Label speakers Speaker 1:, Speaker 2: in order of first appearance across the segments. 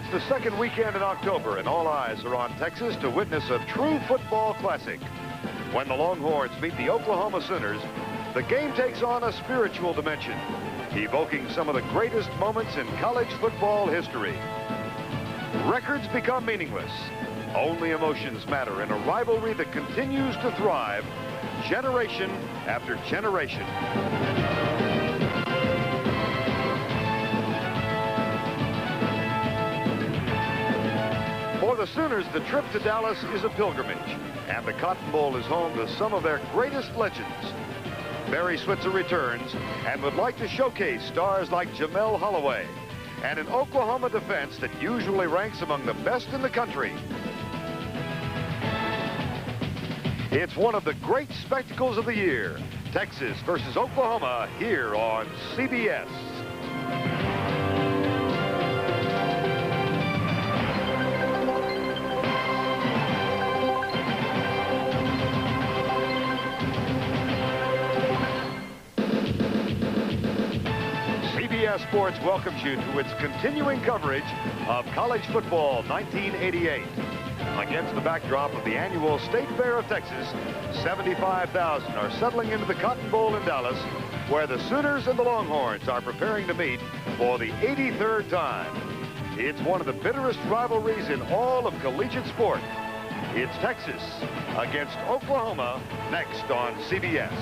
Speaker 1: It's the second weekend in October, and all eyes are on Texas to witness a true football classic. When the Longhorns meet the Oklahoma Sooners, the game takes on a spiritual dimension, evoking some of the greatest moments in college football history. Records become meaningless. Only emotions matter in a rivalry that continues to thrive generation after generation. For the Sooners, the trip to Dallas is a pilgrimage, and the Cotton Bowl is home to some of their greatest legends. Barry Switzer returns and would like to showcase stars like Jamel Holloway and an Oklahoma defense that usually ranks among the best in the country. It's one of the great spectacles of the year, Texas versus Oklahoma, here on CBS. CBS Sports welcomes you to its continuing coverage of college football 1988. Against the backdrop of the annual State Fair of Texas, 75,000 are settling into the Cotton Bowl in Dallas, where the Sooners and the Longhorns are preparing to meet for the 83rd time. It's one of the bitterest rivalries in all of collegiate sport. It's Texas against Oklahoma, next on CBS.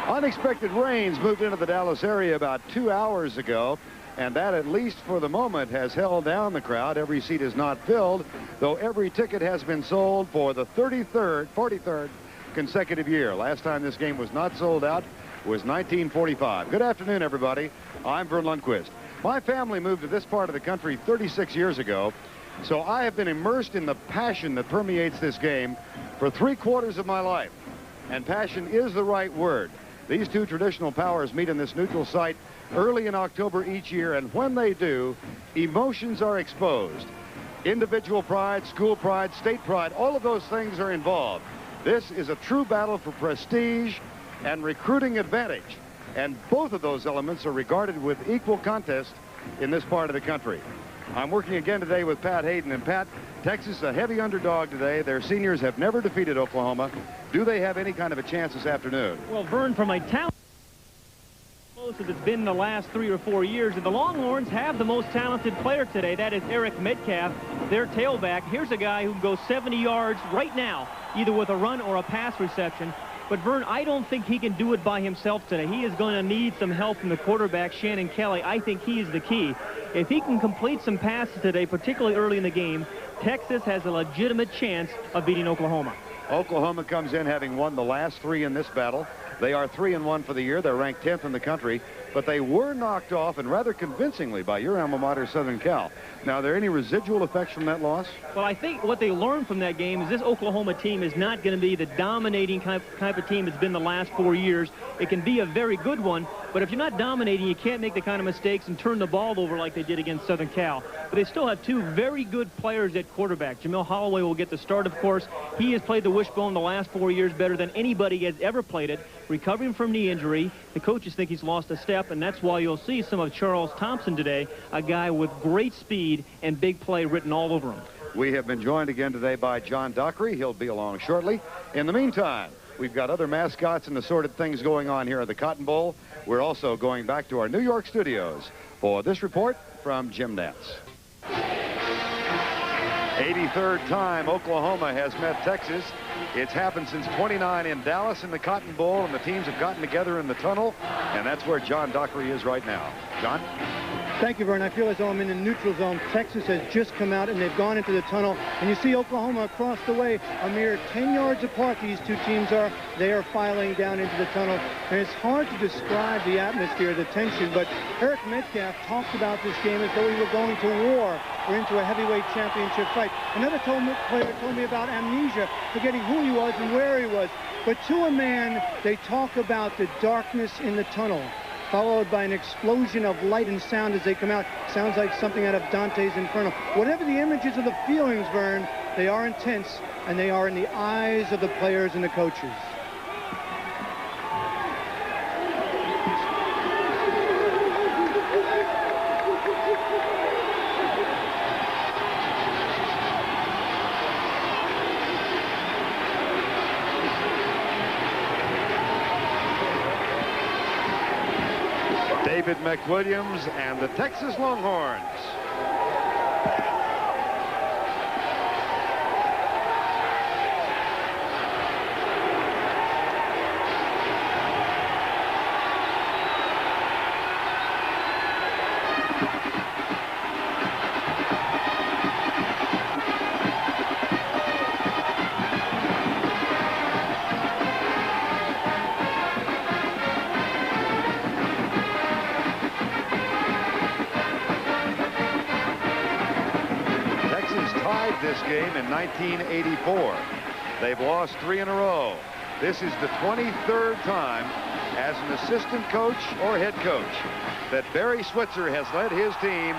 Speaker 1: Unexpected rains moved into the Dallas area about 2 hours ago, and that, at least for the moment, has held down the crowd. Every seat is not filled, though every ticket has been sold for the 43rd consecutive year. Last time this game was not sold out was 1945. Good afternoon, everybody. I'm Vern Lundquist. My family moved to this part of the country 36 years ago, so I have been immersed in the passion that permeates this game for 3/4 of my life. And passion is the right word. These two traditional powers meet in this neutral site early in October each year, and when they do, emotions are exposed. Individual pride, school pride, state pride, all of those things are involved. This is a true battle for prestige and recruiting advantage, and both of those elements are regarded with equal contest in this part of the country. I'm working again today with Pat Hayden, and Pat, Texas a heavy underdog today. Their seniors have never defeated Oklahoma. Do they have any kind of a chance this afternoon?
Speaker 2: Well, Vern, from a talent as it's been the last 3 or 4 years, and the Longhorns have the most talented player today. That is Eric Metcalf, their tailback. Here's a guy who can go 70 yards right now, either with a run or a pass reception. But Vern, I don't think he can do it by himself today. He is going to need some help from the quarterback, Shannon Kelly. I think he is the key. If he can complete some passes today, particularly early in the game, Texas has a legitimate chance of beating Oklahoma.
Speaker 1: Oklahoma comes in having won the last 3 in this battle. They are 3-1 for the year. They're ranked 10th in the country, but they were knocked off, and rather convincingly, by your alma mater, Southern Cal. Now, are there any residual effects from that loss?
Speaker 2: Well, I think what they learned from that game is this Oklahoma team is not going to be the dominating type of team it's been the last 4 years. It can be a very good one, but if you're not dominating, you can't make the kind of mistakes and turn the ball over like they did against Southern Cal. But they still have 2 very good players at quarterback. Jamel Holloway will get the start, of course. He has played the wishbone the last 4 years better than anybody has ever played it. Recovering from knee injury, the coaches think he's lost a step, and that's why you'll see some of Charles Thompson today, a guy with great speed and big play written all over him.
Speaker 1: We have been joined again today by John Dockery. He'll be along shortly. In the meantime, we've got other mascots and assorted things going on here at the Cotton Bowl. We're also going back to our New York studios for this report from Jim Nance. 83rd time Oklahoma has met Texas. It's happened since '29 in Dallas in the Cotton Bowl, and the teams have gotten together in the tunnel, and that's where John Dockery is right now. John?
Speaker 3: Thank you, Vern. I feel as though I'm in the neutral zone. Texas has just come out, and they've gone into the tunnel. And you see Oklahoma across the way, a mere 10 yards apart these two teams are. They are filing down into the tunnel. And it's hard to describe the atmosphere, the tension, but Eric Metcalf talked about this game as though he were going to war or into a heavyweight championship fight. Another player told me about amnesia, forgetting who he was and where he was. But to a man, they talk about the darkness in the tunnel, followed by an explosion of light and sound as they come out. Sounds like something out of Dante's Inferno. Whatever the images or the feelings, Vern, they are intense, and they are in the eyes of the players and the coaches.
Speaker 1: David McWilliams and the Texas Longhorns. This game in 1984. They've lost 3 in a row. This is the 23rd time as an assistant coach or head coach that Barry Switzer has led his team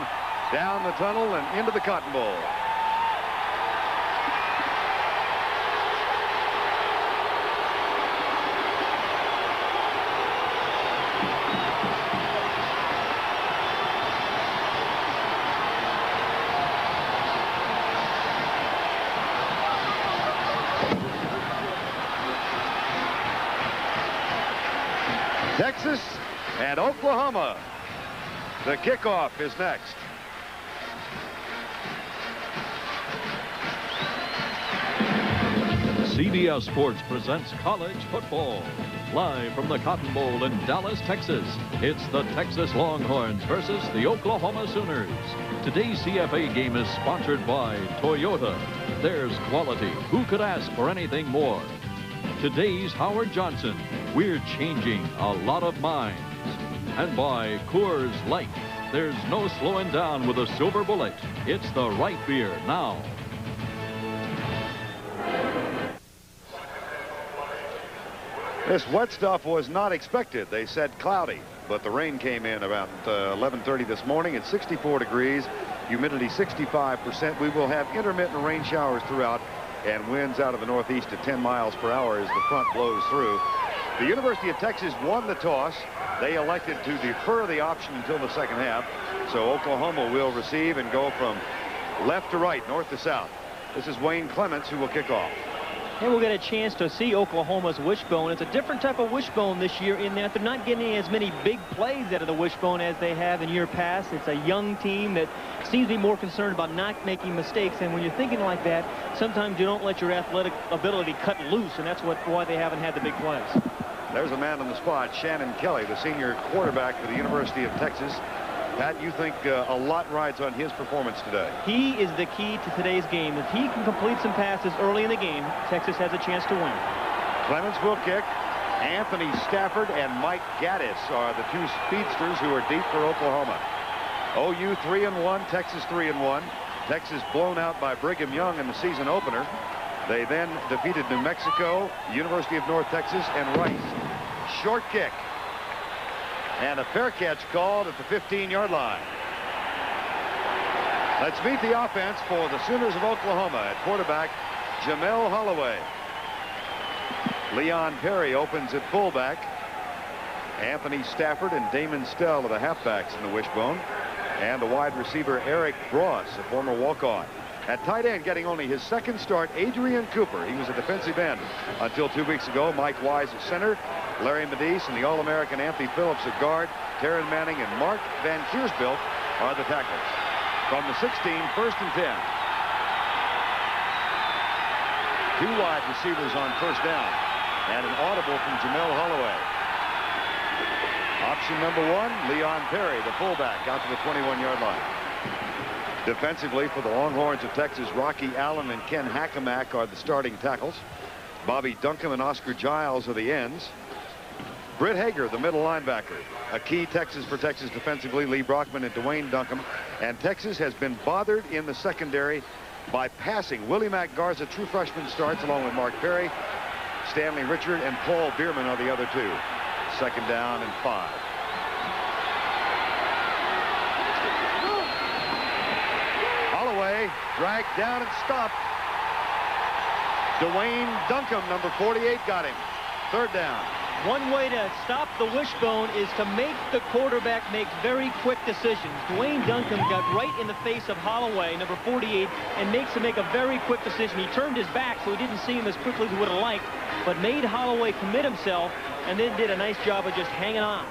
Speaker 1: down the tunnel and into the Cotton Bowl. Texas and Oklahoma. The kickoff is next.
Speaker 4: CBS Sports presents college football. Live from the Cotton Bowl in Dallas, Texas, it's the Texas Longhorns versus the Oklahoma Sooners. Today's CFA game is sponsored by Toyota. There's quality. Who could ask for anything more? Today's Howard Johnson. We're changing a lot of minds. And by Coors Light. There's no slowing down with a silver bullet. It's the right beer now.
Speaker 1: This wet stuff was not expected. They said cloudy, but the rain came in about 11:30 this morning. It's 64 degrees, humidity 65%. We will have intermittent rain showers throughout and winds out of the northeast at 10 miles per hour as the front blows through. The University of Texas won the toss. They elected to defer the option until the second half. So Oklahoma will receive and go from left to right, north to south. This is Wayne Clements who will kick off.
Speaker 2: And we'll get a chance to see Oklahoma's wishbone. It's a different type of wishbone this year in that they're not getting as many big plays out of the wishbone as they have in year past. It's a young team that seems to be more concerned about not making mistakes. And when you're thinking like that, sometimes you don't let your athletic ability cut loose, and that's why they haven't had the big plays.
Speaker 1: There's a man on the spot, Shannon Kelly, the senior quarterback for the University of Texas. Pat, you think a lot rides on his performance today?
Speaker 2: He is the key to today's game. If he can complete some passes early in the game, Texas has a chance to win.
Speaker 1: Clements will kick. Anthony Stafford and Mike Gaddis are the two speedsters who are deep for Oklahoma. OU 3-1, Texas 3-1. Texas blown out by Brigham Young in the season opener. They then defeated New Mexico, University of North Texas, and Rice. Short kick. And a fair catch called at the 15-yard line. Let's meet the offense for the Sooners of Oklahoma. At quarterback, Jamel Holloway. Leon Perry opens at fullback. Anthony Stafford and Damon Stell are the halfbacks in the wishbone. And the wide receiver, Eric Bross, a former walk-on. At tight end, getting only his second start, Adrian Cooper. He was a defensive end until 2 weeks ago. Mike Wise at center. Larry Medise and the All-American Anthony Phillips at guard. Taryn Manning and Mark Van Kiersbilt are the tackles. From the 16, first and 10. Two wide receivers on first down. And an audible from Jamel Holloway. Option number 1, Leon Perry, the fullback, out to the 21-yard line. Defensively for the Longhorns of Texas, Rocky Allen and Ken Hackamack are the starting tackles. Bobby Duncombe and Oscar Giles are the ends. Britt Hager, the middle linebacker. A key Texas for Texas defensively, Lee Brockman and Dwayne Duncombe. And Texas has been bothered in the secondary by passing. Willie Mack Garza, true freshman, starts along with Mark Perry. Stanley Richard and Paul Bierman are the other two. Second down and 5. Holloway dragged down and stopped. Dwayne Duncombe, number 48, got him. Third down.
Speaker 2: One way to stop the wishbone is to make the quarterback make very quick decisions. Dwayne Duncombe got right in the face of Holloway, number 48, and makes him make a very quick decision. He turned his back so he didn't see him as quickly as he would have liked, but made Holloway commit himself and then did a nice job of just hanging on.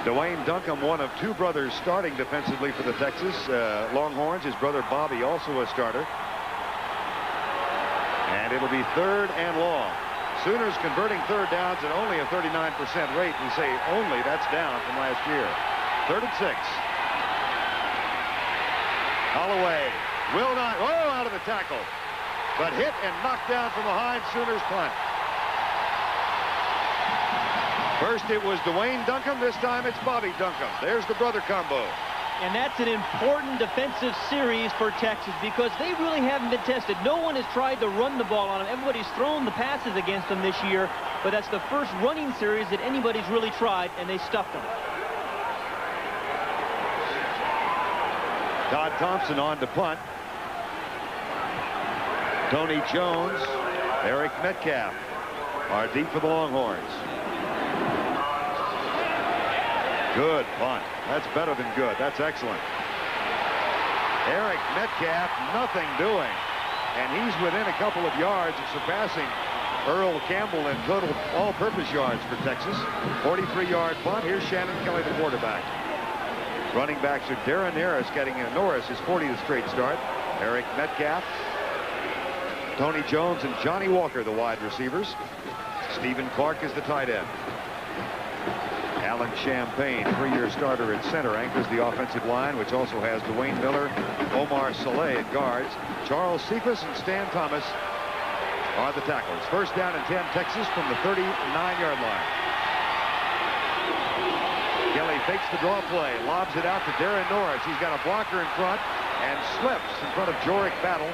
Speaker 1: Dwayne Duncombe, one of two brothers starting defensively for the Texas Longhorns. His brother Bobby, also a starter. And it'll be 3rd and long. Sooners converting third downs at only a 39% rate. We say only, that's down from last year. 3rd and 6. Holloway will not, out of the tackle. But hit and knocked down from behind. Sooners punt. First it was Dwayne Duncombe. This time it's Bobby Duncombe. There's the brother combo.
Speaker 2: And that's an important defensive series for Texas because they really haven't been tested. No one has tried to run the ball on them. Everybody's thrown the passes against them this year, but that's the first running series that anybody's really tried, and they stuffed them.
Speaker 1: Todd Thompson on to punt. Tony Jones, Eric Metcalf are deep for the Longhorns. Good punt. That's better than good. That's excellent. Eric Metcalf, nothing doing. And he's within a couple of yards of surpassing Earl Campbell in total all-purpose yards for Texas. 43-yard punt. Here's Shannon Kelly, the quarterback. Running backs are Darren Harris getting Norris his 40th straight start. Eric Metcalf, Tony Jones, and Johnny Walker, the wide receivers. Stephen Clark is the tight end. Alan Champagne, 3-year starter at center, anchors the offensive line, which also has Dwayne Miller, Omar Saleh at guards. Charles Cephas and Stan Thomas are the tackles. First down and 10, Texas from the 39-yard line. Kelly fakes the draw play, lobs it out to Darren Norris. He's got a blocker in front and slips in front of Jorick Battle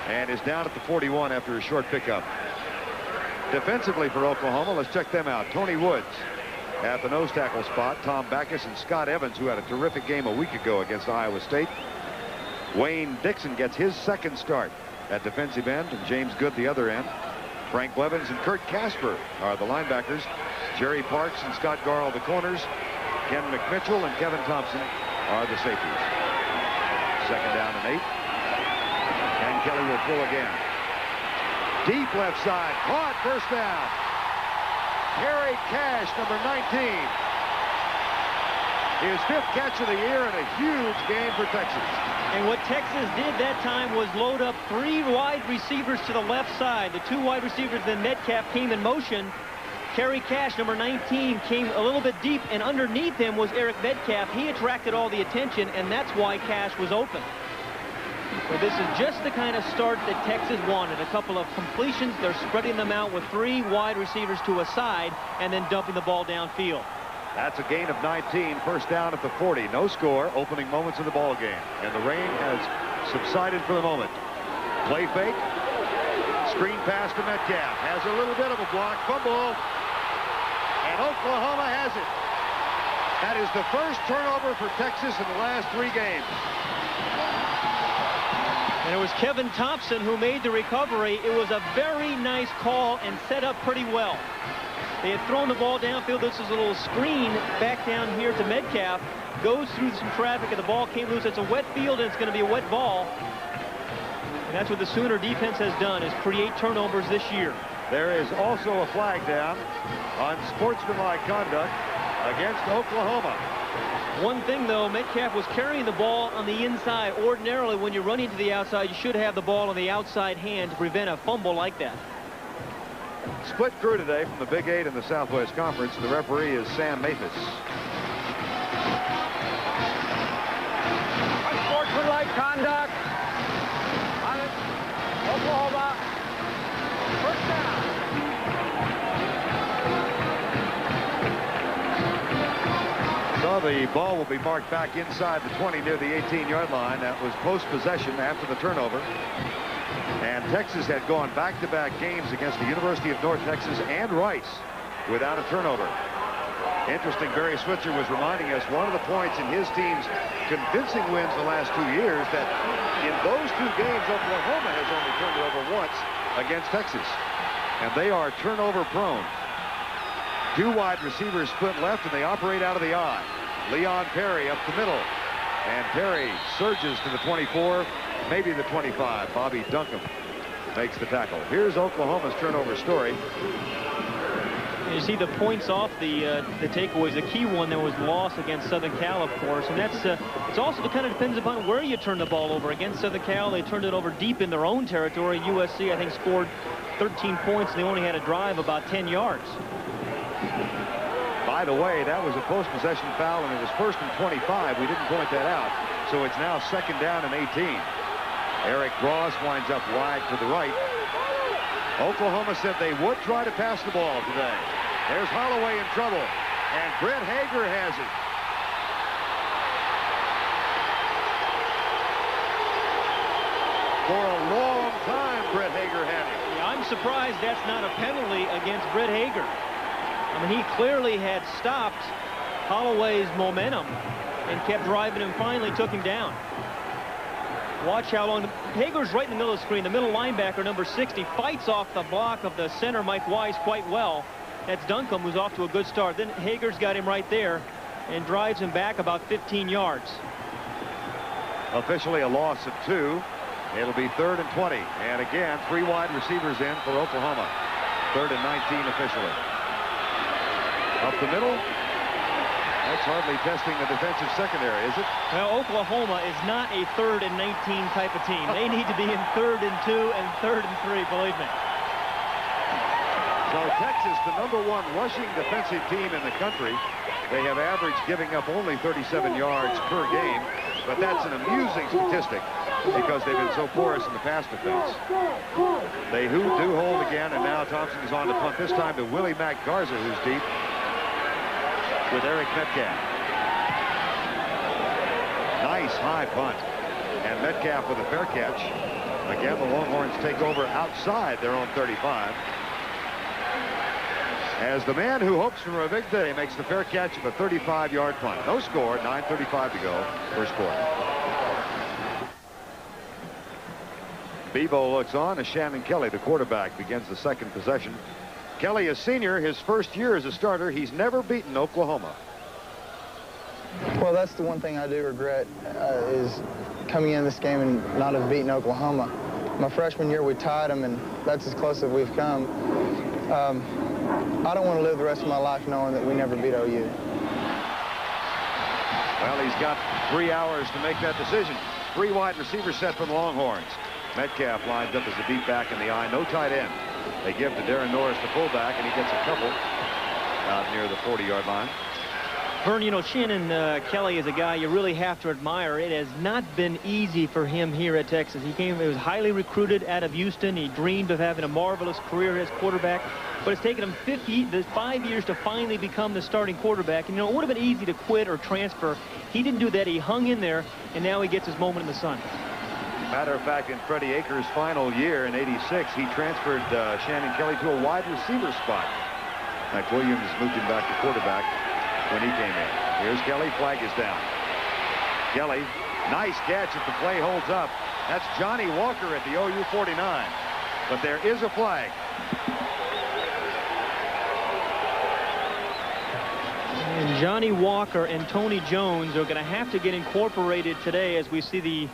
Speaker 1: and is down at the 41 after a short pickup. Defensively for Oklahoma, let's check them out. Tony Woods at the nose tackle spot. Tom Backus and Scott Evans, who had a terrific game a week ago against Iowa State. Wayne Dixon gets his second start at defensive end, and James Good the other end. Frank Blevins and Kurt Casper are the linebackers. Jerry Parks and Scott Garl the corners. Ken McMitchell and Kevin Thompson are the safeties. Second down and 8. And Kelly will pull again. Deep left side, caught, first down. Harry Cash, number 19. His 5th catch of the year and a huge game for Texas.
Speaker 2: And what Texas did that time was load up 3 wide receivers to the left side. The 2 wide receivers, then Metcalf came in motion. Kerry Cash, number 19, came a little bit deep, and underneath him was Eric Metcalf. He attracted all the attention, and that's why Cash was open. So this is just the kind of start that Texas wanted. A couple of completions. They're spreading them out with 3 wide receivers to a side and then dumping the ball downfield.
Speaker 1: That's a gain of 19. First down at the 40. No score. Opening moments of the ball game. And the rain has subsided for the moment. Play fake. Screen pass to Metcalf. Has a little bit of a block. Fumble. And Oklahoma has it. That is the first turnover for Texas in the last 3 games.
Speaker 2: And it was Kevin Thompson who made the recovery. It was a very nice call and set up pretty well. They had thrown the ball downfield. This is a little screen back down here to Metcalf. Goes through some traffic and the ball came loose. It's a wet field and it's going to be a wet ball. And that's what the Sooner defense has done, is create turnovers this year.
Speaker 1: There is also a flag down on sportsmanlike conduct against Oklahoma.
Speaker 2: One thing, though, Metcalf was carrying the ball on the inside. Ordinarily, when you're running to the outside, you should have the ball on the outside hand to prevent a fumble like that.
Speaker 1: Split crew today from the Big 8 in the Southwest Conference. The referee is Sam Mathis.
Speaker 5: Unsportsmanlike conduct on Oklahoma. First down.
Speaker 1: So the ball will be marked back inside the 20 near the 18-yard line. That was post-possession after the turnover. And Texas had gone back-to-back games against the University of North Texas and Rice without a turnover. Interesting, Barry Switzer was reminding us one of the points in his team's convincing wins the last 2 years that in those 2 games, Oklahoma has only turned it over once against Texas. And they are turnover prone. 2 wide receivers split left, and they operate out of the I. Leon Perry up the middle. And Perry surges to the 24, maybe the 25. Bobby Duncombe makes the tackle. Here's Oklahoma's turnover story.
Speaker 2: You see the points off the takeaways. The key one there was loss against Southern Cal, of course, and that's it's also kind of depends upon where you turn the ball over. Against Southern Cal, they turned it over deep in their own territory. USC, I think, scored 13 points, and they only had a drive about 10 yards.
Speaker 1: By the way, that was a post-possession foul, and it was 1st and 25. We didn't point that out, so it's now 2nd down and 18. Eric Gross winds up wide to the right. Oklahoma said they would try to pass the ball today. There's Holloway in trouble, and Brett Hager has it. For a long time, Brett Hager had it.
Speaker 2: Yeah, I'm surprised that's not a penalty against Brett Hager. I mean, he clearly had stopped Holloway's momentum and kept driving him, finally took him down. Watch how long. Hager's right in the middle of the screen. The middle linebacker, number 60, fights off the block of the center, Mike Wise, quite well. That's Duncombe, who's off to a good start. Then Hager's got him right there and drives him back about 15 yards.
Speaker 1: Officially a loss of 2. It'll be 3rd and 20. And again, 3 wide receivers in for Oklahoma. 3rd and 19 officially. Up the middle. That's hardly testing the defensive secondary, is it?
Speaker 2: Well, Oklahoma is not a 3rd and 19 type of team. They need to be in 3rd and 2 and 3rd and 3, believe me.
Speaker 1: So Texas, the #1 rushing defensive team in the country. They have averaged giving up only 37 yards per game, but that's an amusing statistic because they've been so porous in the pass defense. They do hold again, and now Thompson is on to punt, this time to Willie Mack Garza, who's deep, with Eric Metcalf. Nice high punt. And Metcalf with a fair catch. Again, the Longhorns take over outside their own 35. As the man who hopes for a big day makes the fair catch of a 35-yard punt. No score, 9:35 to go, first quarter. Bevo looks on as Shannon Kelly, the quarterback, begins the second possession. Kelly, a senior, his first year as a starter. He's never beaten Oklahoma.
Speaker 6: Well, that's the one thing I do regret is coming in this game and not have beaten Oklahoma. My freshman year, we tied them, and that's as close as we've come. I don't want to live the rest of my life knowing that we never beat OU.
Speaker 1: Well, he's got 3 hours to make that decision. 3 wide receiver set for the Longhorns. Metcalf lines up as a deep back in the eye. No tight end. They give to Darren Norris, the fullback, and he gets a couple out near the 40-yard line.
Speaker 2: Vern, you know, Shannon Kelly is a guy you really have to admire. It has not been easy for him here at Texas. He was highly recruited out of Houston. He dreamed of having a marvelous career as quarterback, but it's taken him 5 years to finally become the starting quarterback. And, you know, it would have been easy to quit or transfer. He didn't do that. He hung in there, and now he gets his moment in the sun.
Speaker 1: Matter of fact, in Freddie Akers' final year in '86, he transferred Shannon Kelly to a wide receiver spot. Mike Williams moved him back to quarterback when he came in. Here's Kelly. Flag is down. Kelly, nice catch if the play holds up. That's Johnny Walker at the OU 49. But there is a flag.
Speaker 2: And Johnny Walker and Tony Jones are going to have to get incorporated today as we see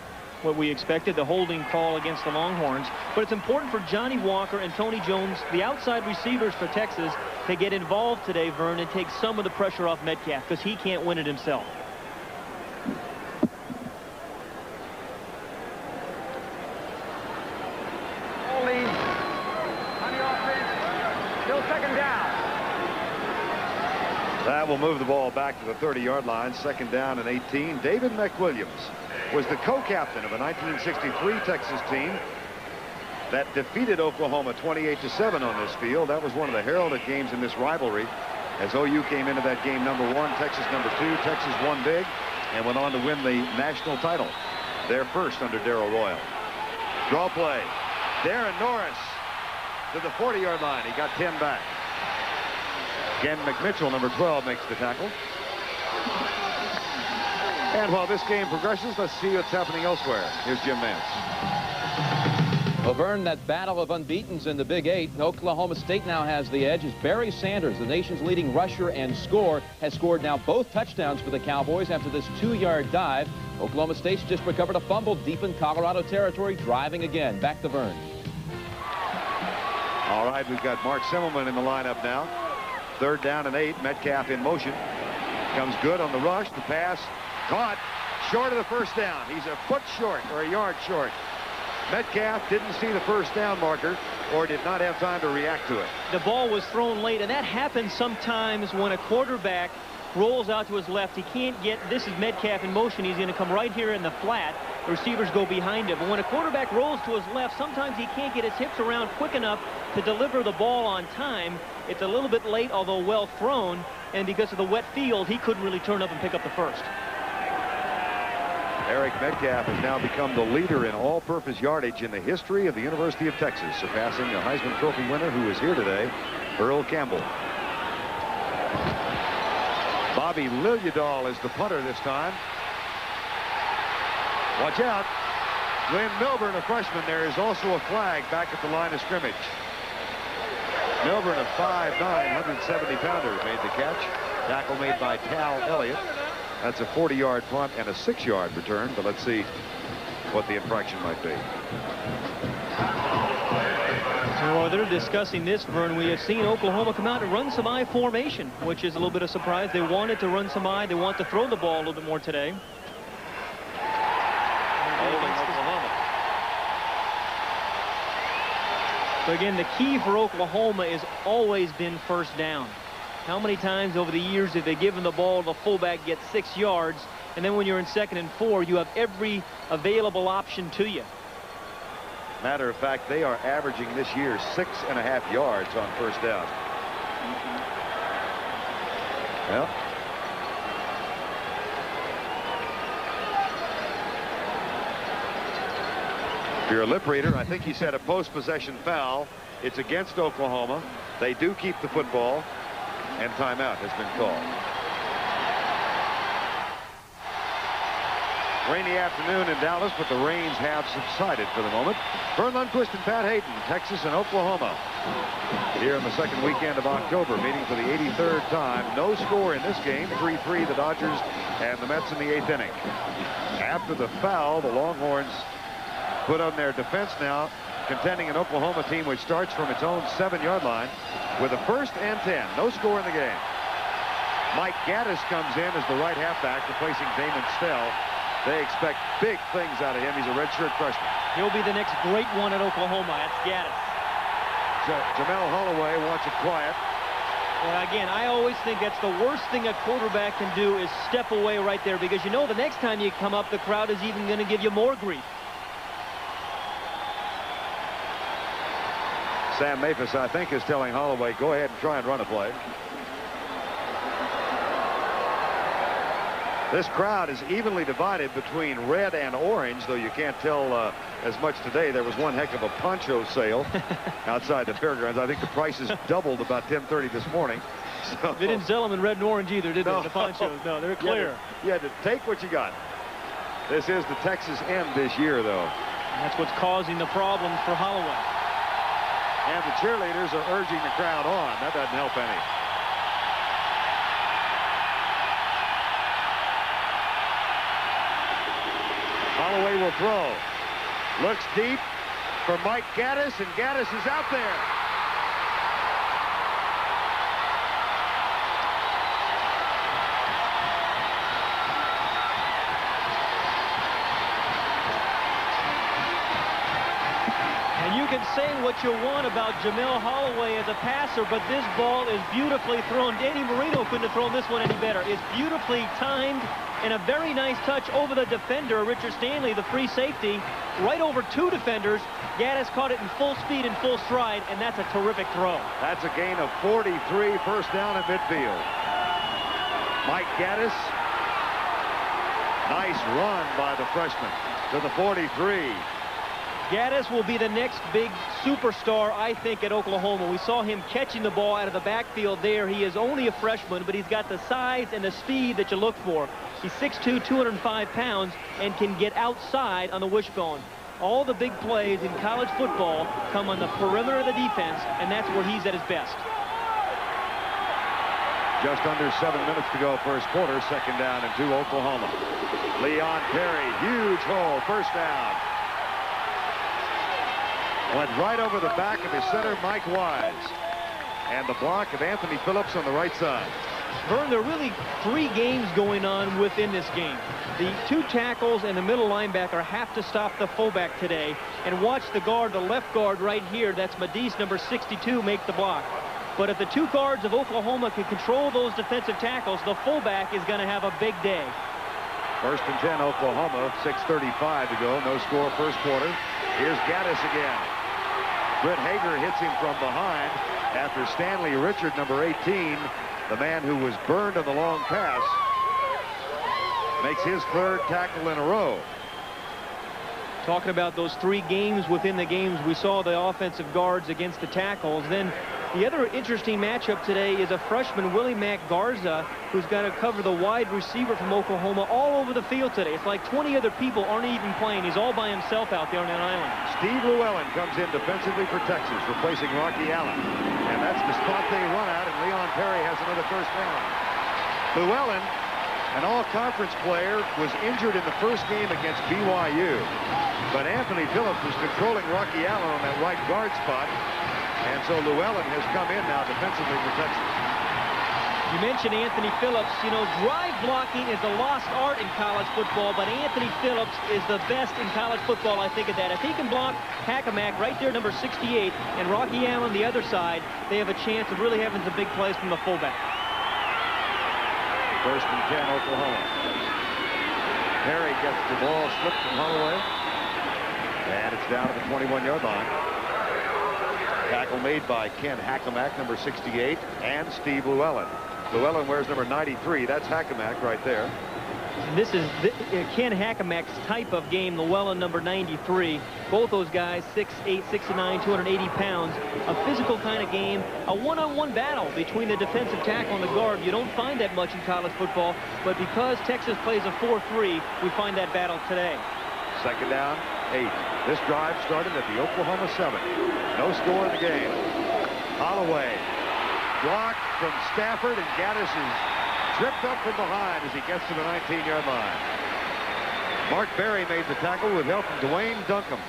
Speaker 2: what we expected, the holding call against the Longhorns. But it's important for Johnny Walker and Tony Jones, the outside receivers for Texas, to get involved today, Vern, and take some of the pressure off Metcalf because he can't win it himself.
Speaker 5: Lead on the offense. Still 2nd down.
Speaker 1: That will move the ball back to the 30-yard line. 2nd down and 18. David McWilliams was the co-captain of a 1963 Texas team that defeated Oklahoma 28-7 on this field. That was one of the heralded games in this rivalry as OU came into that game #1, Texas #2. Texas won big and went on to win the national title. Their first under Darrell Royal. Draw play. Darren Norris to the 40-yard line. He got 10 back. Ken McMitchell, number 12, makes the tackle. And while this game progresses, let's see what's happening elsewhere. Here's Jim Nance.
Speaker 7: Well, Vern, that battle of unbeatens in the Big 8, Oklahoma State now has the edge as Barry Sanders, the nation's leading rusher and scorer, has scored now both touchdowns for the Cowboys after this 2-yard dive. Oklahoma State's just recovered a fumble deep in Colorado territory, driving again. Back to Vern.
Speaker 1: All right, we've got Mark Semmelman in the lineup now. 3rd down and 8. Metcalf in motion. Comes good on the rush. The pass caught short of the 1st down. He's a foot short or a yard short. Metcalf didn't see the 1st down marker or did not have time to react to it.
Speaker 2: The ball was thrown late, and that happens sometimes when a quarterback rolls out to his left. He can't get, this is Metcalf in motion. He's going to come right here in the flat. The receivers go behind him. But when a quarterback rolls to his left, sometimes he can't get his hips around quick enough to deliver the ball on time. It's a little bit late, although well thrown. And because of the wet field, he couldn't really turn up and pick up the 1st.
Speaker 1: Eric Metcalf has now become the leader in all-purpose yardage in the history of the University of Texas, surpassing the Heisman Trophy winner who is here today, Earl Campbell. Bobby Liljedahl is the punter this time. Watch out. Glenn Milburn, a freshman. There is also a flag back at the line of scrimmage. Milburn, a 5'9", 170-pounder, made the catch. Tackle made by Tal Elliott. That's a 40-yard punt and a 6-yard return, but let's see what the infraction might be.
Speaker 2: Well, they're discussing this, Vern. We have seen Oklahoma come out and run some I formation, which is a little bit of a surprise. They wanted to run some I. They want to throw the ball a little bit more today.
Speaker 1: Holding Oklahoma.
Speaker 2: So again, the key for Oklahoma has always been 1st down. How many times over the years have they given the ball to the fullback, get 6 yards, and then when you're in 2nd and 4, you have every available option to you?
Speaker 1: Matter of fact, they are averaging this year 6.5 yards on 1st down. Well, if you're a lip reader, I think he said a post-possession foul. It's against Oklahoma. They do keep the football, and timeout has been called. Rainy afternoon in Dallas, but the rains have subsided for the moment. Vern Lundquist and Pat Hayden, Texas and Oklahoma, here in the 2nd weekend of October, meeting for the 83rd time. No score in this game, 3-3 the Dodgers and the Mets in the 8th inning. After the foul, the Longhorns put on their defense now, contending an Oklahoma team which starts from its own 7-yard line with a 1st and 10. No score in the game. Mike Gaddis comes in as the right halfback, replacing Damon Stell. They expect big things out of him. He's a redshirt freshman.
Speaker 2: He'll be the next great one at Oklahoma. That's Gaddis.
Speaker 1: Jamel Holloway wants it quiet.
Speaker 2: Well, again, I always think that's the worst thing a quarterback can do is step away right there, because you know the next time you come up, the crowd is even going to give you more grief.
Speaker 1: Sam Maphis, I think, is telling Holloway, go ahead and try and run a play. This crowd is evenly divided between red and orange, though you can't tell as much today. There was one heck of a poncho sale outside the fairgrounds. I think the prices doubled about 10:30 this morning. So,
Speaker 2: they didn't sell them in red and orange either, did they? The ponchos. No, they're clear.
Speaker 1: You had to take what you got. This is the Texas end this year, though.
Speaker 2: And that's what's causing the problems for Holloway.
Speaker 1: And the cheerleaders are urging the crowd on. That doesn't help any. Holloway will throw. Looks deep for Mike Gaddis, and Gaddis is out there.
Speaker 2: And you can say what you want about Jamel Holloway as a passer, but this ball is beautifully thrown. Danny Marino couldn't have thrown this one any better. It's beautifully timed. And a very nice touch over the defender, Richard Stanley, the free safety, right over 2 defenders. Gaddis caught it in full speed and full stride, and that's a terrific throw.
Speaker 1: That's a gain of 43, 1st down at midfield. Mike Gaddis, nice run by the freshman to the 43.
Speaker 2: Gaddis will be the next big superstar, I think, at Oklahoma. We saw him catching the ball out of the backfield there. He is only a freshman, but he's got the size and the speed that you look for. He's 6'2", 205 pounds, and can get outside on the wishbone. All the big plays in college football come on the perimeter of the defense, and that's where he's at his best.
Speaker 1: Just under 7 minutes to go, first quarter, 2nd down and 2, Oklahoma. Leon Perry, huge hole, 1st down. Went right over the back of his center, Mike Wise. And the block of Anthony Phillips on the right side.
Speaker 2: Vern, there are really 3 games going on within this game. The 2 tackles and the middle linebacker have to stop the fullback today. And watch the guard, the left guard right here, that's Medis, number 62, make the block. But if the 2 guards of Oklahoma can control those defensive tackles, the fullback is going to have a big day.
Speaker 1: 1st and 10, Oklahoma, 6:35 to go. No score first quarter. Here's Gaddis again. Britt Hager hits him from behind after Stanley Richard, number 18, the man who was burned on the long pass, makes his 3rd tackle in a row.
Speaker 2: Talking about those 3 games within the games, we saw the offensive guards against the tackles. Then the other interesting matchup today is a freshman, Willie Mack Garza, who's got to cover the wide receiver from Oklahoma all over the field today. It's like 20 other people aren't even playing. He's all by himself out there on that island.
Speaker 1: Steve Llewellyn comes in defensively for Texas, replacing Rocky Allen. And that's the spot they run out, and Leon Perry has another first down. Llewellyn, an all-conference player, was injured in the first game against BYU. But Anthony Phillips was controlling Rocky Allen on that right guard spot. And so Llewellyn has come in now defensively for Texas.
Speaker 2: You mentioned Anthony Phillips. You know, drive blocking is a lost art in college football, but Anthony Phillips is the best in college football, I think, of that. If he can block Hackenmack right there, number 68, and Rocky Allen the other side, they have a chance of really having some big plays from the fullback.
Speaker 1: 1st and 10, Oklahoma. Perry gets the ball slipped from Holloway. And it's down to the 21-yard line. Tackle made by Ken Hackenmack, number 68, and Steve Llewellyn. Llewellyn wears number 93. That's Hackenmack right there.
Speaker 2: And this is Ken Hackenmack's type of game, Llewellyn, number 93. Both those guys, 6'8", 6'9", 280 pounds. A physical kind of game, a one-on-one battle between the defensive tackle and the guard. You don't find that much in college football, but because Texas plays a 4-3, we find that battle today.
Speaker 1: 2nd down, 8. This drive started at the Oklahoma 7. No score in the game. Holloway blocked from Stafford, and Gaddis is tripped up from behind as he gets to the 19-yard line. Mark Berry made the tackle with help from Dwayne Duncombe.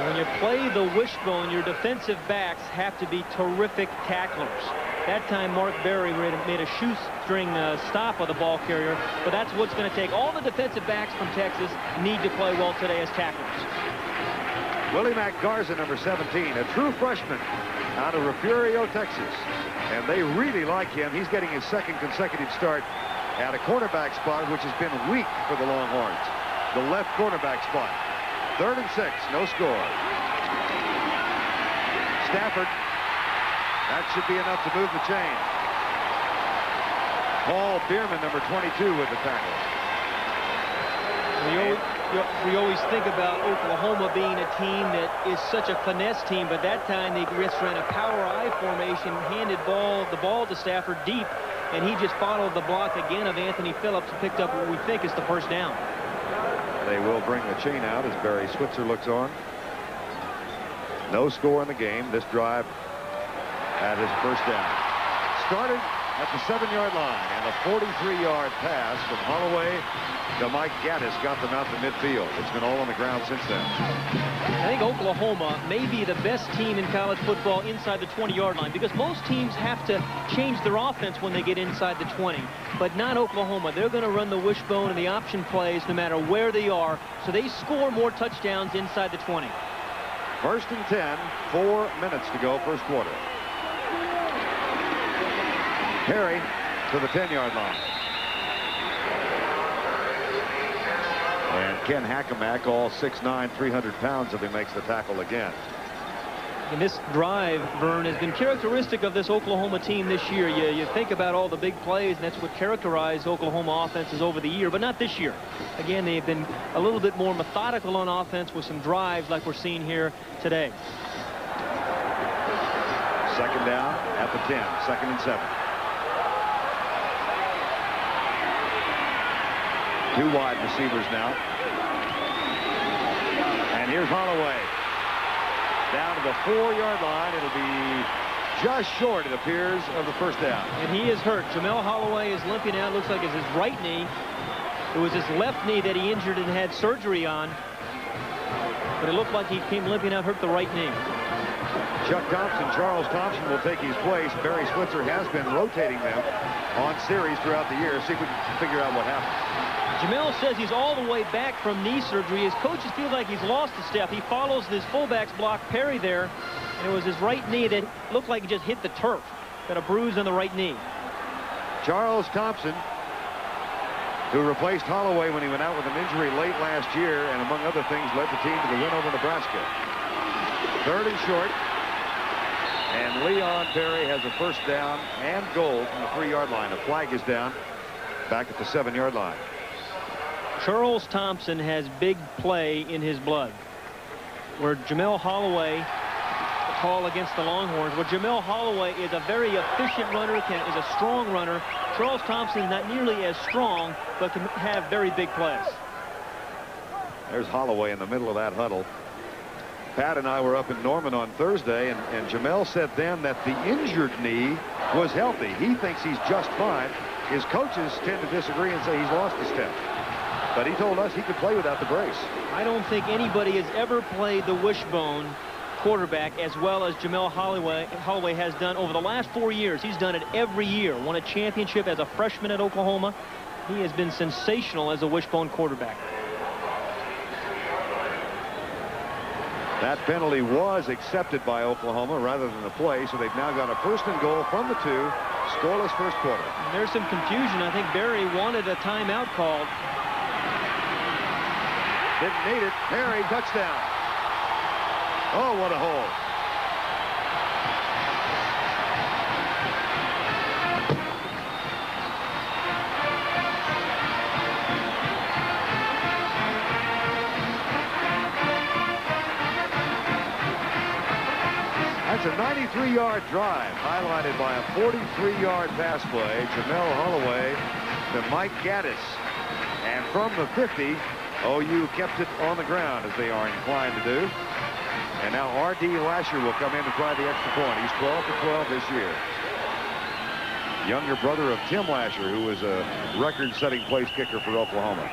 Speaker 2: When you play the wishbone, your defensive backs have to be terrific tacklers. That time, Mark Berry made a shoestring stop of the ball carrier, but that's what's going to take. All the defensive backs from Texas need to play well today as tacklers.
Speaker 1: Willie Mack Garza, number 17, a true freshman out of Refugio, Texas. And they really like him. He's getting his 2nd consecutive start at a cornerback spot, which has been weak for the Longhorns. The left cornerback spot. 3rd and 6, no score. Stafford. That should be enough to move the chain. Paul Bierman, number 22, with the tackle.
Speaker 2: We always think about Oklahoma being a team that is such a finesse team, but that time they just ran a power I formation, handed the ball to Stafford deep, and he just followed the block again of Anthony Phillips and picked up what we think is the first down.
Speaker 1: They will bring the chain out as Barry Switzer looks on. No score in the game. This drive at his first down. Started at the 7-yard line, and a 43-yard pass from Holloway to Mike Gaddis got them out to midfield. It's been all on the ground since then.
Speaker 2: I think Oklahoma may be the best team in college football inside the 20-yard line, because most teams have to change their offense when they get inside the 20, but not Oklahoma. They're going to run the wishbone and the option plays no matter where they are, so they score more touchdowns inside the 20.
Speaker 1: 1st and 10, 4 minutes to go, first quarter. Perry to the 10-yard line. And Ken Hackenmack, all 6'9", 300 pounds, if he makes the tackle again.
Speaker 2: And this drive, Vern, has been characteristic of this Oklahoma team this year. You think about all the big plays, and that's what characterized Oklahoma offenses over the year, but not this year. Again, they've been a little bit more methodical on offense with some drives like we're seeing here today.
Speaker 1: 2nd down at the 10, 2nd and 7. 2 wide receivers now. And here's Holloway. Down to the 4-yard line. It'll be just short, it appears, of the first down.
Speaker 2: And he is hurt. Jamel Holloway is limping out. Looks like it's his right knee. It was his left knee that he injured and had surgery on. But it looked like he came limping out, hurt the right knee.
Speaker 1: Chuck Thompson, Charles Thompson will take his place. Barry Switzer has been rotating them on series throughout the year. See if we can figure out what happened.
Speaker 2: Jamel says he's all the way back from knee surgery. His coaches feel like he's lost a step. He follows this fullback's block, Perry, there, and it was his right knee that looked like it just hit the turf. Got a bruise on the right knee.
Speaker 1: Charles Thompson, who replaced Holloway when he went out with an injury late last year, and among other things led the team to the win over Nebraska. 3rd and short, and Leon Perry has a first down and goal from the 3-yard line. A flag is down back at the 7-yard line.
Speaker 2: Charles Thompson has big play in his blood. Where Jamel Holloway, the call against the Longhorns, where Jamel Holloway is a very efficient runner, is a strong runner. Charles Thompson is not nearly as strong, but can have very big plays.
Speaker 1: There's Holloway in the middle of that huddle. Pat and I were up in Norman on Thursday, and Jamel said then that the injured knee was healthy. He thinks he's just fine. His coaches tend to disagree and say he's lost a step. But he told us he could play without the brace.
Speaker 2: I don't think anybody has ever played the wishbone quarterback as well as Jamel Holloway has done over the last 4 years. He's done it every year. Won a championship as a freshman at Oklahoma. He has been sensational as a wishbone quarterback.
Speaker 1: That penalty was accepted by Oklahoma rather than the play, so they've now got a 1st and goal from the 2. Scoreless first quarter.
Speaker 2: And there's some confusion. I think Barry wanted a timeout called.
Speaker 1: Didn't need it. Perry, touchdown. Oh, what a hole. That's a 93-yard drive, highlighted by a 43-yard pass play. Jamel Holloway to Mike Gaddis. And from the 50, OU kept it on the ground, as they are inclined to do. And now R.D. Lasher will come in to try the extra point. He's 12 for 12 this year. Younger brother of Tim Lasher, who was a record-setting place kicker for Oklahoma.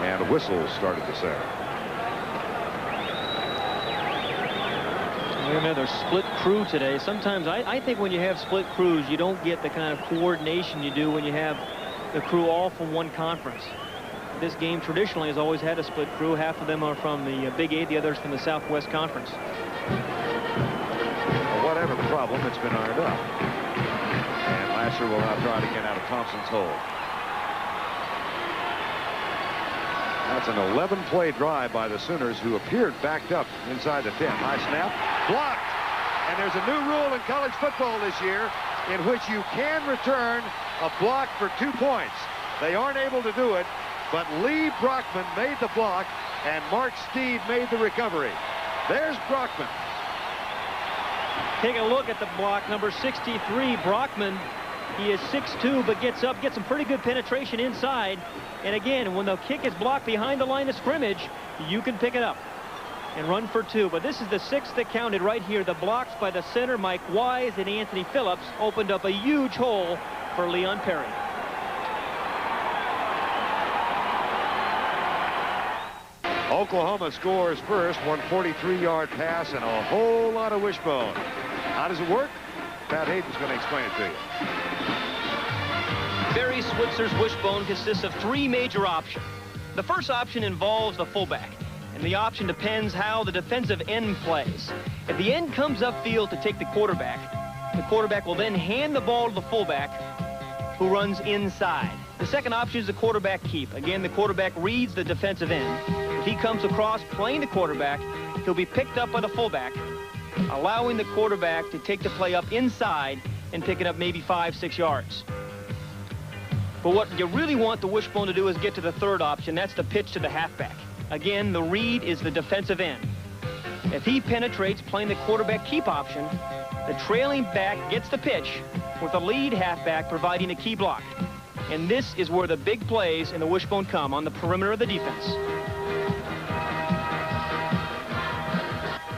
Speaker 1: And a whistle started to sound.
Speaker 2: Another split crew today. Sometimes I think when you have split crews, you don't get the kind of coordination you do when you have the crew all from one conference. This game traditionally has always had a split crew. Half of them are from the Big 8, the others from the Southwest Conference.
Speaker 1: Well, whatever the problem, it's been ironed out. And Lasher will now try to get out of Thompson's hold. That's an 11-play drive by the Sooners, who appeared backed up inside the 10. High snap, blocked. And there's a new rule in college football this year in which you can return a block for 2 points. They aren't able to do it, but Lee Brockman made the block, and Mark Steed made the recovery. There's Brockman.
Speaker 2: Take a look at the block, number 63, Brockman. He is 6'2", but gets up, gets some pretty good penetration inside. And again, when the kick is blocked behind the line of scrimmage, you can pick it up and run for 2. But this is the 6th that counted right here. The blocks by the center, Mike Wise, and Anthony Phillips opened up a huge hole for Leon Perry.
Speaker 1: Oklahoma scores first, 143-yard pass and a whole lot of wishbone. How does it work? Pat Hayden's going to explain it to you.
Speaker 2: Barry Switzer's wishbone consists of 3 major options. The first option involves the fullback, and the option depends how the defensive end plays. If the end comes upfield to take the quarterback will then hand the ball to the fullback, who runs inside. The second option is the quarterback keep. Again, the quarterback reads the defensive end. If he comes across playing the quarterback, he'll be picked up by the fullback, allowing the quarterback to take the play up inside and pick it up maybe 5-6 yards. But what you really want the wishbone to do is get to the third option. That's the pitch to the halfback. Again, the read is the defensive end. If he penetrates playing the quarterback keep option, the trailing back gets the pitch with the lead halfback providing a key block. And this is where the big plays in the wishbone come, on the perimeter of the defense.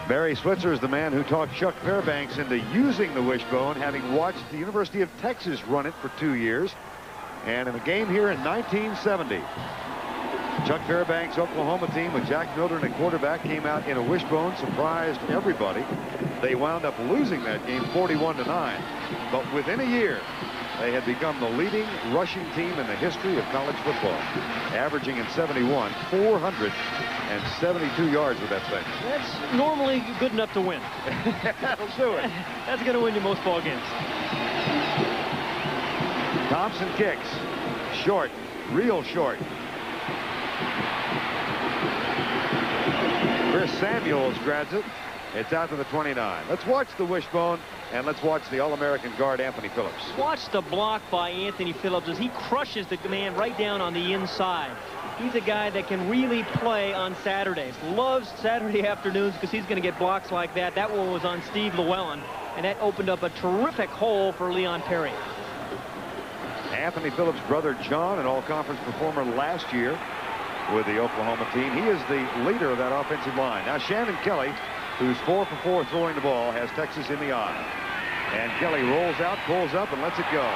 Speaker 1: Barry Switzer is the man who talked Chuck Fairbanks into using the wishbone, having watched the University of Texas run it for 2 years. And in a game here in 1970, Chuck Fairbanks' Oklahoma team with Jack Mildren at quarterback came out in a wishbone, surprised everybody. They wound up losing that game 41-9. But within a year, they had become the leading rushing team in the history of college football, averaging in 71 472 yards with that thing.
Speaker 2: That's normally good enough to win.
Speaker 1: That'll do it.
Speaker 2: That's going to win you most ball games.
Speaker 1: Thompson kicks. Short. Real short. Chris Samuels grabs it. It's out to the 29. Let's watch the wishbone, and let's watch the All-American guard, Anthony Phillips.
Speaker 2: Watch the block by Anthony Phillips as he crushes the man right down on the inside. He's a guy that can really play on Saturdays. Loves Saturday afternoons because he's going to get blocks like that. That one was on Steve Llewellyn, and that opened up a terrific hole for Leon Perry.
Speaker 1: Anthony Phillips' brother John, an all-conference performer last year with the Oklahoma team. He is the leader of that offensive line. Now Shannon Kelly, who's 4 for 4 throwing the ball, has Texas in the eye. And Kelly rolls out, pulls up, and lets it go.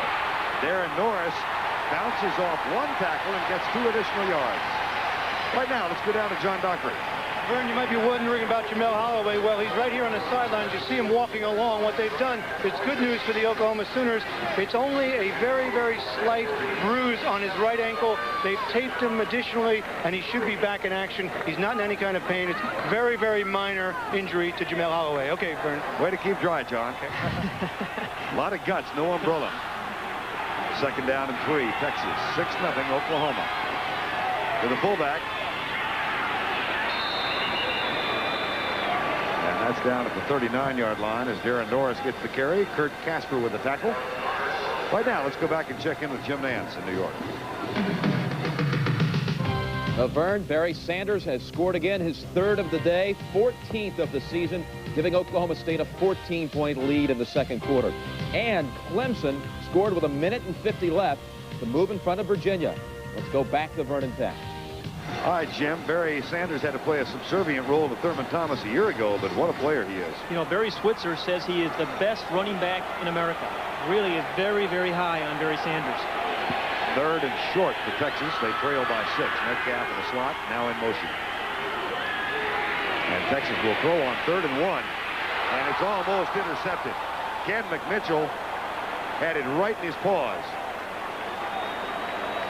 Speaker 1: Darren Norris bounces off one tackle and gets 2 additional yards. Right now, let's go down to John Dockery.
Speaker 3: Vern, you might be wondering about Jamel Holloway. Well, he's right here on the sidelines. You see him walking along. What they've done, it's good news for the Oklahoma Sooners. It's only a very, very slight bruise on his right ankle. They've taped him additionally, and he should be back in action. He's not in any kind of pain. It's very, very minor injury to Jamel Holloway. Okay, Vern.
Speaker 1: Way to keep dry, John. A lot of guts, no umbrella. 2nd down and 3, Texas. 6-0, Oklahoma. To the fullback. And that's down at the 39-yard line as Darren Norris gets the carry. Kurt Casper with the tackle. Right now, let's go back and check in with Jim Nantz in New York.
Speaker 7: Vern, Barry Sanders has scored again, his 3rd of the day, 14th of the season, giving Oklahoma State a 14-point lead in the 2nd quarter. And Clemson scored with 1:50 left to move in front of Virginia. Let's go back to Vernon Tex.
Speaker 1: All right, Jim. Barry Sanders had to play a subservient role to Thurman Thomas a year ago, but what a player he is.
Speaker 2: You know, Barry Switzer says he is the best running back in America. Really is very, very high on Barry Sanders.
Speaker 1: 3rd and short for Texas. They trail by 6. Metcalf in the slot, now in motion. And Texas will throw on 3rd and 1. And it's almost intercepted. Ken McMitchell had it right in his paws.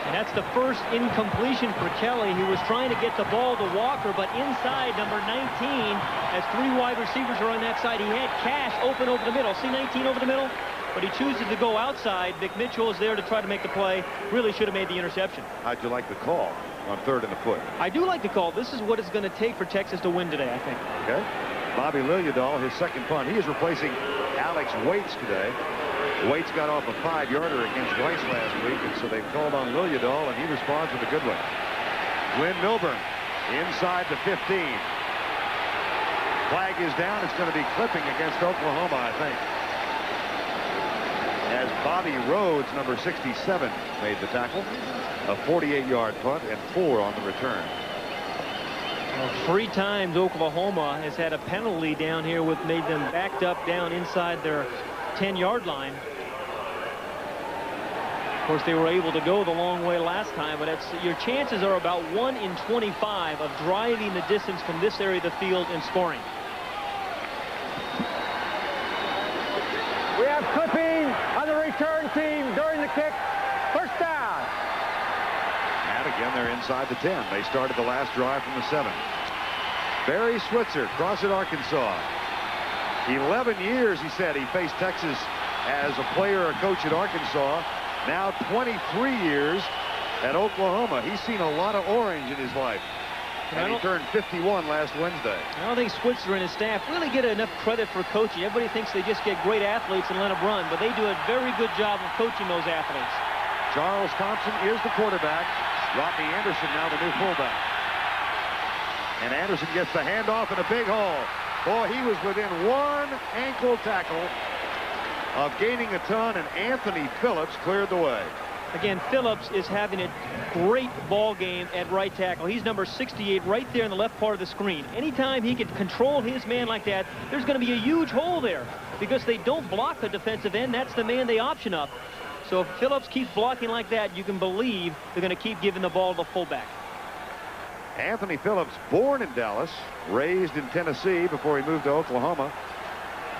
Speaker 2: And that's the first incompletion for Kelly, who was trying to get the ball to Walker, but inside number 19, as 3 wide receivers are on that side, he had Cash open over the middle. See 19 over the middle? But he chooses to go outside. McMitchell is there to try to make the play. Really should have made the interception.
Speaker 1: How'd you like the call on 3rd and the foot?
Speaker 2: I do like the call. This is what it's going to take for Texas to win today, I think.
Speaker 1: Okay. Bobby Liljedahl, his 2nd punt. He is replacing Alex Waits today. Waits got off a 5-yarder against Rice last week, and so they've called on Liljedahl, and he responds with a good one. Glenn Milburn inside the 15. Flag is down. It's going to be clipping against Oklahoma, I think. As Bobby Rhodes, number 67, made the tackle. A 48-yard punt and 4 on the return.
Speaker 2: Well, 3 times Oklahoma has had a penalty down here with made them backed up down inside their 10-yard line. Of course, they were able to go the long way last time, but your chances are about 1 in 25 of driving the distance from this area of the field and scoring.
Speaker 5: We have clipping on the return team during the kick. 1st down.
Speaker 1: And again, they're inside the 10. They started the last drive from the 7. Barry Switzer, Crossett, Arkansas. 11 years, he said, he faced Texas as a player or coach at Arkansas. Now 23 years at Oklahoma. He's seen a lot of orange in his life. And he turned 51 last Wednesday.
Speaker 2: I don't think Switzer and his staff really get enough credit for coaching. Everybody thinks they just get great athletes and let them run, but they do a very good job of coaching those athletes.
Speaker 1: Charles Thompson is the quarterback. Rodney Anderson now the new fullback. And Anderson gets the handoff in a big hole. Boy, he was within 1 ankle tackle of gaining a ton, and Anthony Phillips cleared the way.
Speaker 2: Again, Phillips is having a great ball game at right tackle. He's number 68 right there in the left part of the screen. Anytime he can control his man like that, there's going to be a huge hole there because they don't block the defensive end. That's the man they option up. So if Phillips keeps blocking like that, you can believe they're going to keep giving the ball to the fullback.
Speaker 1: Anthony Phillips, born in Dallas, raised in Tennessee before he moved to Oklahoma,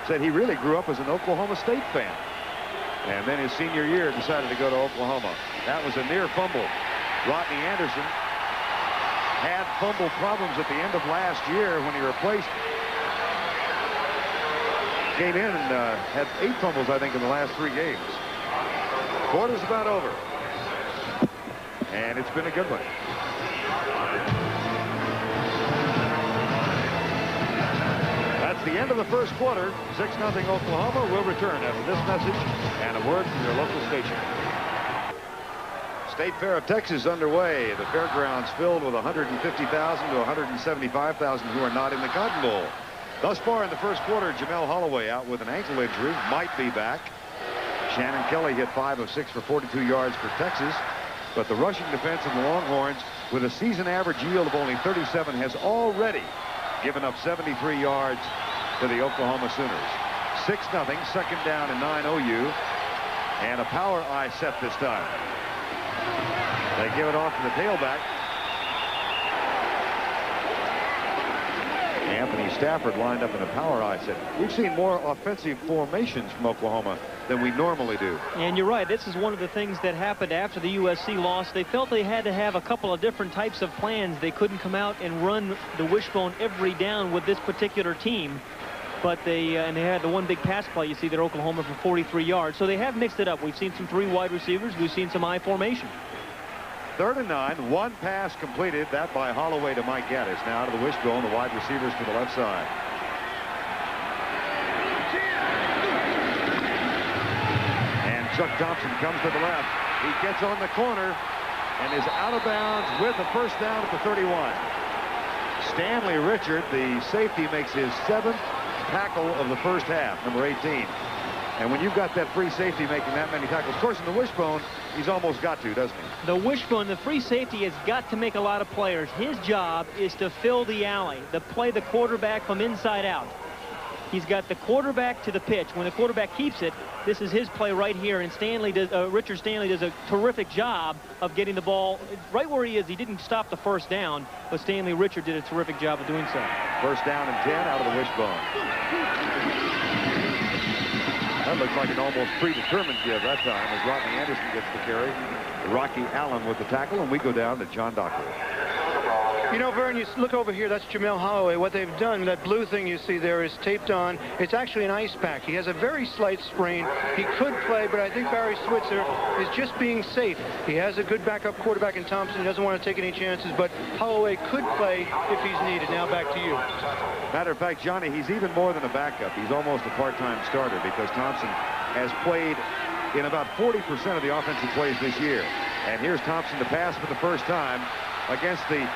Speaker 1: said he really grew up as an Oklahoma State fan. And then his senior year decided to go to Oklahoma. That was a near fumble. Rodney Anderson had fumble problems at the end of last year when he replaced. Came in and had 8 fumbles, I think, in the last 3 games. Quarter's about over. And it's been a good one. That's the end of the first quarter. 6-0 Oklahoma. Will return after this message and a word from your local station. State Fair of Texas underway. The fairgrounds filled with 150,000 to 175,000 who are not in the Cotton Bowl. Thus far in the first quarter, Jamel Holloway out with an ankle injury, might be back. Shannon Kelly hit 5 of 6 for 42 yards for Texas. But the rushing defense of the Longhorns, with a season average yield of only 37, has already given up 73 yards to the Oklahoma Sooners. 6-0, second down and 9 OU. And a power eye set this time. They give it off to the tailback. Anthony Stafford lined up in a power eye set. We've seen more offensive formations from Oklahoma than we normally do. And you're right. This is one of the things that happened after the USC loss. They felt they had to have a couple of different types of plans. They couldn't come out and run the wishbone every down with this particular team. But they had the one big pass play you see there, Oklahoma, for 43 yards. So they have mixed it up. We've seen some 3 wide receivers. We've seen some I formation. 3rd and 9, 1 pass completed, that by Holloway to Mike Gaddis. Now to the wishbone, the wide receivers to the left side. And Chuck Thompson comes to the left. He gets on the corner and is out of bounds with a first down at the 31. Stanley Richard, the safety, makes his 7th tackle of the first half, number 18. And when you've got that free safety making that many tackles, of course, in the wishbone, he's almost got to, doesn't he? The wishbone, the free safety has got to make a lot of players. His job is to fill the alley, to play the quarterback from inside out. He's got the quarterback to the pitch. When the quarterback keeps it, this is his play right here. And Richard Stanley does a terrific job of getting the ball right where he is. He didn't stop the first down, but Stanley Richard did a terrific job of doing so. First down and 10 out of the wishbone. That looks like an almost predetermined give that time as Rodney Anderson gets the carry. Rocky Allen with the tackle, and we go down to John Dockery.
Speaker 3: You know, Vern, you look over here, that's Jamel Holloway. What they've done, that blue thing you see there is taped on. It's actually an ice pack. He has a very slight sprain. He could play, but I think Barry Switzer is just being safe. He has a good backup quarterback in Thompson. He doesn't want to take any chances, but Holloway could play if he's needed. Now back to you.
Speaker 1: Matter of fact, Johnny, he's even more than a backup. He's almost a part-time starter because Thompson has played in about 40% of the offensive plays this year. And here's Thompson to pass for the first time against the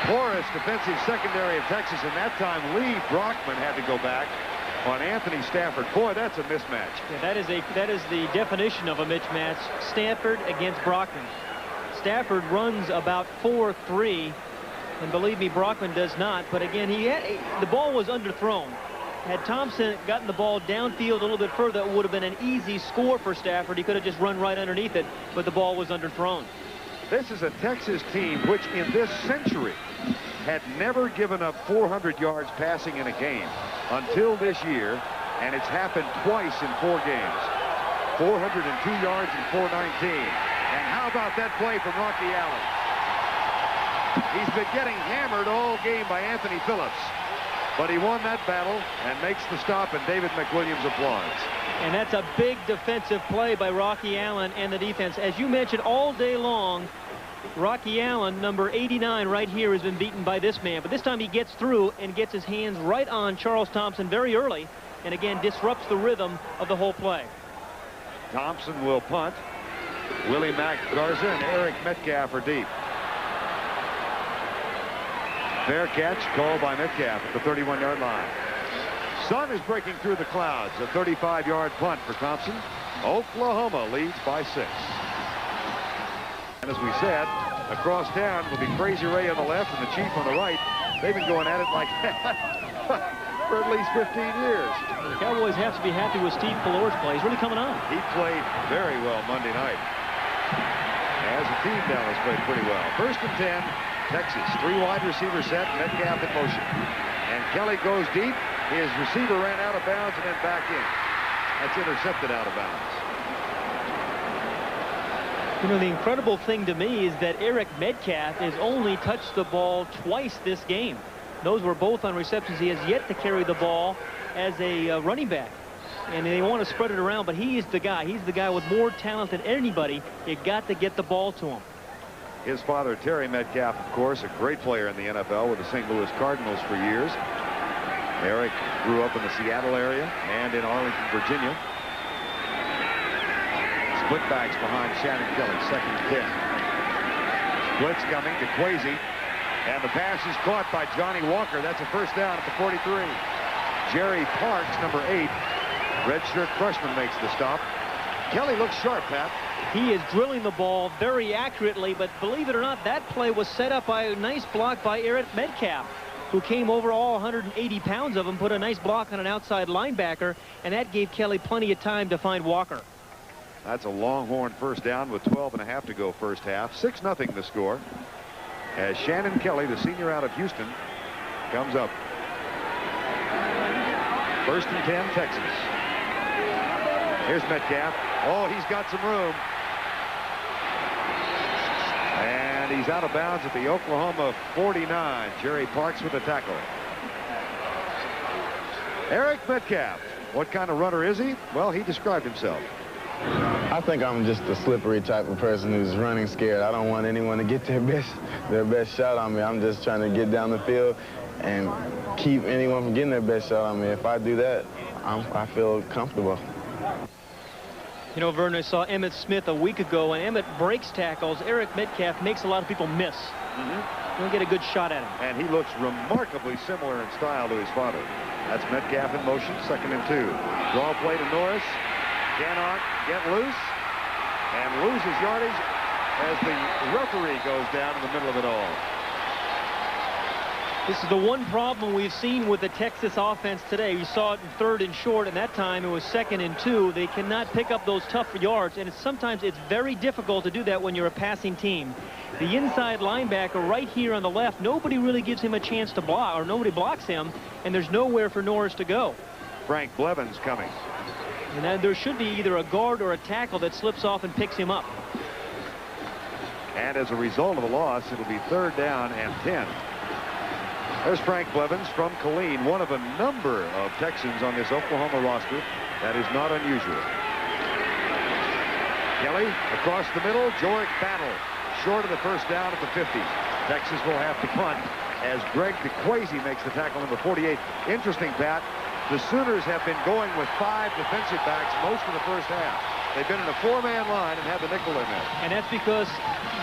Speaker 1: porous defensive secondary of Texas, and that time Lee Brockman had to go back on Anthony Stafford. Boy, that's a mismatch. Yeah, that is the definition of a mismatch. Stafford against Brockman. Stafford runs about 4.3, and believe me, Brockman does not. But again, the ball was underthrown. Had Thompson gotten the ball downfield a little bit further, it would have been an easy score for Stafford. He could have just run right underneath it, but the ball was underthrown. This is a Texas team which in this century had never given up 400 yards passing in a game until this year, and it's happened twice in 4 games. 402 yards and 419. And how about that play from Rocky Allen? He's been getting hammered all game by Anthony Phillips, but he won that battle and makes the stop, and David McWilliams applauds. And that's a big defensive play by Rocky Allen and the defense. As you mentioned all day long, Rocky Allen, number 89 right here, has been beaten by this man. But this time he gets through and gets his hands right on Charles Thompson very early, and again disrupts the rhythm of the whole play. Thompson will punt. Willie Mack Garza and Eric Metcalf are deep. Fair catch called by Metcalf at the 31-yard line. Sun is breaking through the clouds. A 35-yard punt for Thompson. Oklahoma leads by 6. And as we said, across town will be Crazy Ray on the left and the Chief on the right. They've been going at it like that for at least 15 years. The Cowboys have to be happy with Steve Pelor's play. He's really coming on. He played very well Monday night. As a team, Dallas played pretty well. First and 10 Texas, 3 wide receiver set, Metcalf in motion. And Kelly goes deep. His receiver ran out of bounds and then back in. That's intercepted out of bounds.
Speaker 2: You know, the incredible thing to me is that Eric Metcalf has only touched the ball twice this game. Those were both on receptions. He has yet to carry the ball as a running back. And they want to spread it around, but he is the guy. He's the guy with more talent than anybody. You got to get the ball to him.
Speaker 1: His father, Terry Metcalf, of course, a great player in the NFL with the St. Louis Cardinals for years. Eric grew up in the Seattle area and in Arlington, Virginia. Split backs behind Shannon Kelly, 2nd and 10. Blitz coming to Kwesi, and the pass is caught by Johnny Walker. That's a first down at the 43. Jerry Parks, number 8, redshirt freshman, makes the stop. Kelly looks sharp, Pat.
Speaker 2: He is drilling the ball very accurately, but believe it or not, that play was set up by a nice block by Eric Metcalf, who came over all 180 pounds of him, put a nice block on an outside linebacker, and that gave Kelly plenty of time to find Walker.
Speaker 1: That's a Longhorn first down with 12.5 to go first half. 6-0 the score, as Shannon Kelly, the senior out of Houston, comes up. 1st and 10, Texas. Here's Metcalf. Oh, he's got some room. And he's out of bounds at the Oklahoma 49. Jerry Parks with the tackle. Eric Metcalf. What kind of runner is he? Well, he described himself.
Speaker 8: I think I'm just a slippery type of person who's running scared. I don't want anyone to get their best shot on me. I'm just trying to get down the field and keep anyone from getting their best shot on me. If I do that, I feel comfortable.
Speaker 2: You know, Vernon, I saw Emmitt Smith a week ago, and Emmitt breaks tackles. Eric Metcalf makes a lot of people miss. Don't get a good shot at him.
Speaker 1: And he looks remarkably similar in style to his father. That's Metcalf in motion, 2nd and 2. Draw play to Norris. Cannot get loose and loses yardage as the referee goes down in the middle of it all.
Speaker 2: This is the one problem we've seen with the Texas offense today. You saw it in 3rd and short, and that time it was 2nd and 2. They cannot pick up those tough yards, and sometimes it's very difficult to do that when you're a passing team. The inside linebacker right here on the left, nobody really gives him a chance to block, or nobody blocks him, and there's nowhere for Norris to go.
Speaker 1: Frank Blevins coming.
Speaker 2: And then there should be either a guard or a tackle that slips off and picks him up.
Speaker 1: And as a result of the loss, it'll be 3rd down and 10. There's Frank Blevins from Killeen, one of a number of Texans on this Oklahoma roster. That is not unusual. Kelly across the middle. Jorick Battle short of the first down at the 50. Texas will have to punt as Greg DeQuazy makes the tackle, number 48. Interesting, Pat. The Sooners have been going with 5 defensive backs most of the first half. They've been in a 4-man line and had the nickel in there.
Speaker 2: And that's because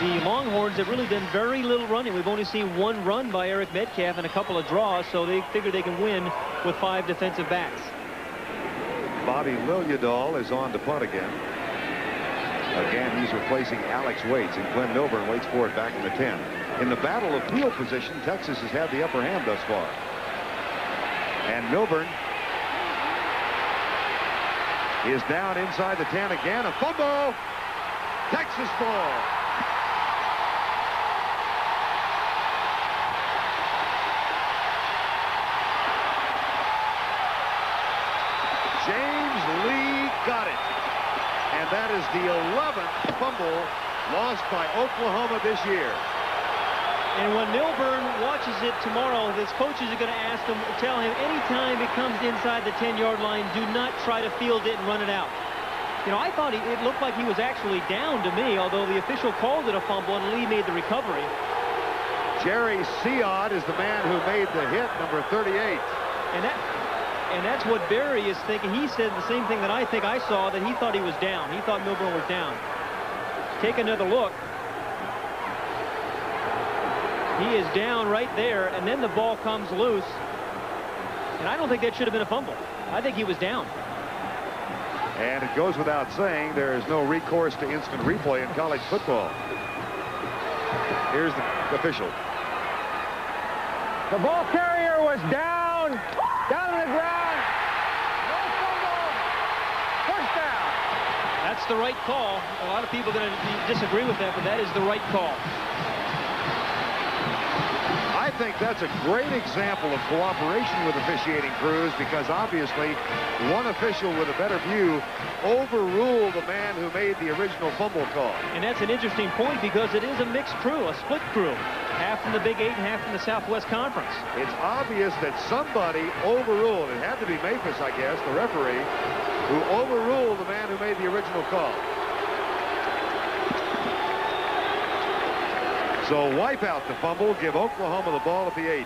Speaker 2: the Longhorns have really done very little running. We've only seen 1 run by Eric Metcalf and a couple of draws, so they figure they can win with 5 defensive backs.
Speaker 1: Bobby Liljedahl is on to punt again. Again, he's replacing Alex Waits, and Glenn Milburn waits for it back in the 10. In the battle of field position, Texas has had the upper hand thus far. And Milburn is down inside the 10 again. A fumble. Texas ball. James Lee got it. And that is the 11th fumble lost by Oklahoma this year.
Speaker 2: And when Milburn watches it tomorrow, his coaches are going to tell him anytime it comes inside the 10-yard line, do not try to field it and run it out. You know, I thought it looked like he was actually down to me, although the official called it a fumble and Lee made the recovery.
Speaker 1: Jerry Seod is the man who made the hit, number 38.
Speaker 2: And that's what Barry is thinking. He said the same thing that I think I saw, that he thought he was down. He thought Milburn was down. Take another look. He is down right there, and then the ball comes loose. And I don't think that should have been a fumble. I think he was down.
Speaker 1: And it goes without saying, there is no recourse to instant replay in college football. Here's the official.
Speaker 5: The ball carrier was down on the ground. No fumble. First down.
Speaker 2: That's the right call. A lot of people are going to disagree with that, but that is the right call.
Speaker 1: think that's a great example of cooperation with officiating crews, because obviously one official with a better view overruled the man who made the original fumble call.
Speaker 2: And that's an interesting point, because it is a mixed crew, a split crew. Half from the Big 8 and half from the Southwest Conference. It's
Speaker 1: obvious that somebody overruled. It had to be Maphis, I guess, the referee, who overruled the man who made the original call. So wipe out the fumble, give Oklahoma the ball at the 8.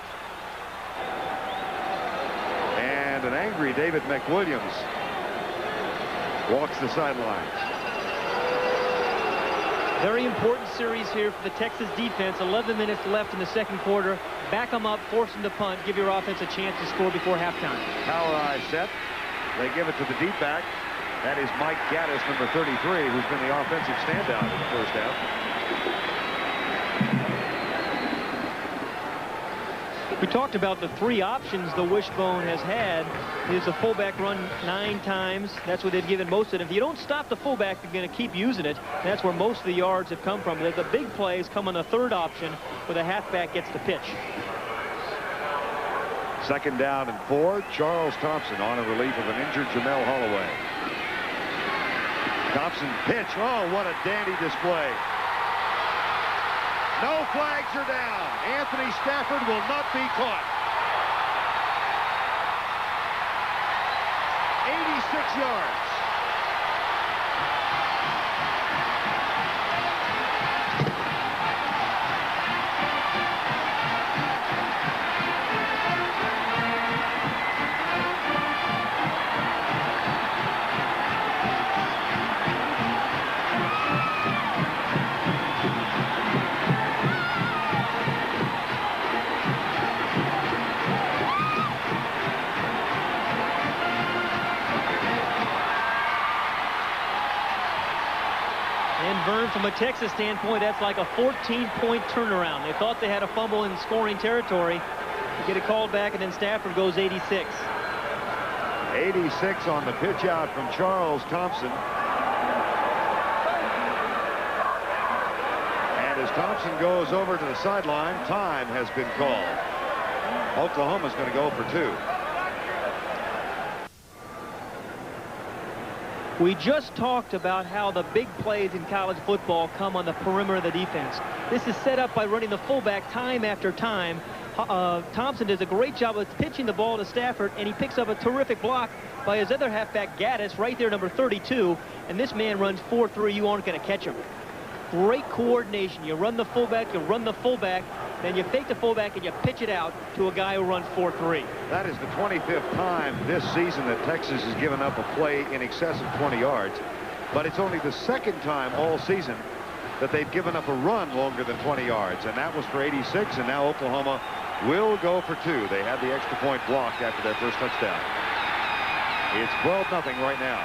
Speaker 1: And an angry David McWilliams walks the sidelines.
Speaker 2: Very important series here for the Texas defense. 11 minutes left in the second quarter. Back them up, force them to punt, give your offense a chance to score before halftime.
Speaker 1: Power eye set. They give it to the deep back. That is Mike Gaddis, number 33, who's been the offensive standout in the first half.
Speaker 2: We talked about the 3 options the Wishbone has had. Is the fullback run 9 times. That's what they've given most of it. If you don't stop the fullback, you're going to keep using it. That's where most of the yards have come from. The big plays come on the 3rd option, where the halfback gets the pitch.
Speaker 1: 2nd down and 4. Charles Thompson on in relief of an injured Jamel Holloway. Thompson pitch. Oh, what a dandy display. No flags are down. Anthony Stafford will not be caught. 86 yards.
Speaker 2: From a Texas standpoint, that's like a 14-point turnaround. They thought they had a fumble in scoring territory. They get it called back, and then Stafford goes 86.
Speaker 1: 86 on the pitch out from Charles Thompson. And as Thompson goes over to the sideline, time has been called. Oklahoma's going to go for 2.
Speaker 2: We just talked about how the big plays in college football come on the perimeter of the defense. This is set up by running the fullback time after time. Thompson does a great job of pitching the ball to Stafford, and he picks up a terrific block by his other halfback, Gaddis, right there, number 32. And this man runs 4-3. You aren't going to catch him. Great coordination. You run the fullback, then you fake the fullback, and you pitch it out to a guy who runs 4-3.
Speaker 1: That is the 25th time this season that Texas has given up a play in excess of 20 yards. But it's only the 2nd time all season that they've given up a run longer than 20 yards. And that was for 86, and now Oklahoma will go for 2. They had the extra point blocked after their first touchdown. It's 12-0 right now.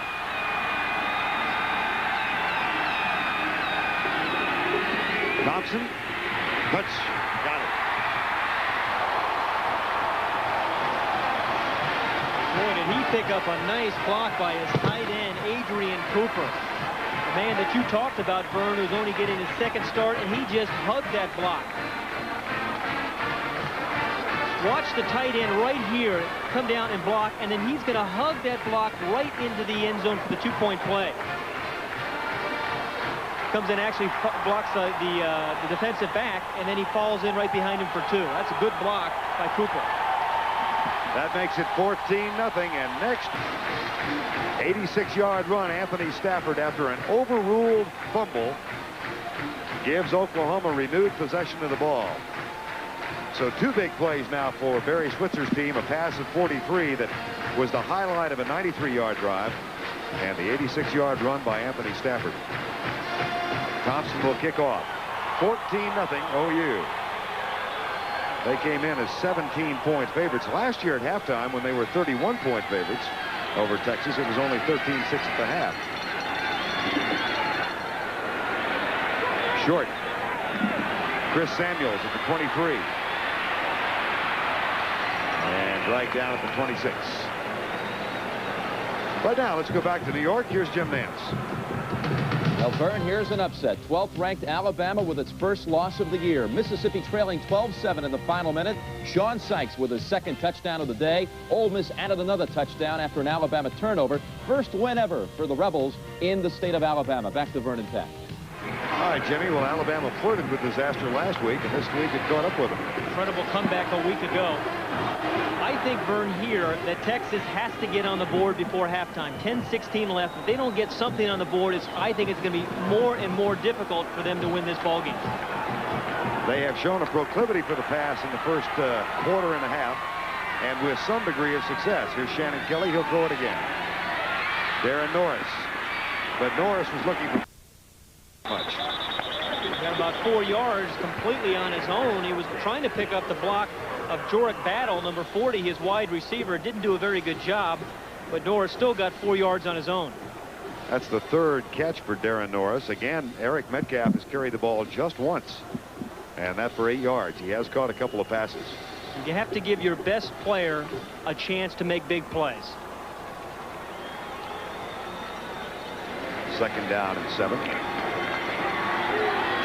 Speaker 1: Thompson, touch, got it.
Speaker 2: Boy, did he pick up a nice block by his tight end, Adrian Cooper. The man that you talked about, Vern, who's only getting his 2nd start, and he just hugged that block. Watch the tight end right here come down and block, and then he's going to hug that block right into the end zone for the 2-point play. Comes in, actually blocks the defensive back, and then he falls in right behind him for 2. That's a good block by Cooper.
Speaker 1: That makes it 14-0, and next 86-yard run, Anthony Stafford, after an overruled fumble, gives Oklahoma renewed possession of the ball. So 2 big plays now for Barry Switzer's team, a pass of 43 that was the highlight of a 93-yard drive, and the 86-yard run by Anthony Stafford. Thompson will kick off. 14-0 OU. They came in as 17-point favorites. Last year at halftime, when they were 31-point favorites over Texas, it was only 13-6 at the half. Short. Chris Samuels at the 23. And right down at the 26. Right now, let's go back to New York. Here's Jim Nantz.
Speaker 7: Well, Vern, here's an upset. 12th ranked Alabama with its first loss of the year. Mississippi trailing 12-7 in the final minute. Sean Sykes with his second touchdown of the day. Ole Miss added another touchdown after an Alabama turnover. First win ever for the Rebels in the state of Alabama. Back to Vernon Peck.
Speaker 1: All right, Jimmy. Well, Alabama flirted with disaster last week, and this week it caught up with them.
Speaker 2: Incredible comeback a week ago. I think, Vern, here that Texas has to get on the board before halftime. 10-16 left. If they don't get something on the board, I think it's going to be more and more difficult for them to win this ball game.
Speaker 1: They have shown a proclivity for the pass in the first quarter and a half, and with some degree of success. Here's Shannon Kelly. He'll throw it again. Darren Norris. But Norris was looking for much.
Speaker 2: He got about 4 yards completely on his own. He was trying to pick up the block of Jorick Battle, number 40, his wide receiver. Didn't do a very good job, but Norris still got 4 yards on his own.
Speaker 1: That's the third catch for Darren Norris. Again, Eric Metcalf has carried the ball just once, and that for 8 yards. He has caught a couple of passes.
Speaker 2: You have to give your best player a chance to make big plays.
Speaker 1: Second down and 7.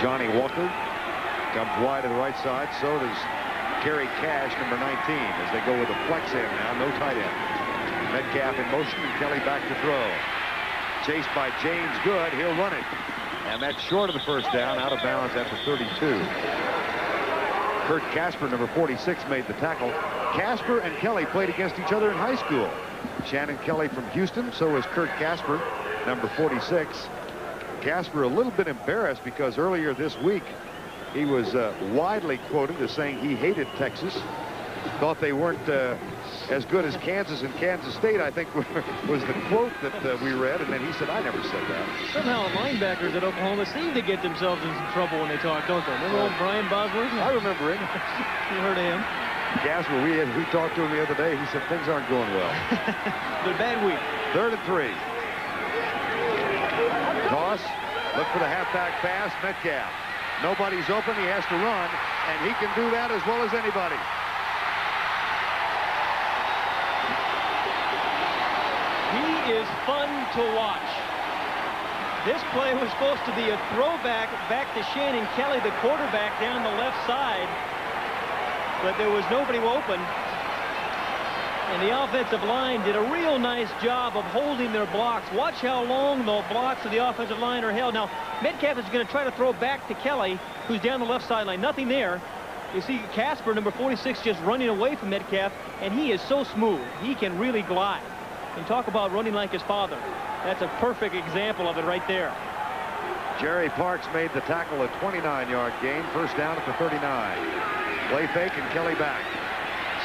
Speaker 1: Johnny Walker comes wide to the right side. So does Kerry Cash, number 19, as they go with a flex in now. No tight end. Metcalf in motion, and Kelly back to throw. Chased by James Good. He'll run it. And that's short of the first down, out of bounds after 32. Kurt Casper, number 46, made the tackle. Casper and Kelly played against each other in high school. Shannon Kelly from Houston, so is Kurt Casper, number 46. Casper a little bit embarrassed because earlier this week he was widely quoted as saying he hated Texas, thought they weren't as good as Kansas and Kansas State, I think was the quote that we read, and then he said, I never said that.
Speaker 2: Somehow linebackers at Oklahoma seem to get themselves in some trouble when they talk, don't they? Remember old Brian Bosworth?
Speaker 1: I remember him.
Speaker 2: You heard of him?
Speaker 1: Casper, we talked to him the other day. He said things aren't going well.
Speaker 2: Good bad week.
Speaker 1: 3rd and 3. Toss. Look for the halfback pass. Metcalf. Nobody's open. He has to run, and he can do that as well as anybody.
Speaker 2: He is fun to watch. This play was supposed to be a throwback back to Shannon Kelly, the quarterback, down the left side, but there was nobody open. And the offensive line did a real nice job of holding their blocks. Watch how long the blocks of the offensive line are held. Now, Metcalf is going to try to throw back to Kelly, who's down the left sideline. Nothing there. You see Casper, number 46, just running away from Metcalf, and he is so smooth. He can really glide. And talk about running like his father. That's a perfect example of it right there.
Speaker 1: Jerry Parks made the tackle, a 29-yard gain. First down at the 39. Play fake and Kelly back.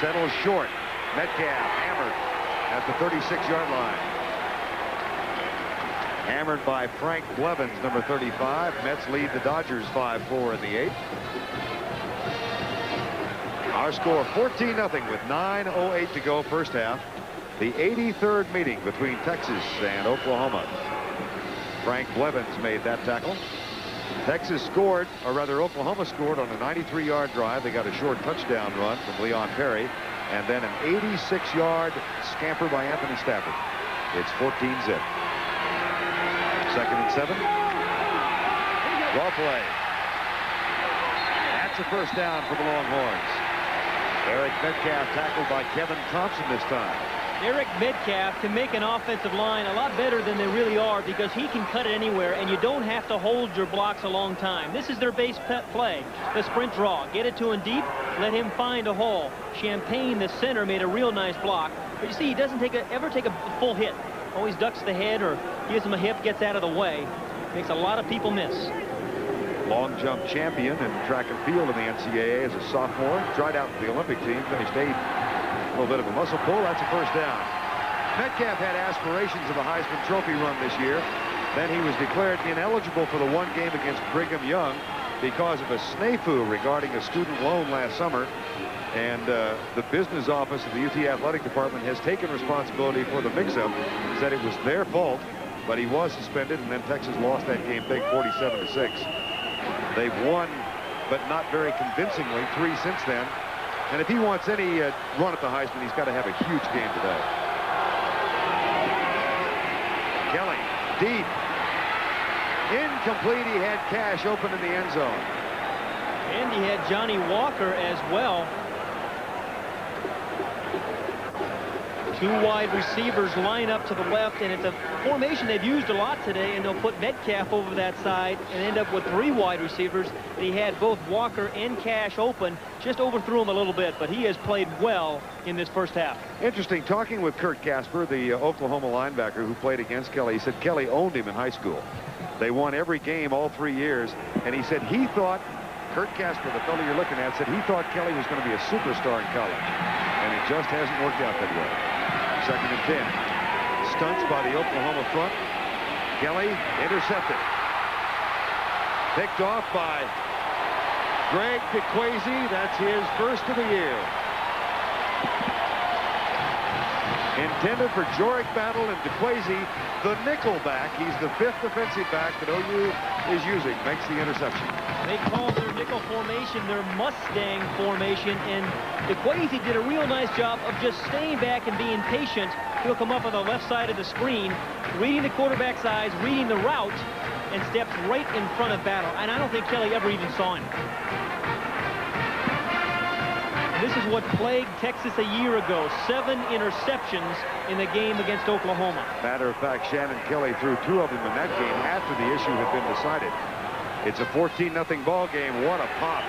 Speaker 1: Settles short. Metcalf hammered at the 36-yard line. Hammered by Frank Blevins, number 35. Mets lead the Dodgers 5-4 in the 8th. Our score 14-0 with 9:08 to go first half. The 83rd meeting between Texas and Oklahoma. Frank Blevins made that tackle. Texas scored, or rather Oklahoma scored on a 93-yard drive. They got a short touchdown run from Leon Perry, and then an 86-yard scamper by Anthony Stafford. It's 14-zip. 2nd and 7. Draw play. That's a first down for the Longhorns. Eric Metcalf tackled by Kevin Thompson this time.
Speaker 2: Eric Metcalf can make an offensive line a lot better than they really are because he can cut it anywhere, and you don't have to hold your blocks a long time. This is their base play, the sprint draw. Get it to him deep, let him find a hole. Champagne, the center, made a real nice block. But you see, he doesn't ever take a full hit. Always ducks the head or gives him a hip, gets out of the way. Makes a lot of people miss.
Speaker 1: Long jump champion in track and field in the NCAA as a sophomore. Tried out for the Olympic team, finished 8th. A little bit of a muscle pull. That's a first down. Metcalf had aspirations of a Heisman Trophy run this year. Then he was declared ineligible for the one game against Brigham Young because of a snafu regarding a student loan last summer. And the business office of the UT Athletic Department has taken responsibility for the mix-up, said it was their fault, but he was suspended, and then Texas lost that game big, 47-6. They've won, but not very convincingly, 3 since then. And if he wants any run at the Heisman, he's got to have a huge game today. Kelly, deep. Incomplete. He had Cash open in the end zone.
Speaker 2: And he had Johnny Walker as well. Two wide receivers line up to the left, and it's a formation they've used a lot today, and they'll put Metcalf over that side and end up with 3 wide receivers. And he had both Walker and Cash open, just overthrew him a little bit, but he has played well in this first half.
Speaker 1: Interesting, talking with Kurt Casper, the Oklahoma linebacker who played against Kelly, he said Kelly owned him in high school. They won every game all 3 years, and he said he thought, Kurt Casper, the fellow you're looking at, said he thought Kelly was going to be a superstar in college, and it just hasn't worked out that way. Second and 10. Stunts by the Oklahoma front. Kelly intercepted. Picked off by Greg DeQuasie. That's his first of the year. Intended for Jorick Battle and DeQuasie, the nickel back. He's the 5th defensive back that OU is using. Makes the interception.
Speaker 2: They call their nickel formation their Mustang formation, and DeQuasie did a real nice job of just staying back and being patient. He'll come up on the left side of the screen, reading the quarterback's eyes, reading the route, and steps right in front of Battle. And I don't think Kelly ever even saw him. This is what plagued Texas a year ago. 7 interceptions in the game against Oklahoma.
Speaker 1: Matter of fact, Shannon Kelly threw 2 of them in that game after the issue had been decided. It's a 14-0 ball game. What a pop.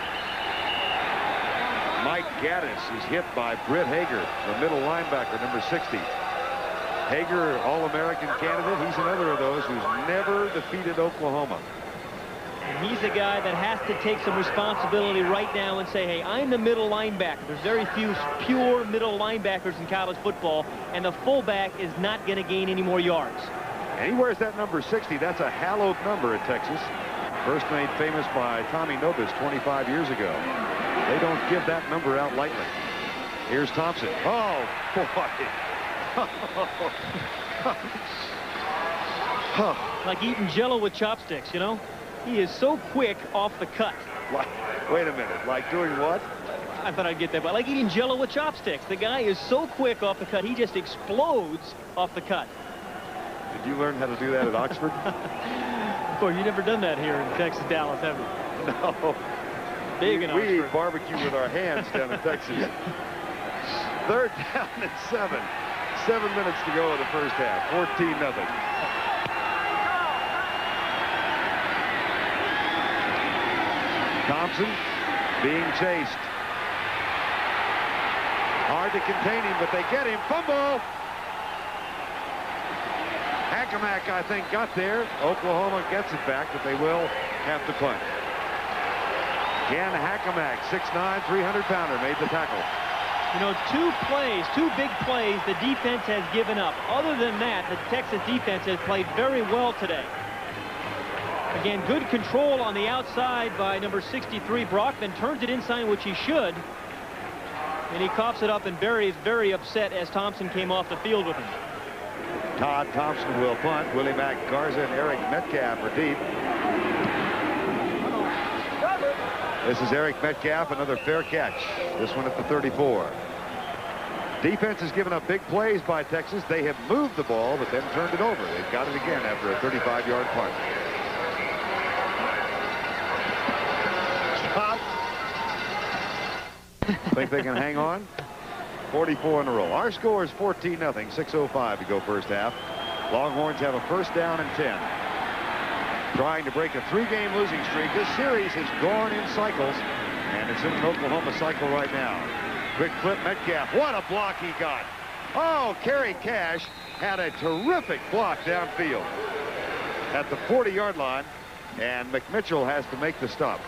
Speaker 1: Mike Gaddis is hit by Britt Hager, the middle linebacker, number 60. Hager, All-American candidate. He's another of those who's never defeated Oklahoma.
Speaker 2: And he's a guy that has to take some responsibility right now and say, hey, I'm the middle linebacker. There's very few pure middle linebackers in college football, and the fullback is not going to gain any more yards.
Speaker 1: And he wears that number 60. That's a hallowed number at Texas. First made famous by Tommy Nobis 25 years ago. They don't give that number out lightly. Here's Thompson. Oh, boy.
Speaker 2: Like eating Jell-O with chopsticks, you know? He is so quick off the cut.
Speaker 1: Wait a minute. Like doing what?
Speaker 2: I thought I'd get that, but like eating Jell-O with chopsticks. The guy is so quick off the cut, he just explodes off the cut.
Speaker 1: Did you learn how to do that at Oxford?
Speaker 2: Boy, you've never done that here in Texas, Dallas, have you?
Speaker 1: No.
Speaker 2: Big in Oxford.
Speaker 1: We eat barbecue with our hands down in Texas. 3rd down and 7. 7 minutes to go in the first half. 14-0. Thompson being chased. Hard to contain him, but they get him. Fumble! Hackenmack, I think, got there. Oklahoma gets it back, but they will have to punt. Again, Hackenmack, 6'9", 300-pounder, made the tackle.
Speaker 2: You know, 2 big plays the defense has given up. Other than that, the Texas defense has played very well today. Again, good control on the outside by number 63, Brockman. Turns it inside, which he should. And he coughs it up, and Barry is very upset as Thompson came off the field with him.
Speaker 1: Todd Thompson will punt. Willie Mack Garza and Eric Metcalf are deep. This is Eric Metcalf, another fair catch. This one at the 34. Defense has given up big plays by Texas. They have moved the ball, but then turned it over. They've got it again after a 35-yard punt. Think they can hang on? 44 in a row. Our score is 14-0. 6:05 to go first half. Longhorns have a first down and 10. Trying to break a 3-game losing streak. This series has gone in cycles, and it's in an Oklahoma cycle right now. Quick flip, Metcalf. What a block he got. Oh, Kerry Cash had a terrific block downfield at the 40-yard line, and McMitchell has to make the stop.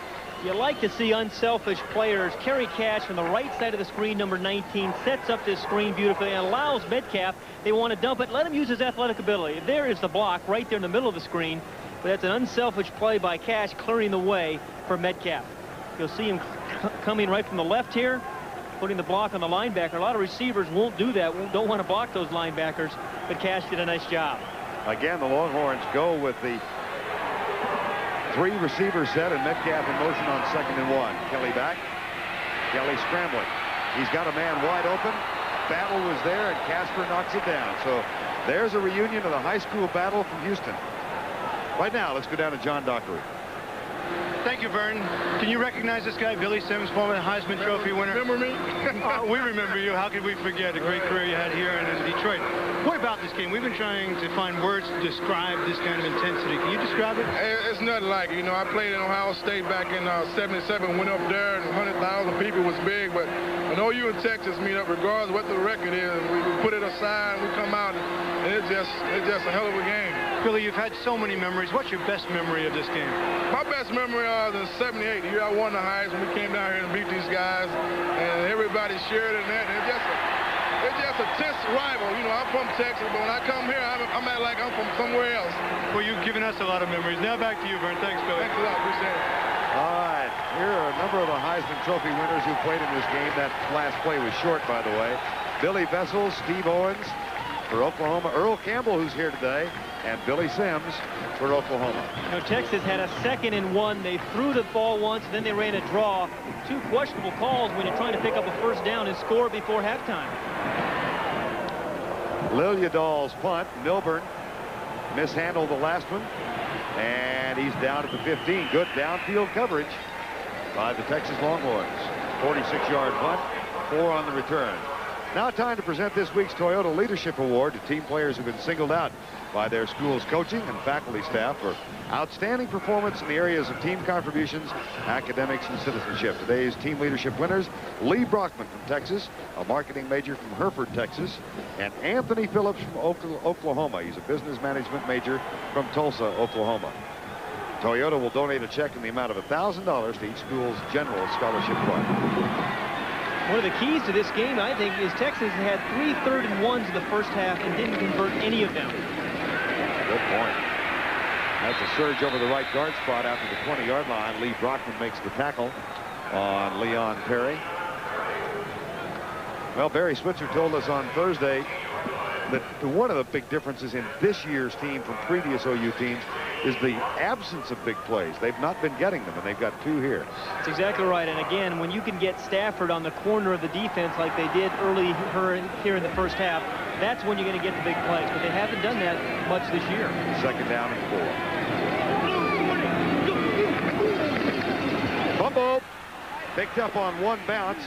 Speaker 2: You like to see unselfish players. Kerry Cash from the right side of the screen, number 19, sets up this screen beautifully and allows Metcalf. They want to dump it. Let him use his athletic ability. There is the block right there in the middle of the screen. But that's an unselfish play by Cash, clearing the way for Metcalf. You'll see him coming right from the left here, putting the block on the linebacker. A lot of receivers won't do that, don't want to block those linebackers, but Cash did a nice job.
Speaker 1: Again, the Longhorns go with the 3-receiver set, and Metcalf in motion on 2nd and 1. Kelly back. Kelly scrambling. He's got a man wide open. Battle was there, and Casper knocks it down. So there's a reunion of the high school battle from Houston. Right now, let's go down to John Dockery.
Speaker 3: Thank you, Vern. Can you recognize this guy, Billy Sims, former Heisman Trophy winner?
Speaker 9: Remember me?
Speaker 3: We remember you. How could we forget a great career you had here and in Detroit? What about this game? We've been trying to find words to describe this kind of intensity. Can you describe it?
Speaker 9: It's nothing like it. You know, I played in Ohio State back in '77, went up there, and 100,000 people was big. But I know you in Texas meet up regardless of what the record is. We put it aside, and we come out, and it's just a hell of a game.
Speaker 3: Billy, you've had so many memories. What's your best memory of this game?
Speaker 9: My best memory was in '78, the year I won the Heisman. We came down here and beat these guys, and everybody shared in that. And it's just a tense rival. You know, I'm from Texas, but when I come here, I'm at like I'm from somewhere else.
Speaker 3: Well, you've given us a lot of memories. Now back to you, Vern. Thanks, Billy.
Speaker 9: Thanks a lot. Appreciate it.
Speaker 1: All right, here are a number of the Heisman Trophy winners who played in this game. That last play was short, by the way. Billy Vessel, Steve Owens for Oklahoma, Earl Campbell, who's here today, and Billy Sims for Oklahoma.
Speaker 2: You know, Texas had a 2nd and 1. They threw the ball once, then they ran a draw. 2 questionable calls when you're trying to pick up a first down and score before halftime.
Speaker 1: Liljedahl's punt. Milburn mishandled the last one, and he's down at the 15. Good downfield coverage by the Texas Longhorns. 46-yard punt, 4 on the return. Now time to present this week's Toyota Leadership Award to team players who've been singled out by their school's coaching and faculty staff for outstanding performance in the areas of team contributions, academics, and citizenship. Today's team leadership winners: Lee Brockman from Texas, a marketing major from Hereford, Texas, and Anthony Phillips from Oklahoma. He's a business management major from Tulsa, Oklahoma. Toyota will donate a check in the amount of $1,000 to each school's general scholarship fund.
Speaker 2: One of the keys to this game, I think, is Texas had 3 3rd and 1s in the first half and didn't convert any of them.
Speaker 1: Good point. That's a surge over the right guard spot after the 20-yard line. Lee Brockman makes the tackle on Leon Perry. Well, Barry Switzer told us on Thursday that one of the big differences in this year's team from previous OU teams is the absence of big plays. They've not been getting them, and they've got 2 here.
Speaker 2: That's exactly right. And again, when you can get Stafford on the corner of the defense like they did early here in the first half, that's when you're going to get the big plays. But they haven't done that much this year.
Speaker 1: 2nd down and 4. Fumble. Picked up on 1 bounce.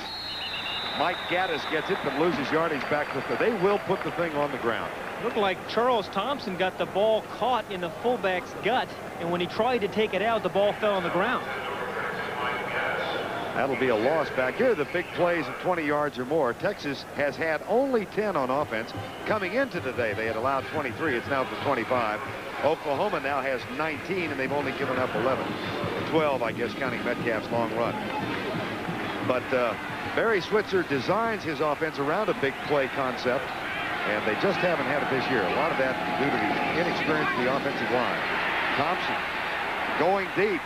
Speaker 1: Mike Gaddis gets it, but loses yardage back to they will put the thing on the ground.
Speaker 2: Looked like Charles Thompson got the ball caught in the fullback's gut, and when he tried to take it out, the ball fell on the ground.
Speaker 1: That'll be a loss back here. The big plays of 20 yards or more. Texas has had only 10 on offense. Coming into today, they had allowed 23. It's now to 25. Oklahoma now has 19, and they've only given up 11. 12, I guess, counting Metcalf's long run. But Barry Switzer designs his offense around a big play concept, and they just haven't had it this year. A lot of that due to the inexperience of the offensive line. Thompson going deep.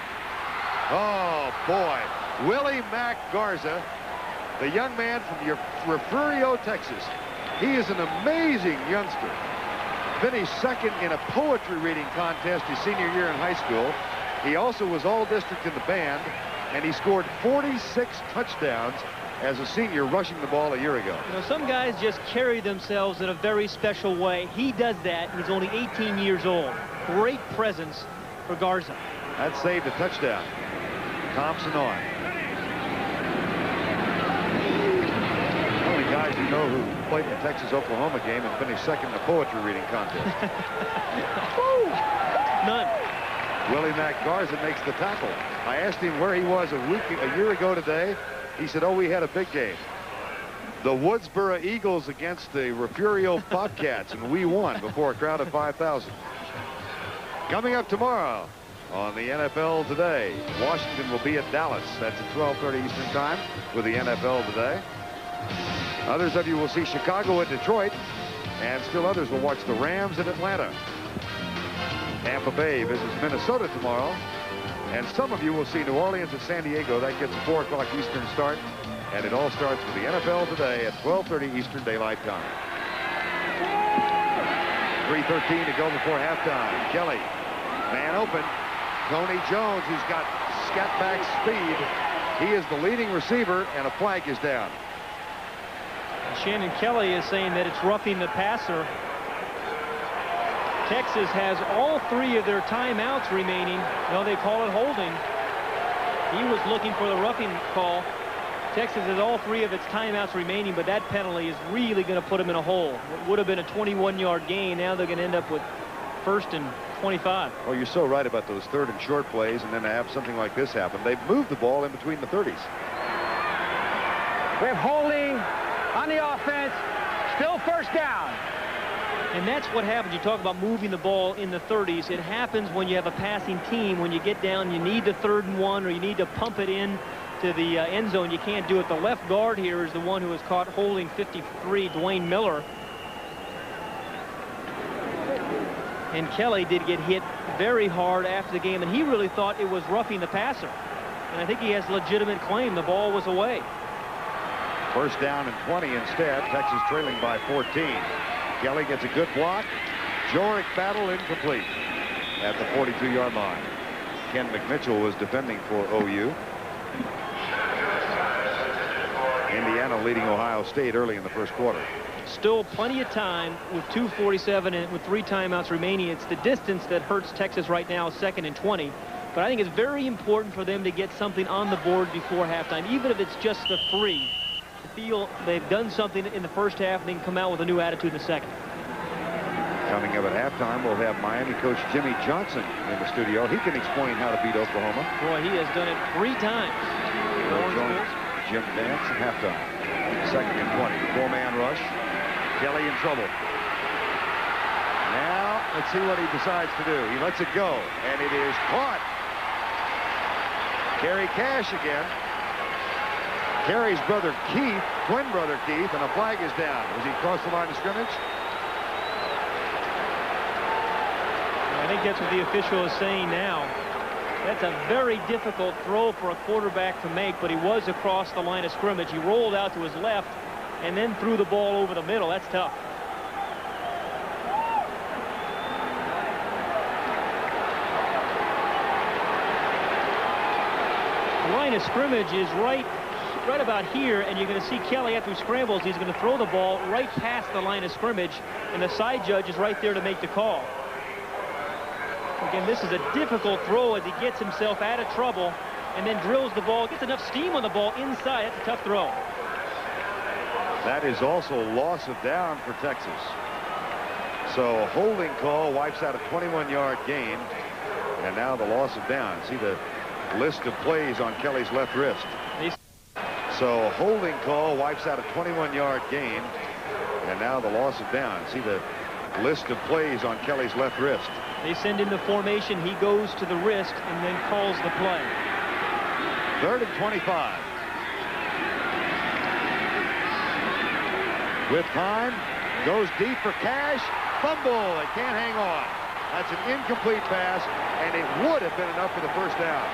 Speaker 1: Oh, boy. Willie Mack Garza, the young man from Refugio, Texas. He is an amazing youngster. Finished 2nd in a poetry reading contest his senior year in high school. He also was all-district in the band, and he scored 46 touchdowns as a senior rushing the ball a year ago.
Speaker 2: You know, some guys just carry themselves in a very special way. He does that. He's only 18 years old. Great presence for Garza.
Speaker 1: That saved a touchdown. Thompson on. Only guys you know who played in the Texas-Oklahoma game and finished 2nd in the poetry reading contest.
Speaker 2: None.
Speaker 1: Willie Mack Garza makes the tackle. I asked him where he was a year ago today. He said, oh, we had a big game. The Woodsboro Eagles against the Refugio Bobcats, and we won before a crowd of 5,000. Coming up tomorrow on the NFL Today, Washington will be at Dallas. That's at 12:30 Eastern Time with the NFL Today. Others of you will see Chicago at Detroit, and still others will watch the Rams in Atlanta. Tampa Bay visits Minnesota tomorrow, and some of you will see New Orleans at San Diego. That gets a 4 o'clock Eastern start, and it all starts with the NFL Today at 12:30 Eastern Daylight Time. 3:13 to go before halftime. Kelly, man open. Tony Jones, who's got scat back speed. He is the leading receiver, and a flag is down.
Speaker 2: Shannon Kelly is saying that it's roughing the passer. Texas has all 3 of their timeouts remaining. No, they call it holding. He was looking for the roughing call. Texas has all 3 of its timeouts remaining, but that penalty is really going to put them in a hole. It would have been a 21-yard gain. Now they're going to end up with 1st and 25.
Speaker 1: Oh, you're so right about those 3rd and short plays, and then to have something like this happen. They've moved the ball in between the 30s.
Speaker 5: We have holding on the offense. Still 1st down.
Speaker 2: And that's what happens. You talk about moving the ball in the 30s. It happens when you have a passing team. When you get down, you need the 3rd and 1, or you need to pump it in to the end zone. You can't do it. The left guard here is the one who was caught holding 53, Dwayne Miller. And Kelly did get hit very hard after the game, and he really thought it was roughing the passer. And I think he has legitimate claim. The ball was away.
Speaker 1: 1st down and 20 instead. Texas trailing by 14. Kelly gets a good block. Jorick battle incomplete at the 42-yard line. Ken McMitchell was defending for OU. Indiana leading Ohio State early in the 1st quarter.
Speaker 2: Still plenty of time with 2:47 and with 3 timeouts remaining. It's the distance that hurts Texas right now, 2nd and 20. But I think it's very important for them to get something on the board before halftime, even if it's just the 3. To feel they've done something in the 1st half and then come out with a new attitude in the 2nd.
Speaker 1: Coming up at halftime, we'll have Miami coach Jimmy Johnson in the studio. He can explain how to beat Oklahoma.
Speaker 2: Boy, he has done it 3 times.
Speaker 1: We'll join Jim Nance at halftime. 2nd and 20. 4-man rush. Kelly in trouble. Now, let's see what he decides to do. He lets it go, and it is caught. Kerry Cash again. Kerry's brother Keith, twin brother Keith, and a flag is down. Was he across the line of scrimmage?
Speaker 2: I think that's what the official is saying now. That's a very difficult throw for a quarterback to make, but he was across the line of scrimmage. He rolled out to his left and then threw the ball over the middle. That's tough. The line of scrimmage is right about here, and you're going to see Kelly after he scrambles. He's going to throw the ball right past the line of scrimmage, and the side judge is right there to make the call. Again, this is a difficult throw as he gets himself out of trouble and then drills the ball, gets enough steam on the ball inside. That's a tough throw.
Speaker 1: That is also loss of down for Texas. So a holding call wipes out a 21-yard gain, and now the loss of down. See the list of plays on Kelly's left wrist. So a holding call wipes out a 21-yard gain, and now the loss of down. See the list of plays on Kelly's left wrist.
Speaker 2: They send in the formation. He goes to the wrist and then calls the play.
Speaker 1: 3rd and 25. With time, goes deep for Cash. Fumble. It can't hang on. That's an incomplete pass, and it would have been enough for the 1st down.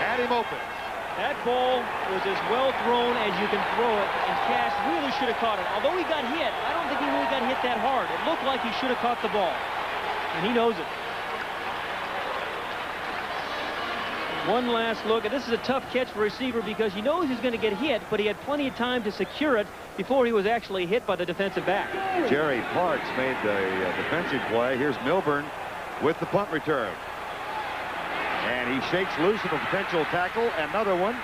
Speaker 1: Had him open.
Speaker 2: That ball was as well thrown as you can throw it, and Cash really should have caught it. Although he got hit, I don't think he really got hit that hard. It looked like he should have caught the ball, and he knows it. One last look, and this is a tough catch for a receiver because he knows he's going to get hit, but he had plenty of time to secure it before he was actually hit by the defensive back.
Speaker 1: Jerry Parks made the defensive play. Here's Milburn with the punt return. And he shakes loose of a potential tackle, another one,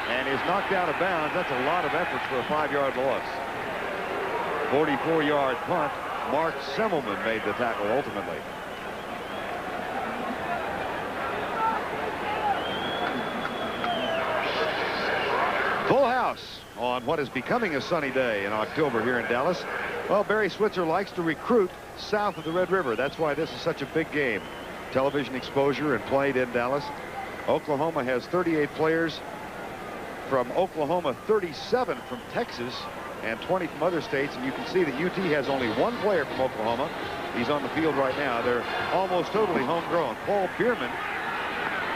Speaker 1: and is knocked out of bounds. That's a lot of efforts for a 5-yard loss. 44-yard punt. Mark Semmelman made the tackle ultimately. Full house on what is becoming a sunny day in October here in Dallas. Well, Barry Switzer likes to recruit south of the Red River. That's why this is such a big game. Television exposure and played in Dallas. Oklahoma has 38 players from Oklahoma, 37 from Texas, and 20 from other states. And you can see that UT has only 1 player from Oklahoma. He's on the field right now. They're almost totally homegrown. Paul Bierman,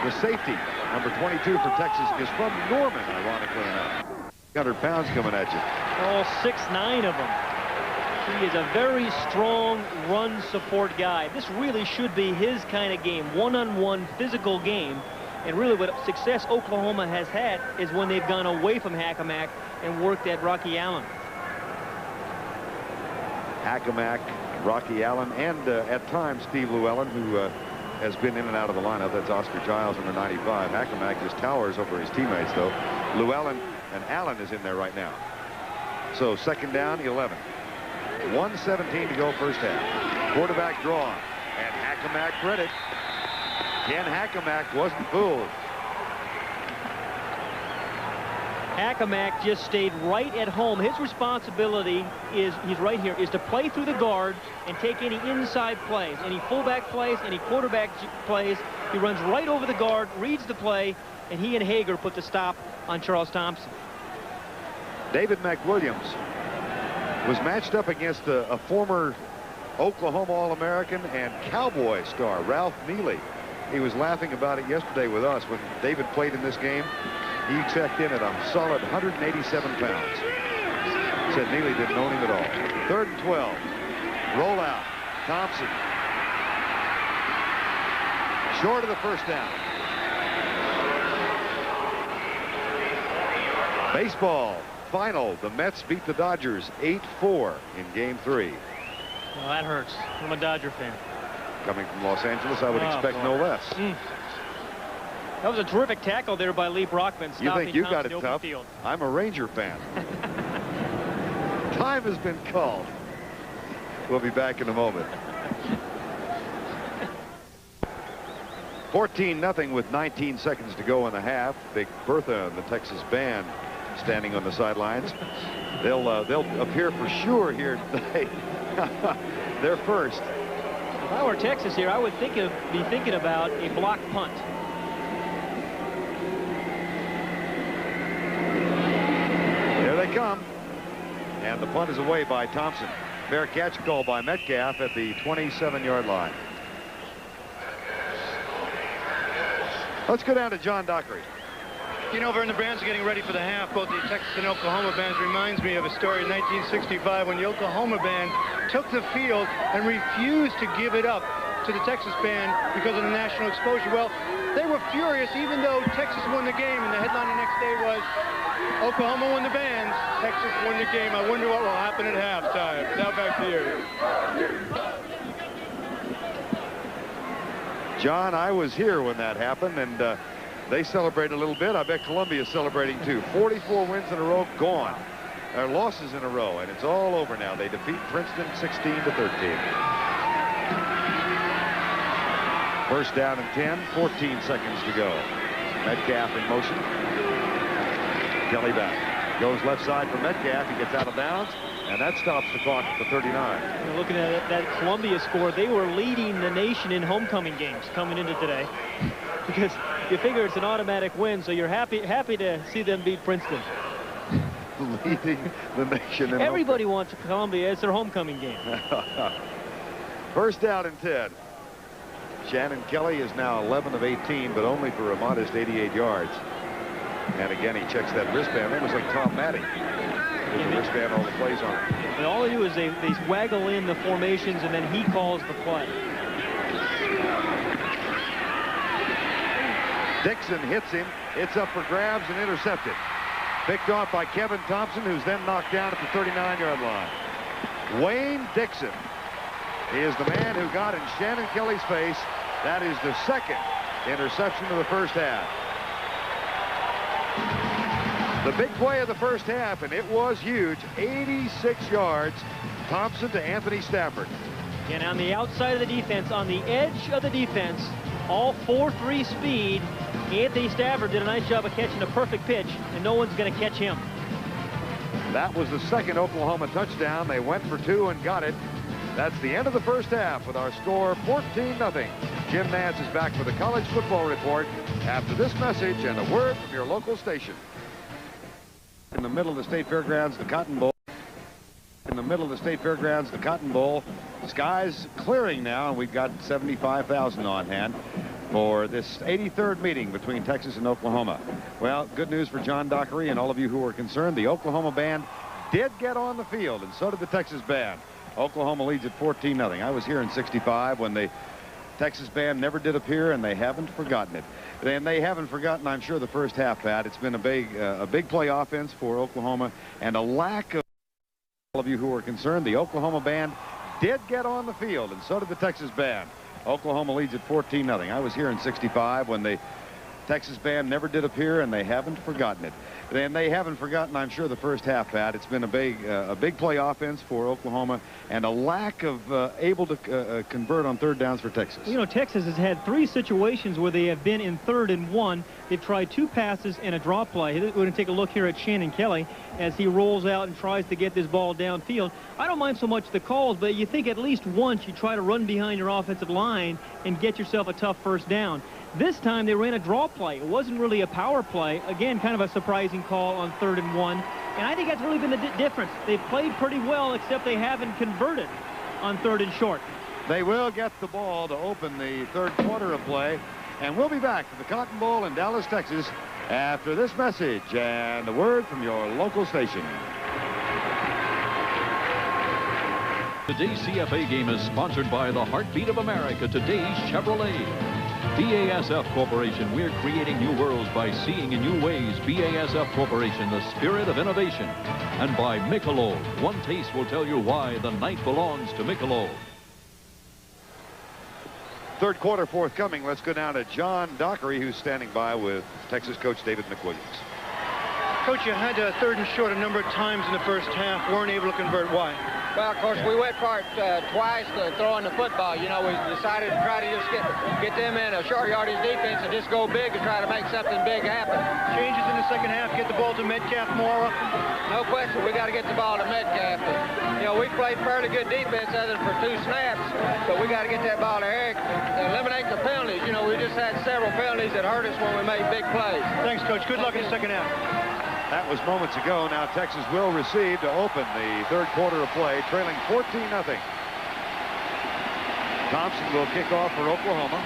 Speaker 1: the safety, number 22 for Texas, is from Norman, ironically enough. 100 pounds coming at you.
Speaker 2: All 6'9" of them. He is a very strong run support guy. This really should be his kind of game, one-on-one physical game. And really what success Oklahoma has had is when they've gone away from Hackamack and worked at Rocky Allen.
Speaker 1: Hackamack Rocky Allen, and at times Steve Llewellyn, who has been in and out of the lineup. That's Oscar Giles, number 95. Hackenmack just towers over his teammates, though. Llewellyn and Allen is in there right now. So second down, 11. 1:17 to go first half. Quarterback draw, and Hackenmack read it. Ken Hackenmack wasn't fooled.
Speaker 2: Hackenmack just stayed right at home. His responsibility is, he's right here, is to play through the guard and take any inside plays, any fullback plays, any quarterback plays. He runs right over the guard, reads the play, and he and Hager put the stop on Charles Thompson.
Speaker 1: David McWilliams was matched up against a former Oklahoma All-American and Cowboy star, Ralph Neely. He was laughing about it yesterday with us when David played in this game. He checked in at a solid 187 pounds. Said Neely didn't know him at all. 3rd and 12. Roll out. Thompson. Short of the first down. Baseball. Final. The Mets beat the Dodgers 8-4 in Game 3.
Speaker 2: Well, that hurts. I'm a Dodger fan.
Speaker 1: Coming from Los Angeles, I would expect no less.
Speaker 2: That was a terrific tackle there by Lee Brockman.
Speaker 1: You think you got it tough?
Speaker 2: Field.
Speaker 1: I'm a Ranger fan. Time has been called. We'll be back in a moment. 14-0 with 19 seconds to go in the half. Big Bertha and the Texas band standing on the sidelines. They'll appear for sure here today. They're first.
Speaker 2: If I were Texas here, I would be thinking about a block punt.
Speaker 1: There they come. And the punt is away by Thompson. Fair catch call by Metcalf at the 27-yard line. Let's go down to John Dockery.
Speaker 3: You know, Vern, the bands are getting ready for the half. Both the Texas and Oklahoma bands reminds me of a story in 1965 when the Oklahoma band took the field and refused to give it up to the Texas band because of the national exposure. Well, they were furious even though Texas won the game, and the headline the next day was Oklahoma won the bands, Texas won the game. I wonder what will happen at halftime. Now back to you.
Speaker 1: John, I was here when that happened, and they celebrate a little bit. I bet Columbia's celebrating too. 44 wins in a row gone. Or losses in a row, and it's all over now. They defeat Princeton 16-13. First down and 10, 14 seconds to go. Metcalf in motion. Kelly back. Goes left side for Metcalf. He gets out of bounds, and that stops the clock at the 39.
Speaker 2: You're looking at that Columbia score. They were leading the nation in homecoming games coming into today, because you figure it's an automatic win, so you're happy to see them beat Princeton.
Speaker 1: Leading the nation in
Speaker 2: Everybody wants Columbia. It's their homecoming game.
Speaker 1: First down and 10. Shannon Kelly is now 11 of 18, but only for a modest 88 yards. And again, he checks that wristband. It was like Tom Matting with the wristband, all the plays on it.
Speaker 2: And all they do is they waggle in the formations, and then he calls the play.
Speaker 1: Dixon hits him. It's up for grabs and intercepted. Picked off by Kevin Thompson, who's then knocked down at the 39-yard line. Wayne Dixon is the man who got in Shannon Kelly's face. That is the second interception of the first half. The big play of the first half, and it was huge. 86 yards. Thompson to Anthony Stafford.
Speaker 2: And on the outside of the defense, on the edge of the defense, all 4-3 speed, Anthony Stafford did a nice job of catching a perfect pitch, and no one's going to catch him.
Speaker 1: That was the second Oklahoma touchdown. They went for 2 and got it. That's the end of the first half with our score 14-0. Jim Nantz is back for the college football report after this message and a word from your local station. In the middle of the State Fairgrounds, the Cotton Bowl. In the middle of the State Fairgrounds, the Cotton Bowl. Sky's clearing now, and we've got 75,000 on hand for this 83rd meeting between Texas and Oklahoma. Well, good news for John Dockery and all of you who are concerned. The Oklahoma band did get on the field, and so did the Texas band. Oklahoma leads at 14-0. I was here in '65 when the Texas band never did appear, and they haven't forgotten it. And they haven't forgotten, I'm sure, the first half, Pat. It's been a big play offense for Oklahoma, and a lack of all of you who are concerned. The Oklahoma band did get on the field, and so did the Texas band. Oklahoma leads at 14-0. I was here in '65 when the Texas band never did appear, and they haven't forgotten it. And they haven't forgotten, I'm sure, the first half, Pat. It's been a big play offense for Oklahoma and a lack of able to convert on third downs for Texas.
Speaker 2: You know, Texas has had 3 situations where they have been in 3rd and 1. They've tried 2 passes and a draw play. We're going to take a look here at Shannon Kelly as he rolls out and tries to get this ball downfield. I don't mind so much the calls, but you think at least once you try to run behind your offensive line and get yourself a tough first down. This time they ran a draw play. It wasn't really a power play. Again, kind of a surprising call on 3rd and 1. And I think that's really been the difference. They've played pretty well, except they haven't converted on 3rd and short.
Speaker 1: They will get the ball to open the 3rd quarter of play. And we'll be back to the Cotton Bowl in Dallas, Texas, after this message and a word from your local station.
Speaker 4: Today's CFA game is sponsored by the Heartbeat of America, today's Chevrolet. BASF Corporation, we're creating new worlds by seeing in new ways. BASF Corporation, the spirit of innovation. And by Michelob, one taste will tell you why the night belongs to Michelob.
Speaker 1: 3rd quarter forthcoming. Let's go down to John Dockery, who's standing by with Texas coach David McWilliams.
Speaker 3: Coach, you had 3rd and short a number of times in the first half, weren't able to convert. Why?
Speaker 10: Well, of course, we went for it twice throwing the football. You know, we decided to try to just get them in a short yardage defense and just go big and try to make something big happen.
Speaker 3: Changes in the second half, get the ball to Metcalf more often?
Speaker 10: No question, we got to get the ball to Metcalf. You know, we played fairly good defense other than for 2 snaps, but we got to get that ball to Eric and eliminate the penalties. You know, we just had several penalties that hurt us when we made big plays.
Speaker 3: Thanks, Coach. Good luck in the second half.
Speaker 1: That was moments ago. Now Texas will receive to open the 3rd quarter of play, trailing 14-0. Thompson will kick off for Oklahoma.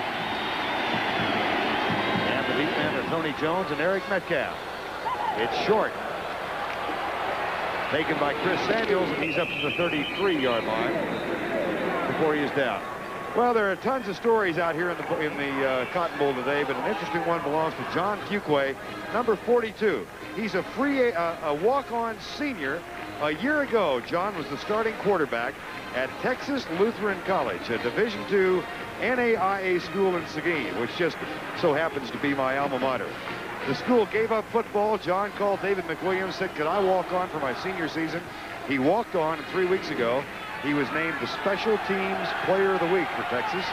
Speaker 1: And the beat men are Tony Jones and Eric Metcalf. It's short. Taken by Chris Samuels, and he's up to the 33-yard line before he is down. Well, there are tons of stories out here in the Cotton Bowl today, but an interesting one belongs to John Fuqua, number 42. He's a walk-on senior. A year ago, John was the starting quarterback at Texas Lutheran College, a Division II NAIA school in Seguin, which just so happens to be my alma mater. The school gave up football. John called David McWilliams, said, could I walk on for my senior season? He walked on, and 3 weeks ago, he was named the Special Teams Player of the Week for Texas.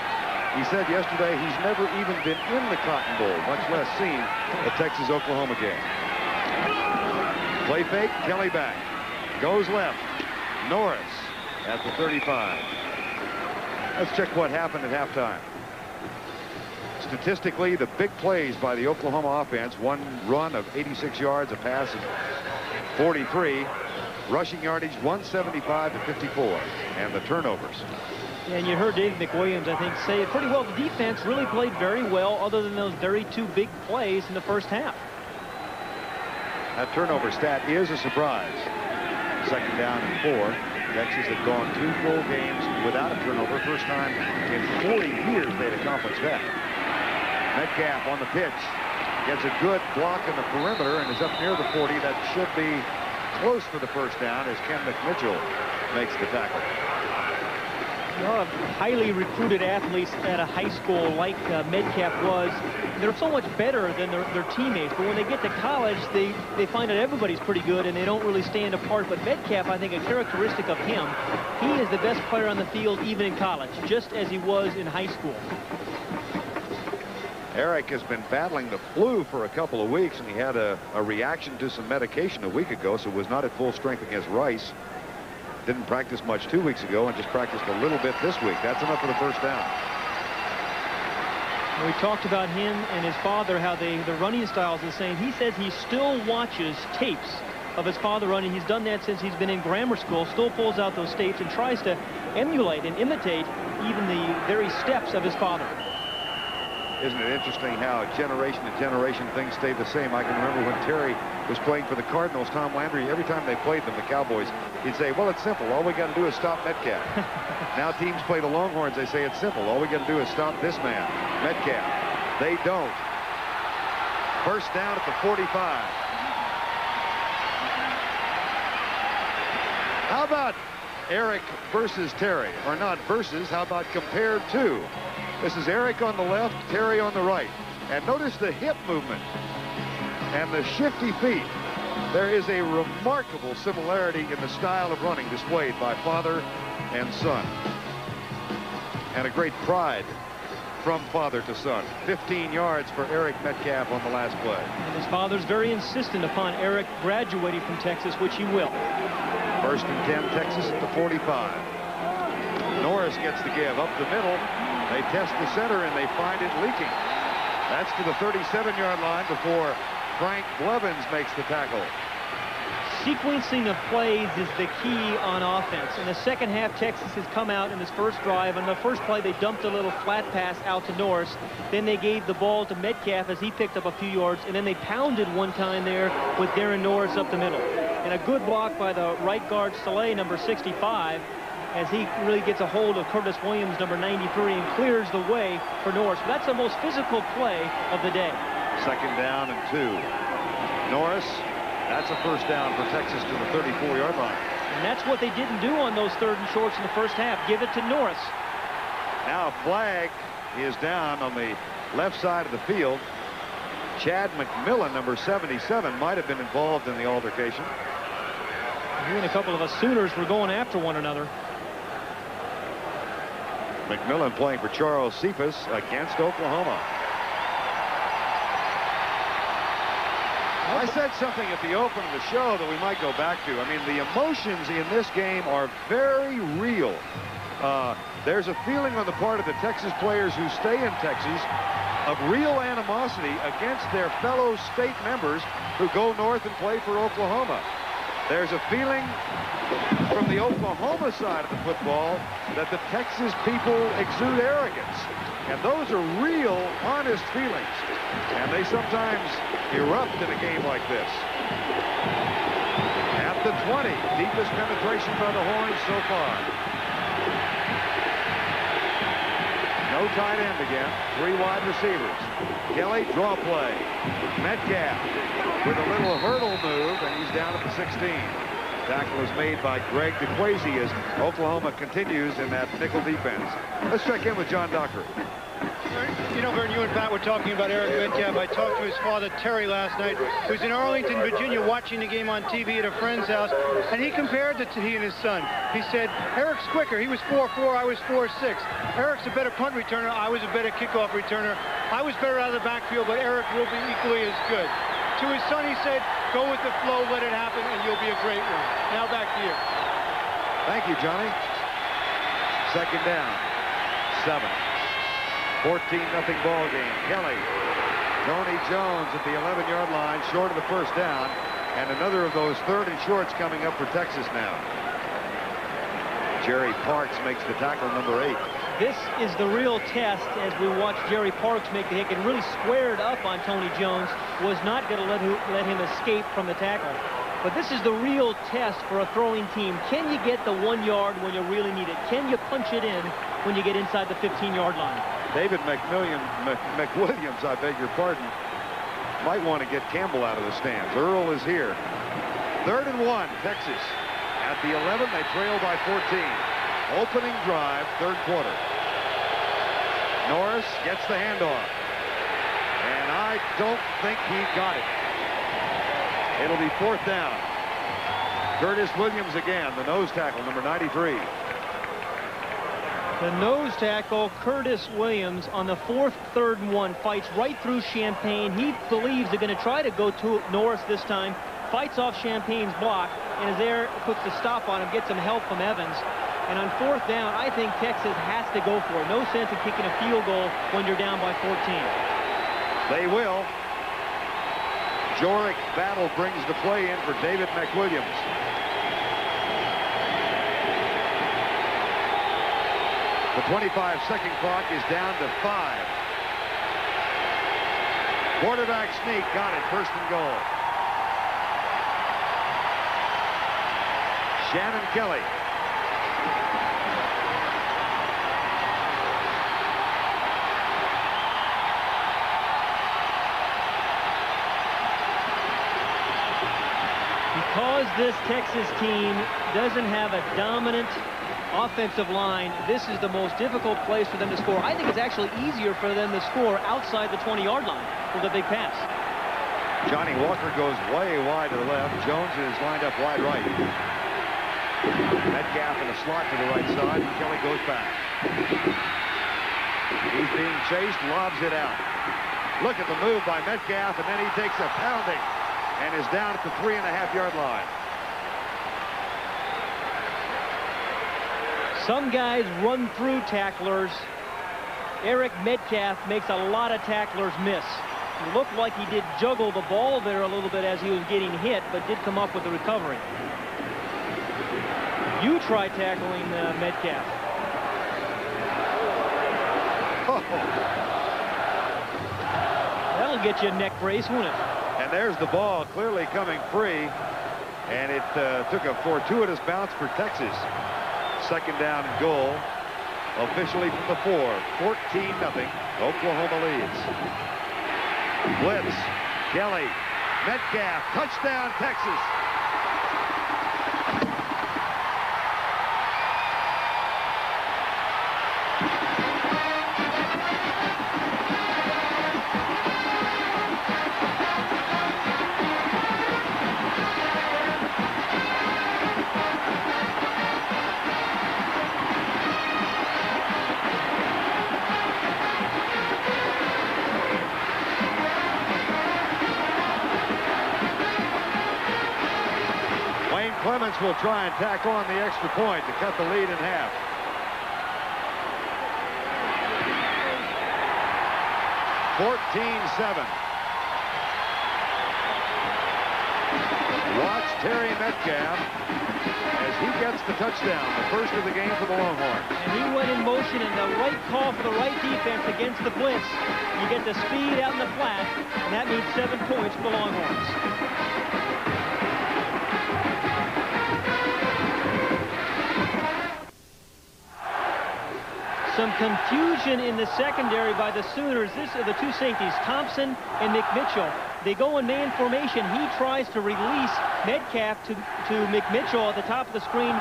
Speaker 1: He said yesterday he's never even been in the Cotton Bowl, much less seen a Texas-Oklahoma game. Play fake, Kelly back. Goes left. Norris at the 35. Let's check what happened at halftime. Statistically, the big plays by the Oklahoma offense, one run of 86 yards, a pass of 43. Rushing yardage 175 to 54, and the turnovers.
Speaker 2: Yeah, and you heard David McWilliams, I think, say it pretty well. The defense really played very well, other than those very 2 big plays in the first half.
Speaker 1: That turnover stat is a surprise. 2nd down and 4. Texas had gone 2 full games without a turnover. First time in 40 years they'd accomplished that. Metcalf on the pitch gets a good block in the perimeter and is up near the 40. That should be close for the first down as Ken McMitchell makes the tackle.
Speaker 2: A lot of highly recruited athletes at a high school like Metcalf was. They're so much better than their teammates, but when they get to college, they find that everybody's pretty good and they don't really stand apart. But Metcalf, I think, a characteristic of him, he is the best player on the field even in college, just as he was in high school.
Speaker 1: Eric has been battling the flu for a couple of weeks, and he had a reaction to some medication a week ago, so was not at full strength against Rice. Didn't practice much 2 weeks ago and just practiced a little bit this week. That's enough for the first down.
Speaker 2: We talked about him and his father, how the running style is the same. He says he still watches tapes of his father running. He's done that since he's been in grammar school, still pulls out those tapes and tries to emulate and imitate even the very steps of his father.
Speaker 1: Isn't it interesting how generation to generation things stay the same? I can remember when Terry was playing for the Cardinals, Tom Landry, every time they played them, the Cowboys, he'd say, well, it's simple. All we got to do is stop Metcalf. Now teams play the Longhorns. They say it's simple. All we got to do is stop this man, Metcalf. They don't. First down at the 45. How about Eric versus Terry, or not versus, how about compared to? This is Eric on the left, Terry on the right. And notice the hip movement and the shifty feet. There is a remarkable similarity in the style of running displayed by father and son. And a great pride from father to son. 15 yards for Eric Metcalf on the last play.
Speaker 2: And his father's very insistent upon Eric graduating from Texas, which he will.
Speaker 1: 1st and 10, Texas at the 45. Norris gets the give up the middle. They test the center and they find it leaking. That's to the 37-yard line before Frank Blevins makes the tackle.
Speaker 2: Sequencing of plays is the key on offense. In the second half, Texas has come out in this first drive. On the first play, they dumped a little flat pass out to Norris. Then they gave the ball to Metcalf as he picked up a few yards. And then they pounded one time there with Darren Norris up the middle. And a good block by the right guard, Saleh, number 65, as he really gets a hold of Curtis Williams, number 93, and clears the way for Norris. But that's the most physical play of the day.
Speaker 1: 2nd down and 2. Norris. That's a first down for Texas to the 34-yard line.
Speaker 2: And that's what they didn't do on those 3rd and shorts in the first half. Give it to Norris.
Speaker 1: Now a flag is down on the left side of the field. Chad McMillan, number 77, might have been involved in the altercation.
Speaker 2: He and a couple of us Sooners were going after one another.
Speaker 1: McMillan playing for Charles Cephas against Oklahoma. I said something at the open of the show that we might go back to. I mean, the emotions in this game are very real. There's a feeling on the part of the Texas players who stay in Texas of real animosity against their fellow state members who go north and play for Oklahoma. There's a feeling from the Oklahoma side of the football that the Texas people exude arrogance. And those are real, honest feelings. And they sometimes erupt in a game like this. At the 20, deepest penetration by the Horns so far. No tight end again. 3 wide receivers. Kelly, draw play. Metcalf with a little hurdle move, and he's down at the 16. Tackle is made by Greg DeQuazy as Oklahoma continues in that nickel defense. Let's check in with John Dockery.
Speaker 3: You know, Vern, you and Pat were talking about Eric Metcalf. I talked to his father, Terry, last night, who's in Arlington, Virginia, watching the game on TV at a friend's house, and he compared he and his son. He said, Eric's quicker. He was 4'4", I was 4'6". Eric's a better punt returner. I was a better kickoff returner. I was better out of the backfield, but Eric will be equally as good. To his son, he said, go with the flow, let it happen, and you'll be a great one. Now back to you.
Speaker 1: Thank you, Johnny. 2nd down, 7. 14-0 ball game. Kelly, Tony Jones at the 11-yard line, short of the first down, and another of those 3rd and shorts coming up for Texas now. Jerry Parks makes the tackle, number 8.
Speaker 2: This is the real test as we watch Jerry Parks make the hit and really squared up on Tony Jones. Was not going to let him escape from the tackle. But this is the real test for a throwing team. Can you get the 1 yard when you really need it? Can you punch it in when you get inside the 15-yard line?
Speaker 1: David McWilliams, I beg your pardon, might want to get Campbell out of the stands. Earl is here. 3rd and 1, Texas. At the 11, they trail by 14. Opening drive, 3rd quarter. Norris gets the handoff. And I don't think he got it. It'll be 4th down. Curtis Williams again, the nose tackle, number 93.
Speaker 2: The nose tackle, Curtis Williams, on the 4th, 3rd and 1, fights right through Champagne. He believes they're going to try to go to Norris this time, fights off Champagne's block, and is there, puts the stop on him, gets some help from Evans. And on 4th down, I think Texas has to go for it. No sense in kicking a field goal when you're down by 14.
Speaker 1: They will. Jorick Battle brings the play in for David McWilliams. The 25-second clock is down to 5. Quarterback sneak, got it, 1st and goal. Shannon Kelly.
Speaker 2: Because this Texas team doesn't have a dominant offensive line, this is the most difficult place for them to score. I think it's actually easier for them to score outside the 20-yard line with a big pass.
Speaker 1: Johnny Walker goes way wide to the left. Jones is lined up wide right. Metcalf in a slot to the right side, and Kelly goes back. He's being chased, lobs it out. Look at the move by Metcalf, and then he takes a pounding and is down at the 3.5-yard line.
Speaker 2: Some guys run through tacklers. Eric Metcalf makes a lot of tacklers miss. It looked like he did juggle the ball there a little bit as he was getting hit, but did come up with the recovery. You try tackling Metcalf. That'll get you a neck brace, won't it?
Speaker 1: And there's the ball clearly coming free, and it took a fortuitous bounce for Texas. Second down and goal, officially from the 4. 14-0. Oklahoma leads. Blitz. Kelly. Metcalf. Touchdown, Texas. Clements will try and tack on the extra point to cut the lead in half. (14-7). Watch Terry Metcalf as he gets the touchdown, the first of the game for the Longhorns.
Speaker 2: And he went in motion, and the right call for the right defense against the blitz. You get the speed out in the flat, and that means 7 points for the Longhorns. Some confusion in the secondary by the Sooners. This are the two safeties, Thompson and McMitchell. They go in man formation. He tries to release Metcalf to McMitchell at the top of the screen,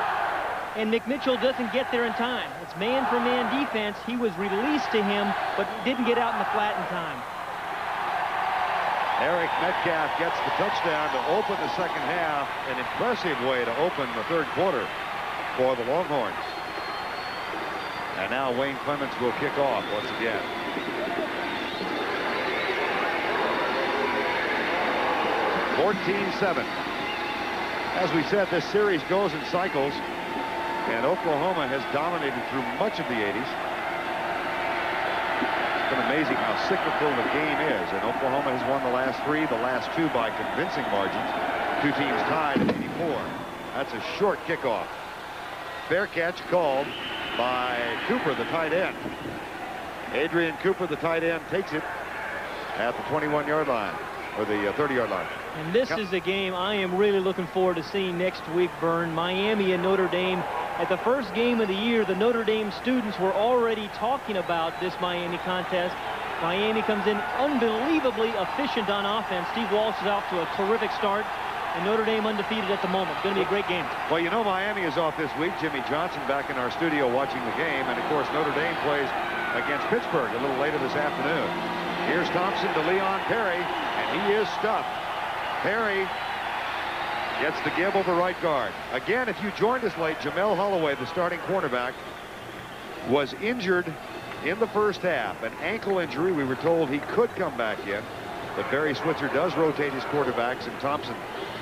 Speaker 2: and McMitchell doesn't get there in time. It's man-for-man defense. He was released to him, but didn't get out in the flat in time.
Speaker 1: Eric Metcalf gets the touchdown to open the second half. An impressive way to open the third quarter for the Longhorns. And now Wayne Clements will kick off once again. (14-7). As we said, this series goes in cycles, and Oklahoma has dominated through much of the 80s. It's been amazing how cyclical the game is, and Oklahoma has won the last 3, the last 2 by convincing margins. 2 teams tied at 84. That's a short kickoff. Fair catch called by Cooper, the tight end. Adrian Cooper, the tight end, takes it at the 21-yard line, or the 30-yard line.
Speaker 2: And this is a game I am really looking forward to seeing next week, Vern. Miami and Notre Dame. At the first game of the year, the Notre Dame students were already talking about this Miami contest. Miami comes in unbelievably efficient on offense. Steve Walsh is off to a terrific start. And Notre Dame undefeated at the moment. It's going to be a great game.
Speaker 1: Well, you know Miami is off this week. Jimmy Johnson back in our studio watching the game. And, of course, Notre Dame plays against Pittsburgh a little later this afternoon. Here's Thompson to Leon Perry, and he is stuffed. Perry gets the give over right guard. Again, if you joined us late, Jamel Holloway, the starting cornerback, was injured in the first half. An ankle injury. We were told he could come back in. But Barry Switzer does rotate his quarterbacks, and Thompson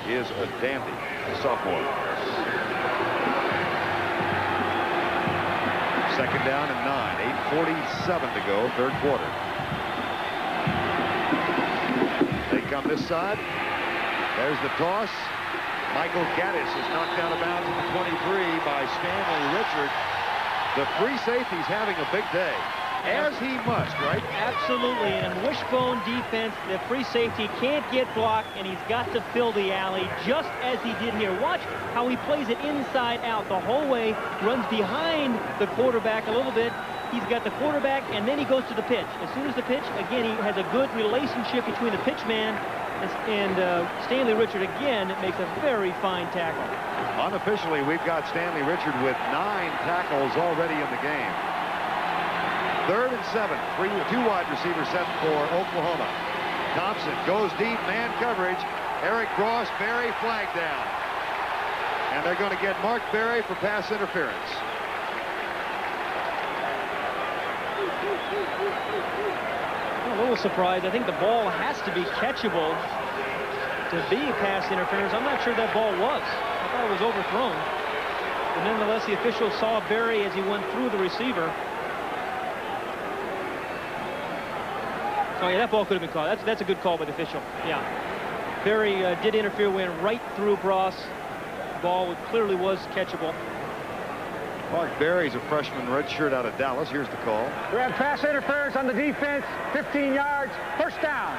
Speaker 1: is a dandy, a sophomore. Second down and 9, 8:47 to go, third quarter. They come this side. There's the toss. Michael Gaddis is knocked out of bounds at the 23 by Stanley Richard. The free safety's having a big day, as he must, right?
Speaker 2: Absolutely. And in wishbone defense, the free safety can't get blocked, and he's got to fill the alley just as he did here. Watch how he plays it inside out the whole way, runs behind the quarterback a little bit, he's got the quarterback, and then he goes to the pitch. As soon as the pitch, again, he has a good relationship between the pitch man and Stanley Richard, again, makes a very fine tackle.
Speaker 1: Unofficially, we've got Stanley Richard with 9 tackles already in the game. 3rd and 7. 2 wide receivers set for Oklahoma. Thompson goes deep, man coverage. Eric Ross, Berry, flag down. And they're going to get Mark Berry for pass interference.
Speaker 2: I'm a little surprised. I think the ball has to be catchable to be pass interference. I'm not sure that ball was. I thought it was overthrown. But nonetheless, the official saw Berry as he went through the receiver. Oh, yeah, that ball could have been called. That's a good call by the official. Yeah. Berry did interfere, went right through Bross. The ball clearly was catchable.
Speaker 1: Mark Berry's a freshman redshirt out of Dallas. Here's the call.
Speaker 5: We have pass interference on the defense, 15 yards, first down.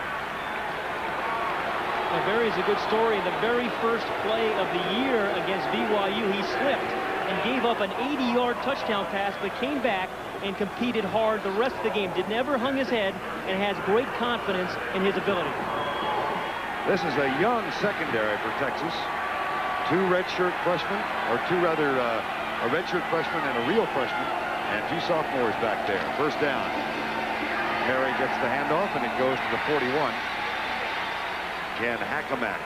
Speaker 2: Now, Berry's a good story. In the very first play of the year against BYU, he slipped and gave up an 80-yard touchdown pass, but came back and competed hard the rest of the game. Never hung his head, and has great confidence in his ability.
Speaker 1: This is a young secondary for Texas. 2 redshirt freshmen, or 2 rather, a redshirt freshman and a real freshman, and 2 sophomores back there. First down. Perry gets the handoff, and it goes to the 41. Ken Hackamack.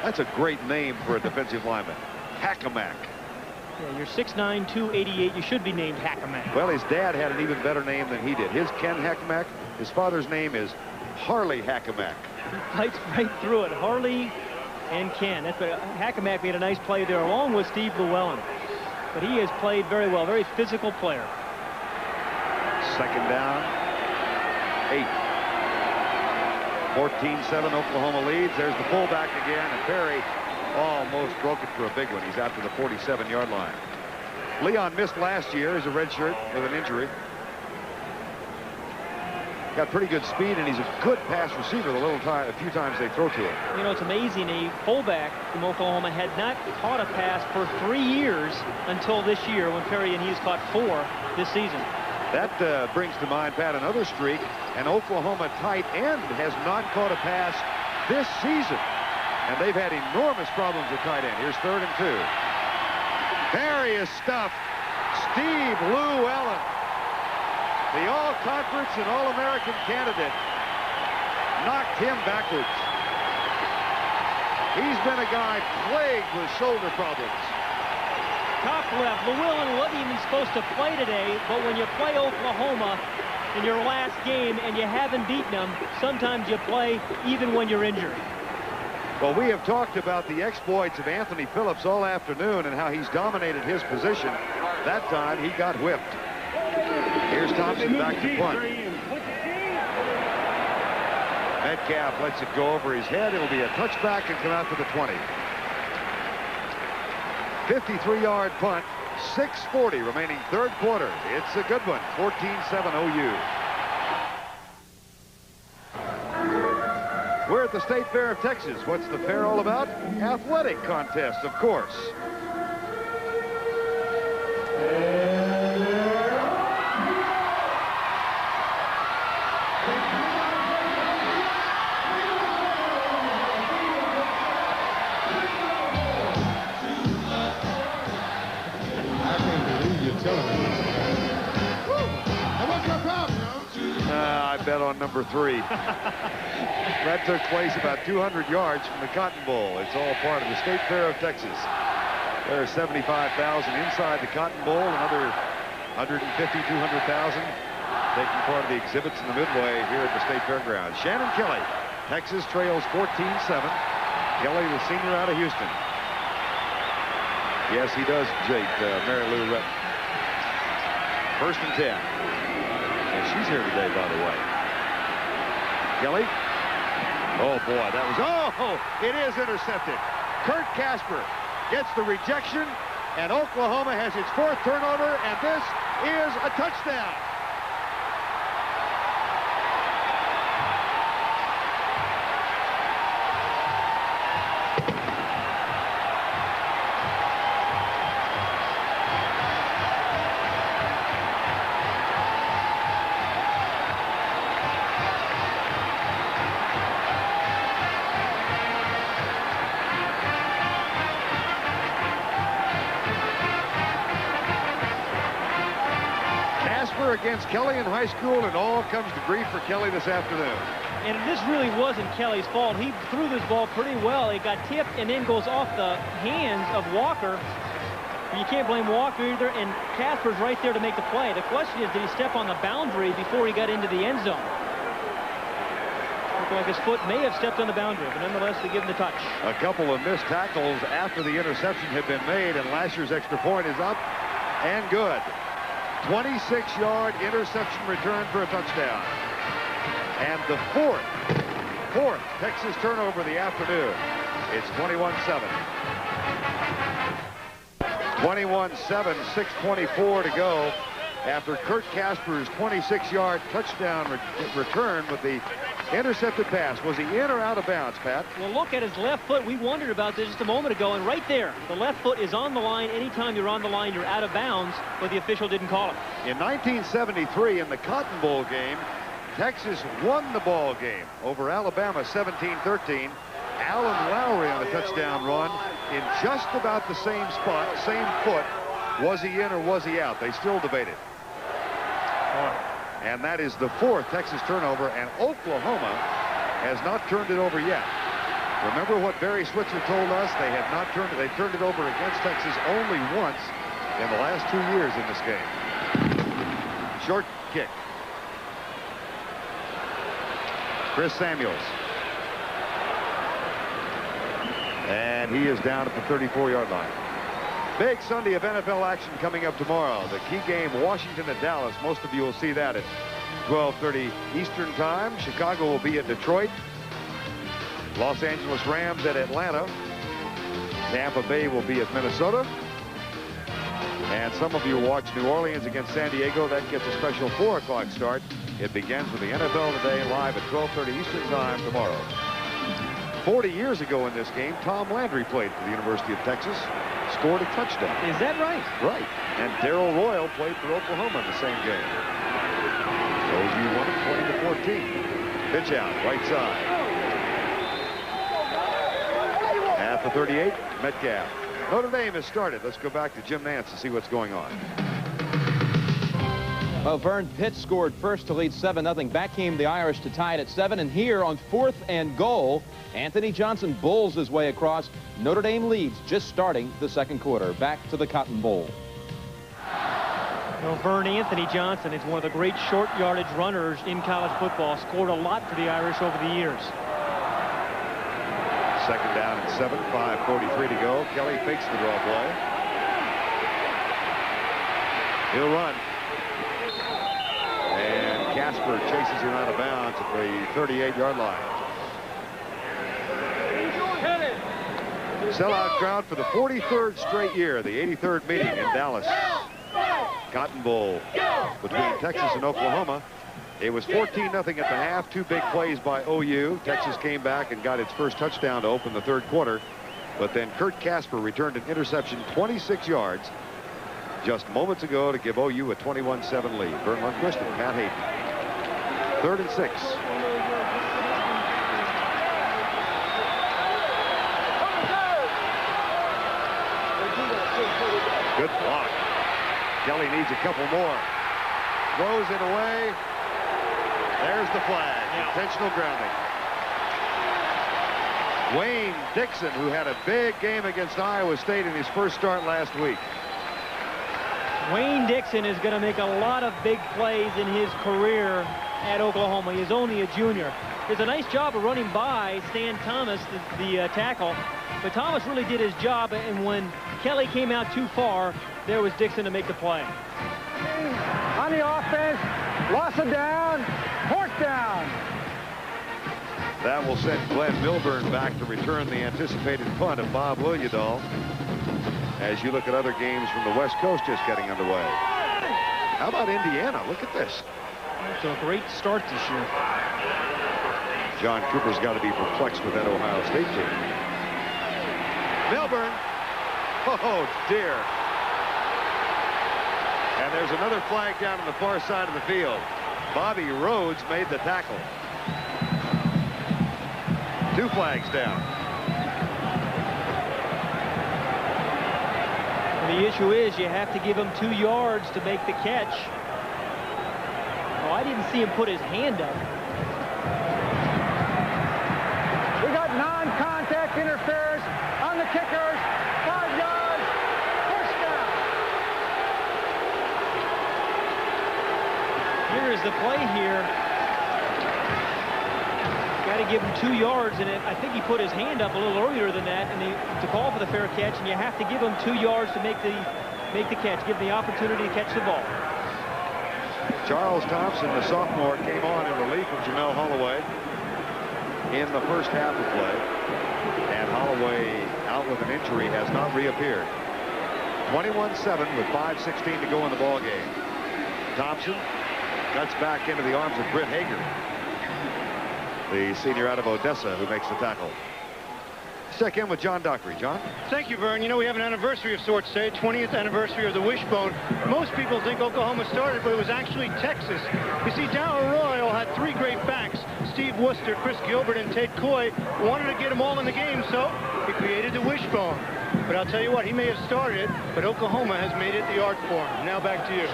Speaker 1: That's a great name for a defensive lineman. Hackamack.
Speaker 2: Yeah, you're 6'9", 288. You should be named Hackamack.
Speaker 1: Well, his dad had an even better name than he did. His Ken Hackamack. His father's name is Harley Hackamack.
Speaker 2: He fights right through it. Harley and Ken. That's what Hackamack made a nice play there, along with Steve Llewellyn. But he has played very well. Very physical player.
Speaker 1: Second down. 8. 14-7 Oklahoma leads. There's the fullback again, and Perry almost broke it for a big one. He's out to the 47-yard line. Leon missed last year as a redshirt with an injury. Got pretty good speed, and he's a good pass receiver a few times they throw to him.
Speaker 2: You know, it's amazing. A fullback from Oklahoma had not caught a pass for 3 years until this year, when Perry and he's caught 4 this season.
Speaker 1: That brings to mind, Pat, another streak. An Oklahoma tight end has not caught a pass this season. And they've had enormous problems at tight end. Here's 3rd and 2. Perry is stuffed. Steve Llewellyn, the all-conference and all-American candidate, knocked him backwards. He's been a guy plagued with shoulder problems.
Speaker 2: Top left. Llewellyn wasn't even supposed to play today, but when you play Oklahoma in your last game and you haven't beaten them, sometimes you play even when you're injured.
Speaker 1: Well, we have talked about the exploits of Anthony Phillips all afternoon and how he's dominated his position. That time, he got whipped. Here's Thompson back to punt. Metcalf lets it go over his head. It'll be a touchback and come out to the 20. 53-yard punt, 6:40 remaining 3rd quarter. It's a good one, 14-7 OU. We're at the State Fair of Texas. What's the fair all about? Athletic contests, of course. I bet on number 3. That took place about 200 yards from the Cotton Bowl. It's all part of the State Fair of Texas. There are 75,000 inside the Cotton Bowl, another 150, 200,000 taking part of the exhibits in the Midway here at the State Fairgrounds. Shannon Kelly, Texas trails 14-7. Kelly, the senior out of Houston. Yes, he does, Jake, Mary Lou Retton. 1st and 10. And she's here today, by the way. Kelly. Oh, boy, that was... Oh, it is intercepted. Kurt Casper gets the rejection, and Oklahoma has its 4th turnover, and this is a touchdown. against Kelly in high school, and all comes to grief for Kelly this afternoon.
Speaker 2: And this really wasn't Kelly's fault. He threw this ball pretty well. It got tipped and then goes off the hands of Walker. You can't blame Walker either, and Casper's right there to make the play. The question is, did he step on the boundary before he got into the end zone? Looked like his foot may have stepped on the boundary, but nonetheless, they give him the touch.
Speaker 1: A couple of missed tackles after the interception had been made, and Lasher's extra point is up and good. 26-yard interception return for a touchdown. And the fourth Texas turnover of the afternoon. It's 21-7. 21-7, 6:24 to go after Kurt Casper's 26-yard touchdown return with the intercepted pass. Was he in or out of bounds, Pat?
Speaker 2: Well, look at his left foot. We wondered about this just a moment ago, and right there, the left foot is on the line. Anytime you're on the line, you're out of bounds, but the official didn't call it.
Speaker 1: In 1973, in the Cotton Bowl game, Texas won the ball game over Alabama 17-13. Alan Lowry on a touchdown run in just about the same spot, same foot. Was he in or was he out? They still debate it. And that is the fourth Texas turnover, and Oklahoma has not turned it over yet. Remember what Barry Switzer told us? They had not turned it. They turned it over against Texas only once in the last 2 years in this game. Short kick. Chris Samuels. And he is down at the 34-yard line. Big Sunday of NFL action coming up tomorrow. The key game, Washington at Dallas. Most of you will see that at 12:30 Eastern Time. Chicago will be at Detroit. Los Angeles Rams at Atlanta. Tampa Bay will be at Minnesota. And some of you watch New Orleans against San Diego. That gets a special 4 o'clock start. It begins with the NFL Today live at 12:30 Eastern Time tomorrow. 40 years ago in this game, Tom Landry played for the University of Texas, scored a touchdown.
Speaker 2: Is that right?
Speaker 1: Right. And Darrell Royal played for Oklahoma in the same game. OU won it 20-14. Pitch out, right side. At the 38, Metcalf. Notre Dame has started. Let's go back to Jim Nance to see what's going on.
Speaker 7: Well, Vern Pitt scored first to lead 7-0. Back came the Irish to tie it at 7. And here on 4th and goal, Anthony Johnson bowls his way across. Notre Dame leads just starting the second quarter. Back to the Cotton Bowl.
Speaker 2: Well, Vern Anthony Johnson is one of the great short yardage runners in college football. Scored a lot for the Irish over the years.
Speaker 1: Second down and 7, 5:43 to go. Kelly fakes the draw play. He'll run. And Casper chases him out of bounds at the 38-yard line. Sellout crowd for the 43rd straight year, the 83rd meeting in Dallas. Cotton Bowl between Texas and Oklahoma. It was 14-0 at the half. 2 big plays by OU. Texas came back and got its first touchdown to open the third quarter. But then Kurt Casper returned an interception 26 yards just moments ago to give OU a 21-7 lead. Vern Lundquist and Pat Hayden. 3rd and 6. Good block. Kelly needs a couple more. Throws it away. There's the flag. Intentional grounding. Wayne Dixon, who had a big game against Iowa State in his first start last week.
Speaker 2: Wayne Dixon is going to make a lot of big plays in his career at Oklahoma. He's only a junior. There's a nice job of running by Stan Thomas, the tackle. But Thomas really did his job, and when Kelly came out too far, there was Dixon to make the play.
Speaker 5: On the offense, loss of down, 4th down.
Speaker 1: That will send Glenn Milburn back to return the anticipated punt of Bob Willidahl. As you look at other games from the West Coast just getting underway. How about Indiana? Look at this.
Speaker 2: It's a great start this year.
Speaker 1: John Cooper's got to be perplexed with that Ohio State team. Milburn. Oh, dear. And there's another flag down on the far side of the field. Bobby Rhodes made the tackle. 2 flags down.
Speaker 2: The issue is you have to give him 2 yards to make the catch. I didn't see him put his hand up.
Speaker 5: We got non-contact interference on the kickers. 5 yards. First down.
Speaker 2: Here is the play here. Got to give him 2 yards, and I think he put his hand up a little earlier than that, and to call for the fair catch, and you have to give him 2 yards to make the catch, give him the opportunity to catch the ball.
Speaker 1: Charles Thompson, the sophomore, came on in relief of Jamel Holloway in the first half of play, and Holloway out with an injury, has not reappeared. 21-7 with 5:16 to go in the ball game. Thompson cuts back into the arms of Britt Hager, the senior out of Odessa, who makes the tackle. Check in with John Dockery. John?
Speaker 3: Thank you, Vern. You know, we have an anniversary of sorts today, 20th anniversary of the Wishbone. Most people think Oklahoma started, but it was actually Texas. You see, Darrell Royal had 3 great backs. Steve Worcester, Chris Gilbert, and Tate Coy wanted to get them all in the game, so he created the Wishbone. But I'll tell you what, he may have started it, but Oklahoma has made it the art form. Now back to you.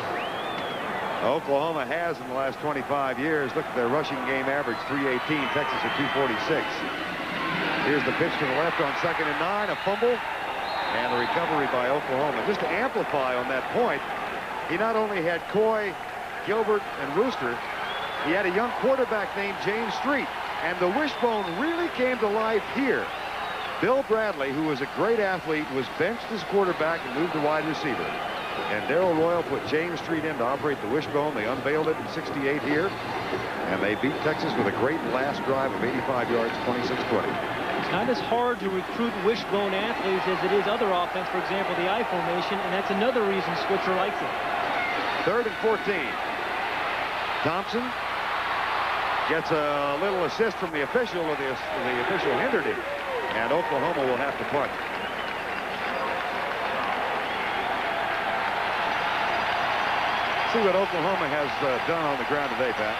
Speaker 1: Oklahoma has in the last 25 years. Look at their rushing game average, 318. Texas at 246. Here's the pitch to the left on 2nd and 9, a fumble, and the recovery by Oklahoma. Just to amplify on that point, he not only had Coy, Gilbert, and Rooster, he had a young quarterback named James Street, and the Wishbone really came to life here. Bill Bradley, who was a great athlete, was benched as quarterback and moved to wide receiver. And Darrell Royal put James Street in to operate the Wishbone. They unveiled it in '68 here, and they beat Texas with a great last drive of 85 yards, 26-20.
Speaker 2: It's not as hard to recruit Wishbone athletes as it is other offense, for example, the I formation, and that's another reason Switzer likes it.
Speaker 1: 3rd and 14. Thompson gets a little assist from the official, or the official hindered him, and Oklahoma will have to punt. See what Oklahoma has done on the ground today, Pat.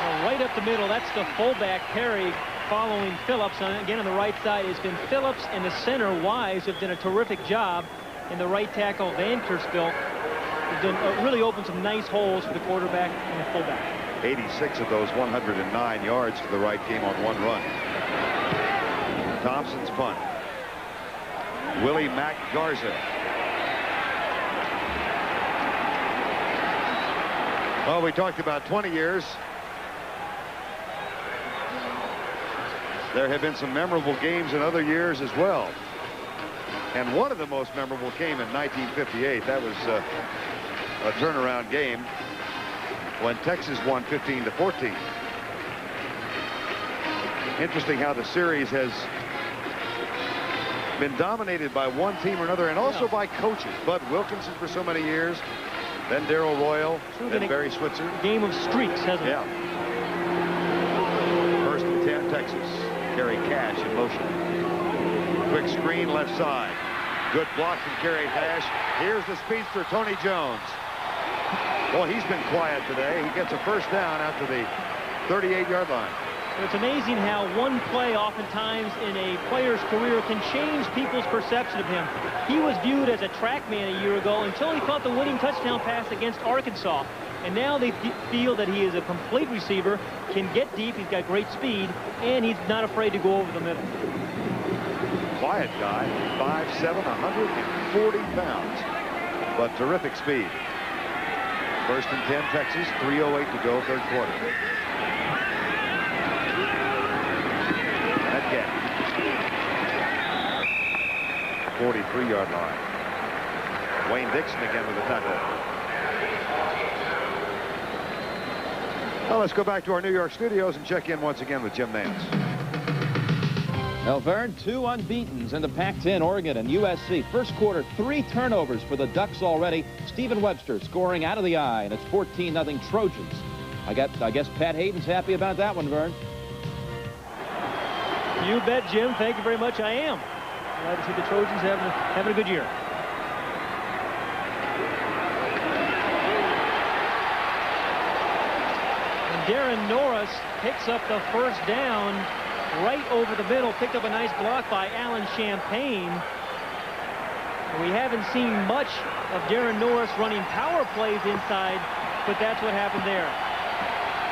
Speaker 2: Well, right up the middle, that's the fullback, Perry, following Phillips. And again, on the right side has been Phillips, and the center, Wise, have done a terrific job. And the right tackle, Van Kerstveld, has done, really opened some nice holes for the quarterback and the fullback.
Speaker 1: 86 of those 109 yards to the right came on 1 run. Thompson's punt. Willie Mack Garza. Well, we talked about 20 years. There have been some memorable games in other years as well. And one of the most memorable came in 1958. That was a turnaround game when Texas won 15-14. Interesting how the series has been dominated by one team or another, and also by coaches. Bud Wilkinson for so many years, then Darrell Royal, then Barry Switzer.
Speaker 2: Game of streaks, hasn't it?
Speaker 1: Yeah. 1st and 10, Texas. Kerry Cash in motion. Quick screen left side. Good block from Kerry Cash. Here's the speedster, Tony Jones. Boy, he's been quiet today. He gets a first down after the 38-yard line.
Speaker 2: It's amazing how one play oftentimes in a player's career can change people's perception of him. He was viewed as a track man a year ago until he caught the winning touchdown pass against Arkansas. And now they feel that he is a complete receiver, can get deep, he's got great speed, and he's not afraid to go over the middle.
Speaker 1: Quiet guy, 5'7", 140 pounds, but terrific speed. 1st and 10, Texas, 3:08 to go, 3rd quarter. Again. 43-yard line. Wayne Dixon again with a tackle. Well, let's go back to our New York studios and check in once again with Jim Nance.
Speaker 7: Vern, 2 unbeatens in the Pac-10, Oregon and USC. First quarter, 3 turnovers for the Ducks already. Stephen Webster scoring out of the eye, and it's 14-0 Trojans. I guess Pat Hayden's happy about that one, Vern.
Speaker 2: You bet, Jim. Thank you very much. I am. Glad to see the Trojans having a good year. And Darren Norris picks up the first down right over the middle. Picked up a nice block by Alan Champagne. We haven't seen much of Darren Norris running power plays inside, but that's what happened there.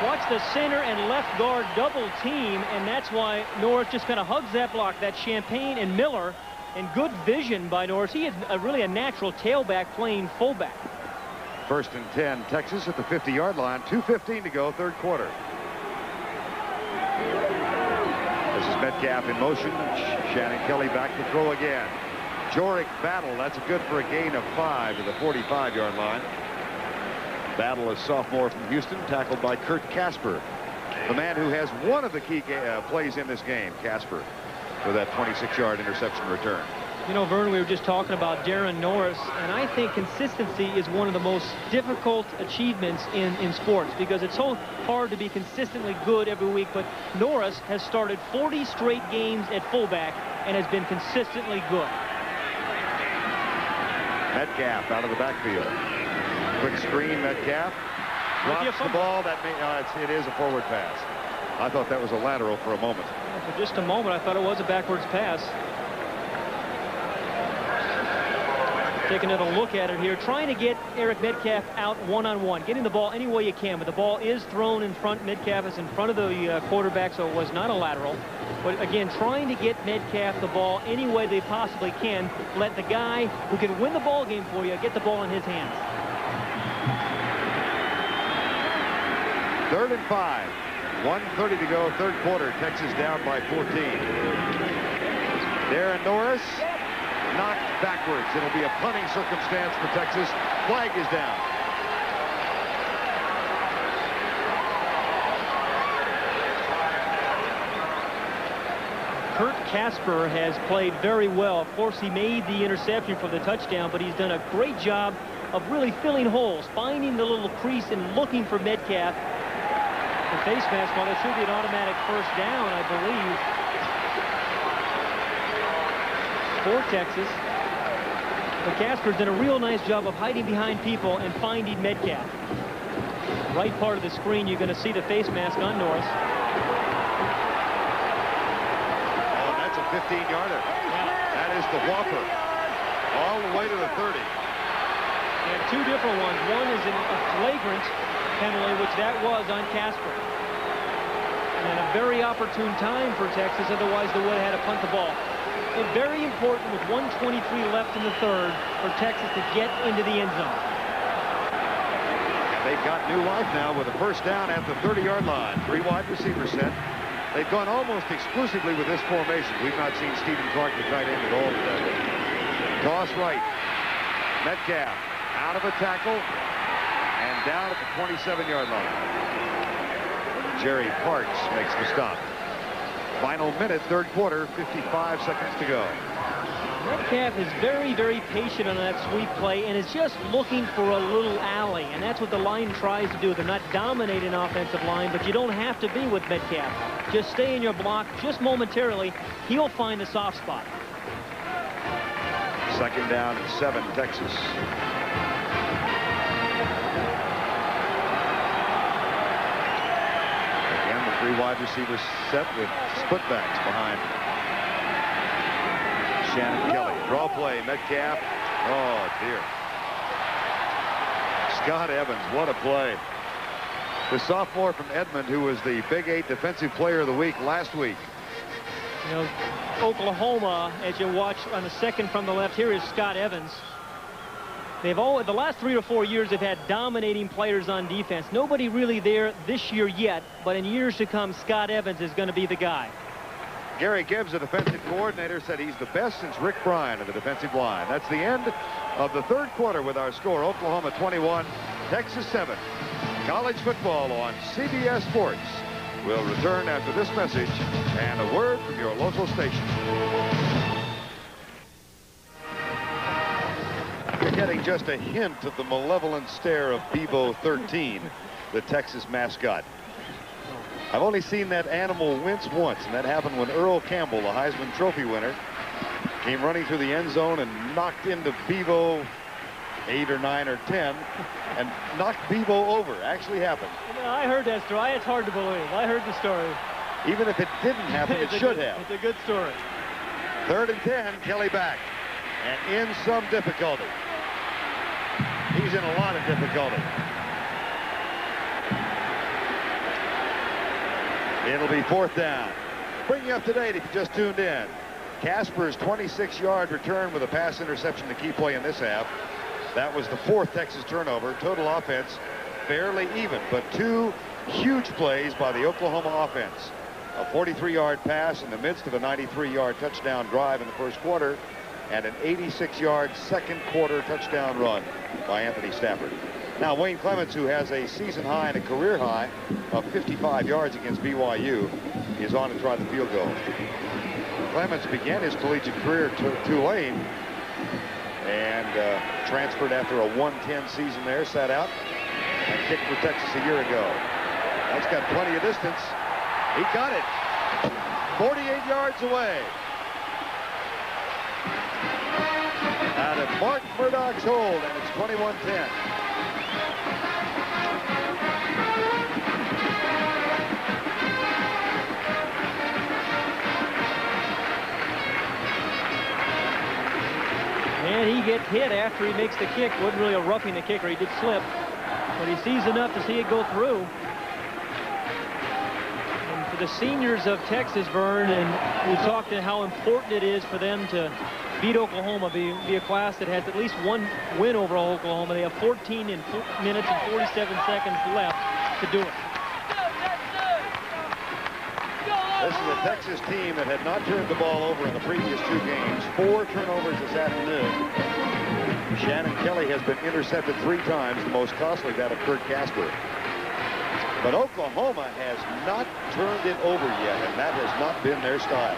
Speaker 2: Watch the center and left guard double team, and that's why Norris just kind of hugs that block. That Champagne and Miller, and good vision by Norris. He is really a natural tailback playing fullback.
Speaker 1: 1st and 10, Texas at the 50-yard line. 2:15 to go, third quarter. This is Metcalf in motion. Shannon Kelly back to throw again. Jorick Battle, that's good for a gain of 5 to the 45-yard line. Battle is sophomore from Houston, tackled by Kurt Casper, the man who has one of the key plays in this game, Casper, for that 26-yard interception return.
Speaker 2: You know, Vern, we were just talking about Darren Norris, and I think consistency is one of the most difficult achievements in sports, because it's so hard to be consistently good every week. But Norris has started 40 straight games at fullback and has been consistently good.
Speaker 1: Metcalf out of the backfield. Quick screen, Metcalf drops the ball. That it is a forward pass. I thought that was a lateral for a moment.
Speaker 2: For just a moment, I thought it was a backwards pass. Taking another look at it here, trying to get Eric Metcalf out one-on-one, getting the ball any way you can, but the ball is thrown in front. Metcalf is in front of the quarterback, so it was not a lateral. But again, trying to get Metcalf the ball any way they possibly can. Let the guy who can win the ball game for you get the ball in his hands.
Speaker 1: 3rd and 5. 1:30 to go, third quarter. Texas down by 14. Darren Norris knocked backwards. It'll be a punting circumstance for Texas. Flag is down.
Speaker 2: Kurt Casper has played very well. Of course, he made the interception for the touchdown, but he's done a great job of really filling holes, finding the little crease and looking for Metcalf. The face mask, well, there should be an automatic first down, I believe, for Texas. But Casper's done a real nice job of hiding behind people and finding Metcalf. Right part of the screen, you're going to see the face mask on Norris.
Speaker 1: Oh, that's a 15-yarder. That is the whopper. All the way to the 30.
Speaker 2: And two different ones. One is a flagrant penalty, which that was on Casper. And a very opportune time for Texas, otherwise they would have had to punt the ball. And very important with 1:23 left in the third for Texas to get into the end zone.
Speaker 1: And they've got new life now with a first down at the 30-yard line. 3 wide receiver set. They've gone almost exclusively with this formation. We've not seen Stephen Clark, the tight end, at all today. Toss right. Metcalf out of a tackle and down at the 27-yard line. Jerry Parks makes the stop. Final minute, third quarter, 55 seconds to go.
Speaker 2: Metcalf is very, very patient on that sweep play and is just looking for a little alley, and that's what the line tries to do. They're not dominating offensive line, but you don't have to be with Metcalf. Just stay in your block just momentarily. He'll find the soft spot.
Speaker 1: 2nd down and 7, Texas. Again, the 3 wide receivers set with split backs behind Shannon Kelly. Draw play, Metcalf. Oh, dear. Scott Evans, what a play. The sophomore from Edmond, who was the Big 8 Defensive Player of the Week last week.
Speaker 2: You know, Oklahoma, as you watch on the second from the left, here is Scott Evans. They've all, the last 3 or 4 years, they've had dominating players on defense. Nobody really there this year yet, but in years to come, Scott Evans is going to be the guy.
Speaker 1: Gary Gibbs, the defensive coordinator, said he's the best since Rick Bryan in the defensive line. That's the end of the third quarter with our score. Oklahoma 21, Texas 7. College football on CBS Sports. We'll return after this message and a word from your local station. You're getting just a hint of the malevolent stare of Bebo 13, the Texas mascot. I've only seen that animal wince once, and that happened when Earl Campbell, the Heisman Trophy winner, came running through the end zone and knocked into Bebo 8 or 9 or 10 and knocked Bebo over. Actually happened.
Speaker 2: You know, I heard that story. It's hard to believe. I heard the story.
Speaker 1: Even if it didn't happen, it should have.
Speaker 2: It's a good story.
Speaker 1: 3rd and 10, Kelly back. And in some difficulty. He's in a lot of difficulty. It'll be 4th down. Bring you up to date if you just tuned in. Casper's 26-yard return with a pass interception, the key play in this half. That was the 4th Texas turnover. Total offense fairly even, but 2 huge plays by the Oklahoma offense. A 43-yard pass in the midst of a 93-yard touchdown drive in the first quarter, and an 86-yard second quarter touchdown run by Anthony Stafford. Now Wayne Clements, who has a season high and a career high of 55 yards against BYU, is on to try the field goal. Clements began his collegiate career at Tulane and transferred after a 110 season there, sat out, and kicked for Texas a year ago. That's got plenty of distance. He got it. 48 yards away. Out of Mark Murdoch's hold, and it's 21-10.
Speaker 2: And he gets hit after he makes the kick. Wasn't really a roughing the kicker. He did slip. But he sees enough to see it go through. And for the seniors of Texas, Vern, and we talked about how important it is for them to beat Oklahoma, be a class that has at least 1 win over Oklahoma. They have 14 minutes and 47 seconds left to do it.
Speaker 1: This is a Texas team that had not turned the ball over in the previous 2 games. 4 turnovers this afternoon. Shannon Kelly has been intercepted 3 times, the most costly, that of Kurt Casper. But Oklahoma has not turned it over yet, and that has not been their style.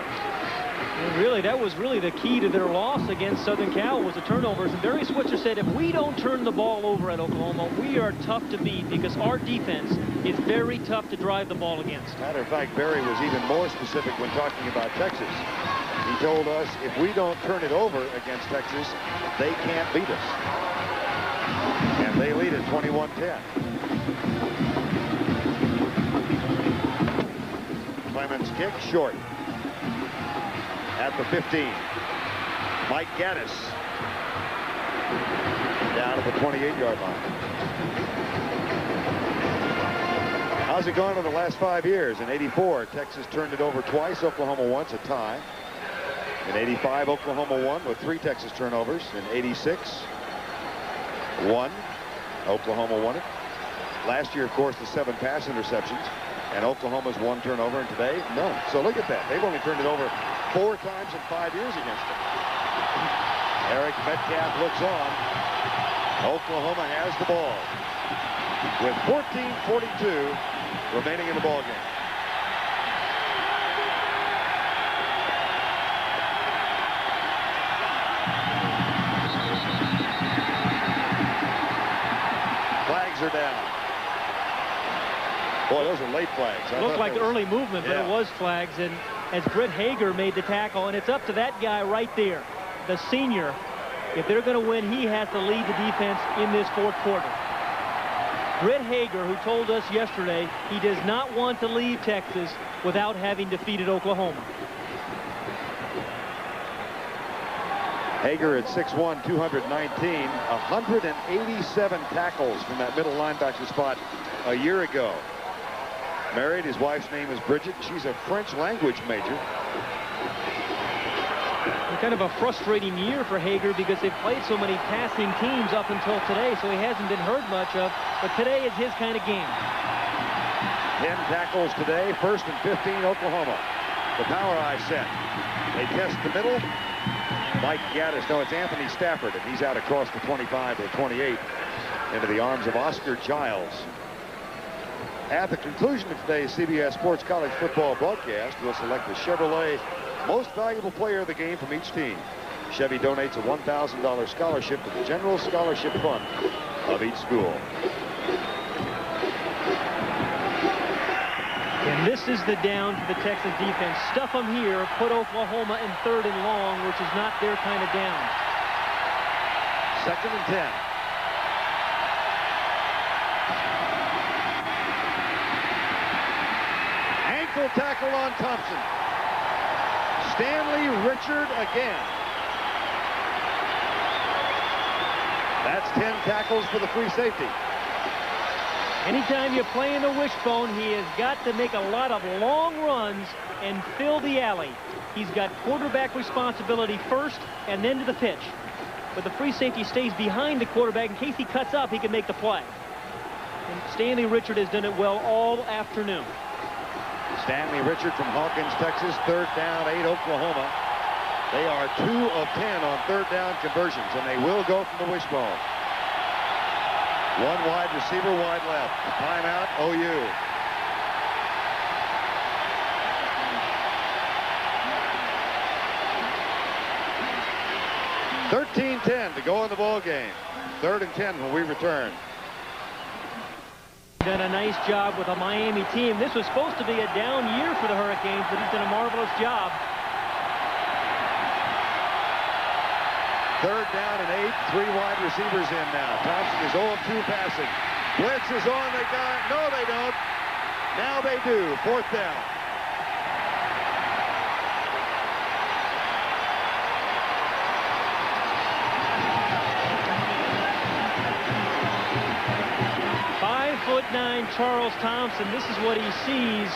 Speaker 2: And really, that was really the key to their loss against Southern Cal, was the turnovers. And Barry Switzer said, if we don't turn the ball over at Oklahoma, we are tough to beat because our defense is very tough to drive the ball against.
Speaker 1: Matter of fact, Barry was even more specific when talking about Texas. He told us if we don't turn it over against Texas, they can't beat us. And they lead at 21-10. Clemens kick short. At the 15. Mike Gaddis down at the 28-yard line. How's it gone in the last 5 years? In '84, Texas turned it over twice. Oklahoma once, a tie. In '85, Oklahoma won with 3 Texas turnovers. In '86, 1. Oklahoma won it. Last year, of course, the 7 pass interceptions. And Oklahoma's 1 turnover, and today, none. So look at that. They've only turned it over 4 times in 5 years against them. Eric Metcalf looks on. Oklahoma has the ball with 14:42 remaining in the ball game. Flags are down. Boy, those are late flags.
Speaker 2: It looked like early movement, but it was flags. And as Britt Hager made the tackle, and it's up to that guy right there, the senior. If they're going to win, he has to lead the defense in this 4th quarter. Britt Hager, who told us yesterday he does not want to leave Texas without having defeated Oklahoma.
Speaker 1: Hager at 6'1", 219, 187 tackles from that middle linebacker spot a year ago. Married, his wife's name is Bridget. She's a French language major.
Speaker 2: Kind of a frustrating year for Hager because they've played so many passing teams up until today, so he hasn't been heard much of. But today is his kind of game.
Speaker 1: 10 tackles today, 1st and 15, Oklahoma. The power eye set. They test the middle. Mike Gaddis, no, it's Anthony Stafford, and he's out across the 25 to the 28 into the arms of Oscar Giles. At the conclusion of today's CBS Sports College Football broadcast, we'll select the Chevrolet Most Valuable Player of the Game from each team. Chevy donates a $1,000 scholarship to the General Scholarship Fund of each school.
Speaker 2: And this is the down for the Texas defense. Stuff them here, put Oklahoma in 3rd and long, which is not their kind of down.
Speaker 1: 2nd and 10. Ankle tackle on Thompson. Stanley Richard again. That's 10 tackles for the free safety.
Speaker 2: Anytime you're playing the wishbone, he has got to make a lot of long runs and fill the alley. He's got quarterback responsibility first and then to the pitch. But the free safety stays behind the quarterback. In case he cuts up, he can make the play. And Stanley Richard has done it well all afternoon.
Speaker 1: Stanley Richard from Hawkins, Texas. 3rd down, 8, Oklahoma. They are 2 of 10 on 3rd down conversions, and they will go from the wishbone. 1 wide receiver, wide left. Timeout, OU. .13-10 to go in the ball game. 3rd and 10 when we return.
Speaker 2: Done a nice job with a Miami team. This was supposed to be a down year for the Hurricanes, but he's done a marvelous job.
Speaker 1: 3rd down and 8, 3 wide receivers in now. Thompson is 0 of 2 passing. Blitz is on, they got it. No, they don't. Now they do. 4th down.
Speaker 2: .9 Charles Thompson. This is what he sees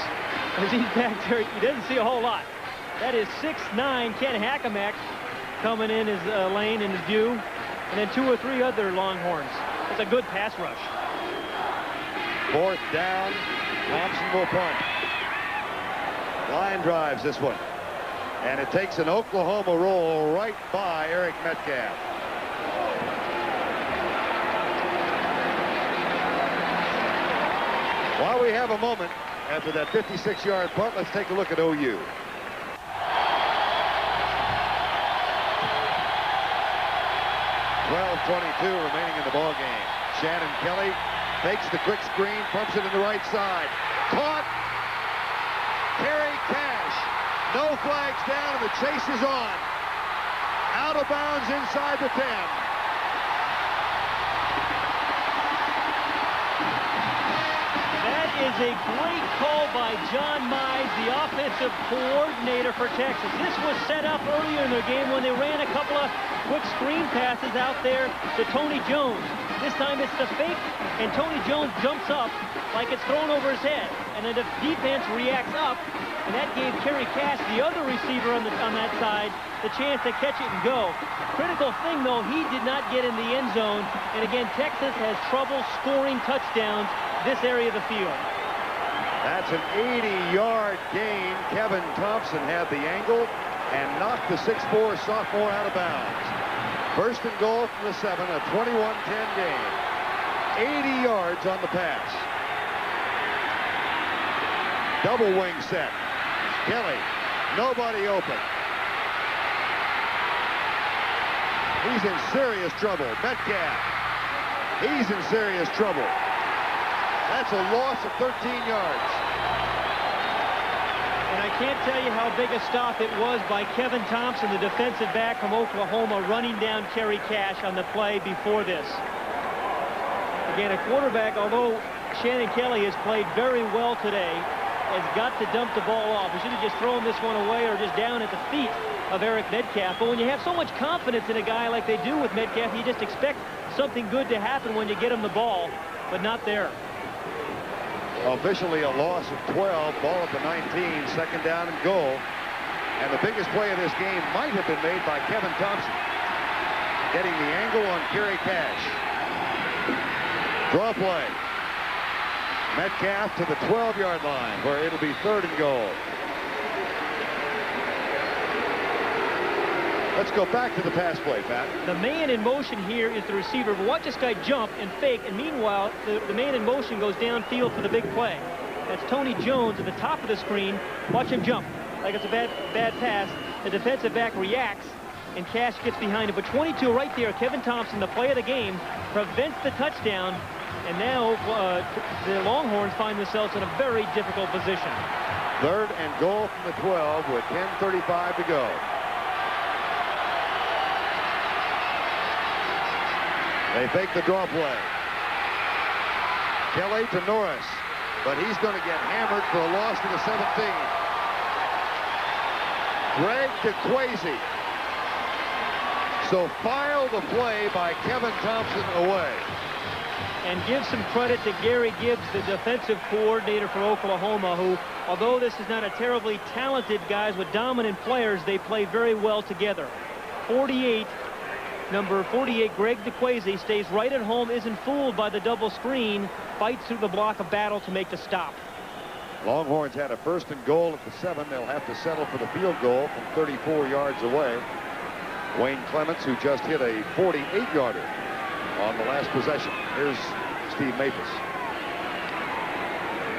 Speaker 2: as he's back there. He doesn't see a whole lot. That is 6'9 Ken Hackensack coming in his lane in his view, and then 2 or 3 other Longhorns. It's a good pass rush.
Speaker 1: 4th down. Thompson will punt. Line drives this one, and it takes an Oklahoma roll right by Eric Metcalf. While we have a moment after that 56-yard punt, let's take a look at OU. 12:22 remaining in the ball game. Shannon Kelly takes the quick screen, pumps it to the right side. Caught. Kerry Cash. No flags down, and the chase is on. Out of bounds inside the 10.
Speaker 2: Is a great call by John Mize, the offensive coordinator for Texas. This was set up earlier in the game when they ran a couple of quick screen passes out there to Tony Jones. This time it's the fake, and Tony Jones jumps up like it's thrown over his head. And then the defense reacts up, and that gave Kerry Cash, the other receiver on that side, the chance to catch it and go. Critical thing, though, he did not get in the end zone. And again, Texas has trouble scoring touchdowns this area of the field.
Speaker 1: That's an 80-yard gain. Kevin Thompson had the angle and knocked the 6'4 sophomore out of bounds. 1st and goal from the 7, a 21-10 game. 80 yards on the pass. Double wing set. Kelly, nobody open. He's in serious trouble. Metcalf, he's in serious trouble. That's a loss of 13 yards.
Speaker 2: And I can't tell you how big a stop it was by Kevin Thompson, the defensive back from Oklahoma, running down Kerry Cash on the play before this. Again, a quarterback, although Shannon Kelly has played very well today, has got to dump the ball off. He should have just thrown this one away or just down at the feet of Eric Metcalf. But when you have so much confidence in a guy like they do with Metcalf, you just expect something good to happen when you get him the ball, but not there.
Speaker 1: Officially a loss of 12, ball at the 19, 2nd down and goal. And the biggest play of this game might have been made by Kevin Thompson, getting the angle on Kerry Cash. Draw play. Metcalf to the 12-yard line, where it'll be 3rd and goal. Let's go back to the pass play, Pat.
Speaker 2: The man in motion here is the receiver. But watch this guy jump and fake, and meanwhile, the man in motion goes downfield for the big play. That's Tony Jones at the top of the screen. Watch him jump like it's a bad pass. The defensive back reacts, and Cash gets behind him. But 22 right there, Kevin Thompson, the play of the game, prevents the touchdown, and now the Longhorns find themselves in a very difficult position.
Speaker 1: 3rd and goal from the 12 with 10:35 to go. They fake the draw play. Kelly to Norris, but he's going to get hammered for a loss to the 17. Greg DeQuasie. So file the play by Kevin Thompson away.
Speaker 2: And give some credit to Gary Gibbs, the defensive coordinator for Oklahoma, who, although this is not a terribly talented guys with dominant players, they play very well together. Number 48, Greg DeQuazy, stays right at home, isn't fooled by the double screen, fights through the block of battle to make the stop.
Speaker 1: Longhorns had a 1st and goal at the 7. They'll have to settle for the field goal from 34 yards away. Wayne Clements, who just hit a 48-yarder on the last possession. Here's Steve Mathis,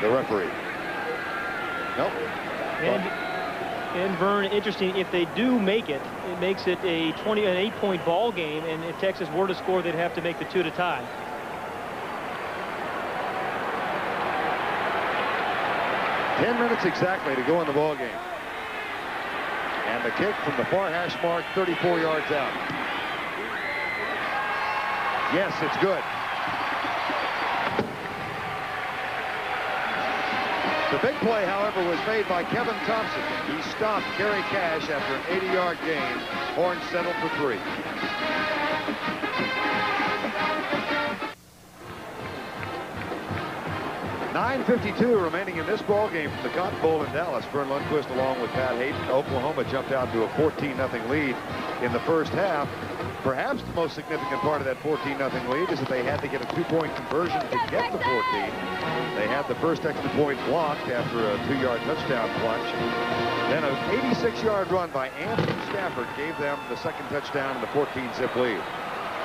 Speaker 1: the referee. Nope.
Speaker 2: And Vern, interesting, if they do make it, it makes it an 8-point ball game, and if Texas were to score, they'd have to make the 2 to tie.
Speaker 1: Ten minutes exactly to go in the ball game. And the kick from the far hash mark, 34 yards out. Yes, it's good. The big play, however, was made by Kevin Thompson. He stopped Gary Cash after an 80-yard gain. Horns settled for 3. .952 remaining in this ball game from the Cotton Bowl in Dallas. Vern Lundquist along with Pat Hayden. Oklahoma jumped out to a 14-0 lead in the first half. Perhaps the most significant part of that 14-0 lead is that they had to get a 2-point conversion to get the 14. They had the first extra point blocked after a 2-yard touchdown clutch. Then an 86-yard run by Anthony Stafford gave them the second touchdown in the 14-zip lead.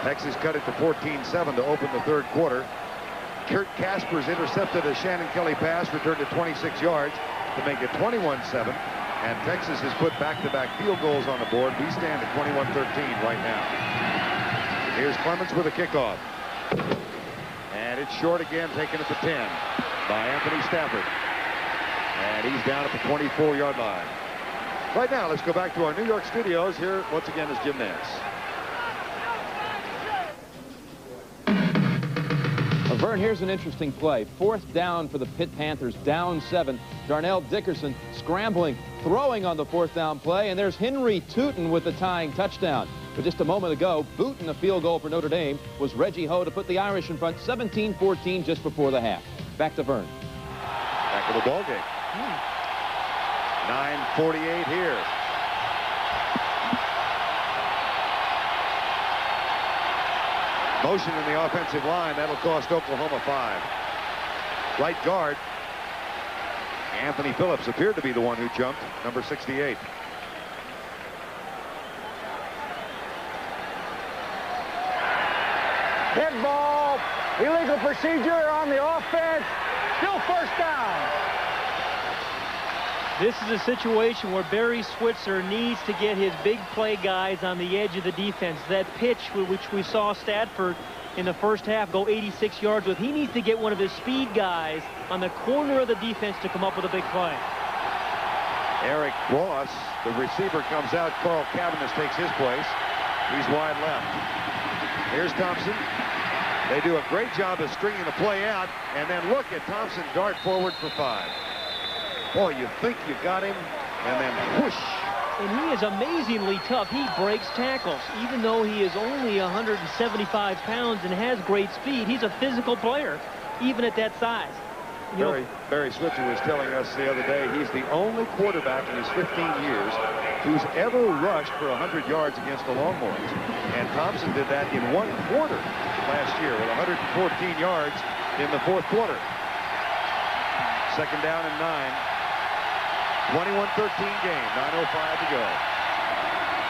Speaker 1: Texas cut it to 14-7 to open the third quarter. Kurt Kaspers intercepted a Shannon Kelly pass, returned to 26 yards to make it 21-7. And Texas has put back-to-back field goals on the board. We stand at 21-13 right now. Here's Clements with a kickoff. And it's short again, taken at the 10 by Anthony Stafford. And he's down at the 24-yard line. Right now, let's go back to our New York studios. Here, once again, is Jim Nance.
Speaker 7: Vern, here's an interesting play. 4th down for the Pitt Panthers, down 7. Darnell Dickerson scrambling, throwing on the 4th down play, and there's Henry Tootin with the tying touchdown. But just a moment ago, booting a field goal for Notre Dame was Reggie Ho to put the Irish in front 17-14 just before the half. Back to Vern.
Speaker 1: Back to the ball game. 9:48 here. Motion in the offensive line. That'll cost Oklahoma 5. Right guard, Anthony Phillips appeared to be the one who jumped, number 68.
Speaker 5: Dead ball. Illegal procedure on the offense. Still 1st down.
Speaker 2: This is a situation where Barry Switzer needs to get his big play guys on the edge of the defense. That pitch, which we saw Stafford in the first half go 86 yards with, he needs to get one of his speed guys on the corner of the defense to come up with a big play.
Speaker 1: Eric Ross, the receiver, comes out. Carl Cavanis takes his place. He's wide left. Here's Thompson. They do a great job of stringing the play out, and then look at Thompson dart forward for 5. Boy, you think you got him, and then whoosh.
Speaker 2: And he is amazingly tough. He breaks tackles. Even though he is only 175 pounds and has great speed, he's a physical player, even at that size.
Speaker 1: Barry Switzer was telling us the other day he's the only quarterback in his 15 years who's ever rushed for 100 yards against the Longhorns. And Thompson did that in 1 quarter last year with 114 yards in the 4th quarter. 2nd down and 9. 21-13 game. 9:05 to go.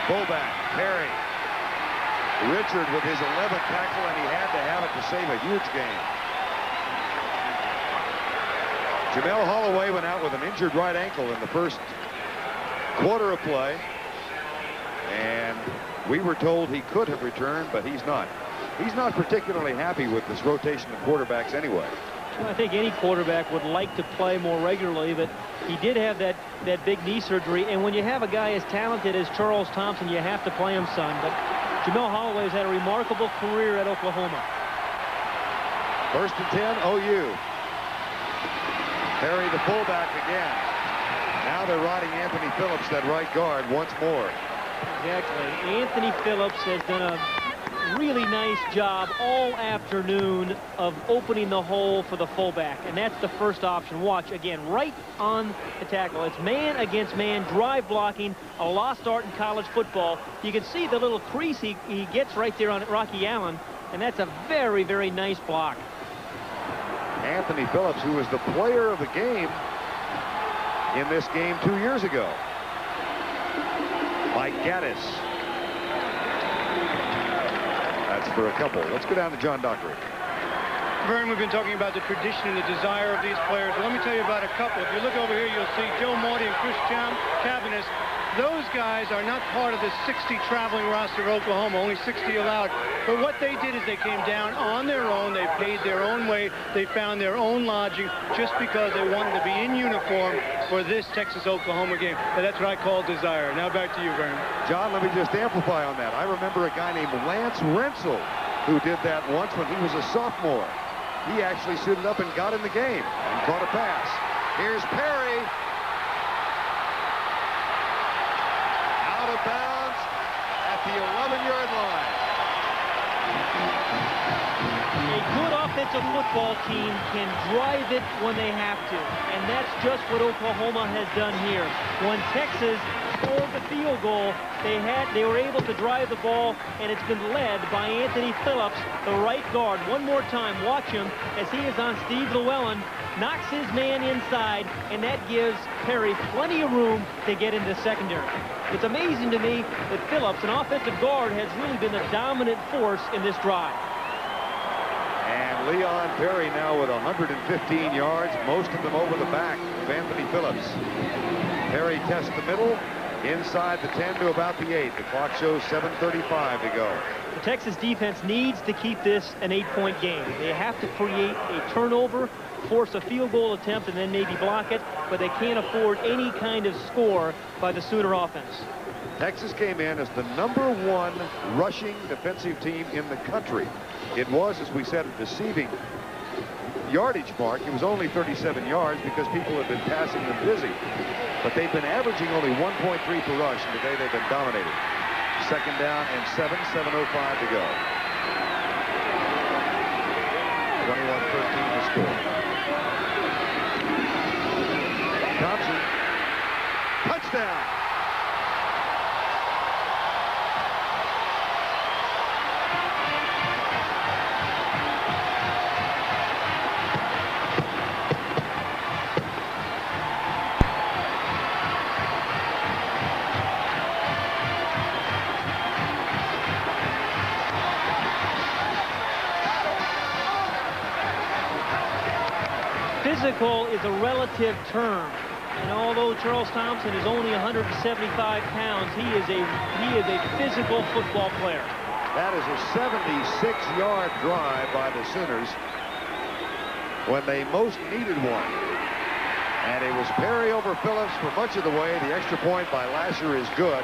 Speaker 1: Fullback Perry. Richard with his 11th tackle, and he had to have it to save a huge game. Jamel Holloway went out with an injured right ankle in the first quarter of play, and we were told he could have returned, but he's not. He's not particularly happy with this rotation of quarterbacks anyway.
Speaker 2: Well, I think any quarterback would like to play more regularly, but he did have that big knee surgery, and when you have a guy as talented as Charles Thompson, you have to play him, son. But Jamel Holloway has had a remarkable career at Oklahoma.
Speaker 1: 1st and 10, OU. Perry, the fullback again. Now they're riding Anthony Phillips, that right guard, once more.
Speaker 2: Exactly. Anthony Phillips has done a really nice job all afternoon of opening the hole for the fullback, and that's the first option. Watch again, right on the tackle. It's man against man, drive blocking, a lost art in college football. You can see the little crease he gets right there on Rocky Allen, and that's a very, very nice block.
Speaker 1: Anthony Phillips, who was the player of the game in this game 2 years ago. Mike Gaddis. That's for a couple. Let's go down to John Dockery.
Speaker 3: Vern, we've been talking about the tradition and the desire of these players. Well, let me tell you about a couple. If you look over here, you'll see Joe Morty and Chris Cabanis. Those guys are not part of the 60 traveling roster of Oklahoma, only 60 allowed. But what they did is they came down on their own. They paid their own way. They found their own lodging just because they wanted to be in uniform for this Texas-Oklahoma game. And that's what I call desire. Now back to you, Vern.
Speaker 1: John, let me just amplify on that. I remember a guy named Lance Rensel who did that once when he was a sophomore. He actually suited up and got in the game and caught a pass. Here's Perry. Out of bounds at the 11-yard line.
Speaker 2: A good offensive football team can drive it when they have to, and that's just what Oklahoma has done here. When Texas scored the field goal, they were able to drive the ball, and it's been led by Anthony Phillips, the right guard. One more time, watch him as he is on Steve Llewellyn, knocks his man inside, and that gives Perry plenty of room to get into secondary. It's amazing to me that Phillips, an offensive guard, has really been the dominant force in this drive.
Speaker 1: And Leon Perry now with 115 yards, most of them over the back of Anthony Phillips. Perry tests the middle, inside the 10 to about the 8. The clock shows 7:35 to go.
Speaker 2: The Texas defense needs to keep this an 8-point game. They have to create a turnover, force a field goal attempt, and then maybe block it, but they can't afford any kind of score by the Sooner offense.
Speaker 1: Texas came in as the #1 rushing defensive team in the country. It was, as we said, a deceiving yardage mark. It was only 37 yards because people have been passing them busy. But they've been averaging only 1.3 per rush, and today they've been dominating. Second down and 7:05 to go. 21-13 to score. Thompson. Touchdown.
Speaker 2: Physical is a relative term, and although Charles Thompson is only 175 pounds, he is a physical football player.
Speaker 1: That is a 76-yard drive by the Sooners when they most needed one. And it was Perry over Phillips for much of the way. The extra point by Lasher is good.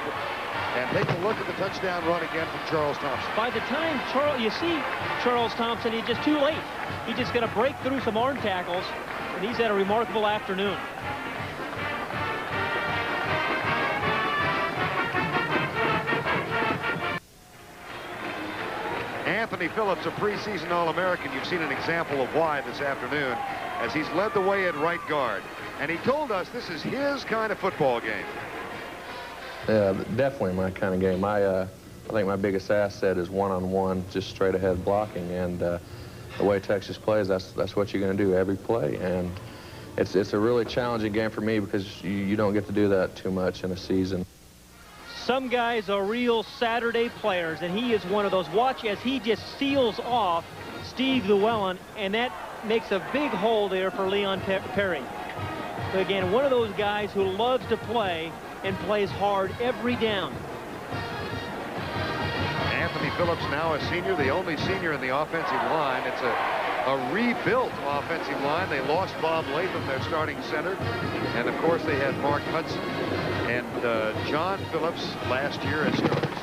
Speaker 1: And take a look at the touchdown run again from Charles Thompson.
Speaker 2: By the time you see Charles Thompson, he's just too late. He just got to break through some arm tackles, and he's had a remarkable afternoon.
Speaker 1: Anthony Phillips, a preseason All-American. You've seen an example of why this afternoon as he's led the way at right guard. And he told us this is his kind of football game.
Speaker 11: Yeah, definitely my kind of game. I think my biggest asset is one-on-one, just straight ahead blocking. And the way Texas plays, that's what you're going to do every play. And it's a really challenging game for me because you don't get to do that too much in a season.
Speaker 2: Some guys are real Saturday players, and he is one of those. Watch as he just seals off Steve Llewellyn, and that makes a big hole there for Leon Perry. But again, one of those guys who loves to play and plays hard every down.
Speaker 1: Anthony Phillips now a senior, the only senior in the offensive line. It's a rebuilt offensive line. They lost Bob Latham, their starting center. And, of course, they had Mark Hudson and John Phillips last year as starters.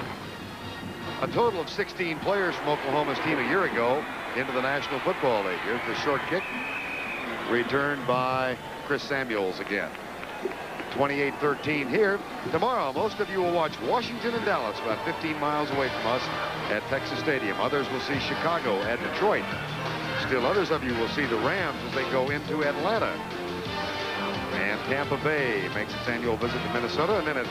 Speaker 1: A total of 16 players from Oklahoma's team a year ago into the National Football League. Here's the short kick, returned by Chris Samuels again. 28-13 here. Tomorrow, most of you will watch Washington and Dallas, about 15 miles away from us at Texas Stadium. Others will see Chicago at Detroit. Still others of you will see the Rams as they go into Atlanta. And Tampa Bay makes its annual visit to Minnesota. And then at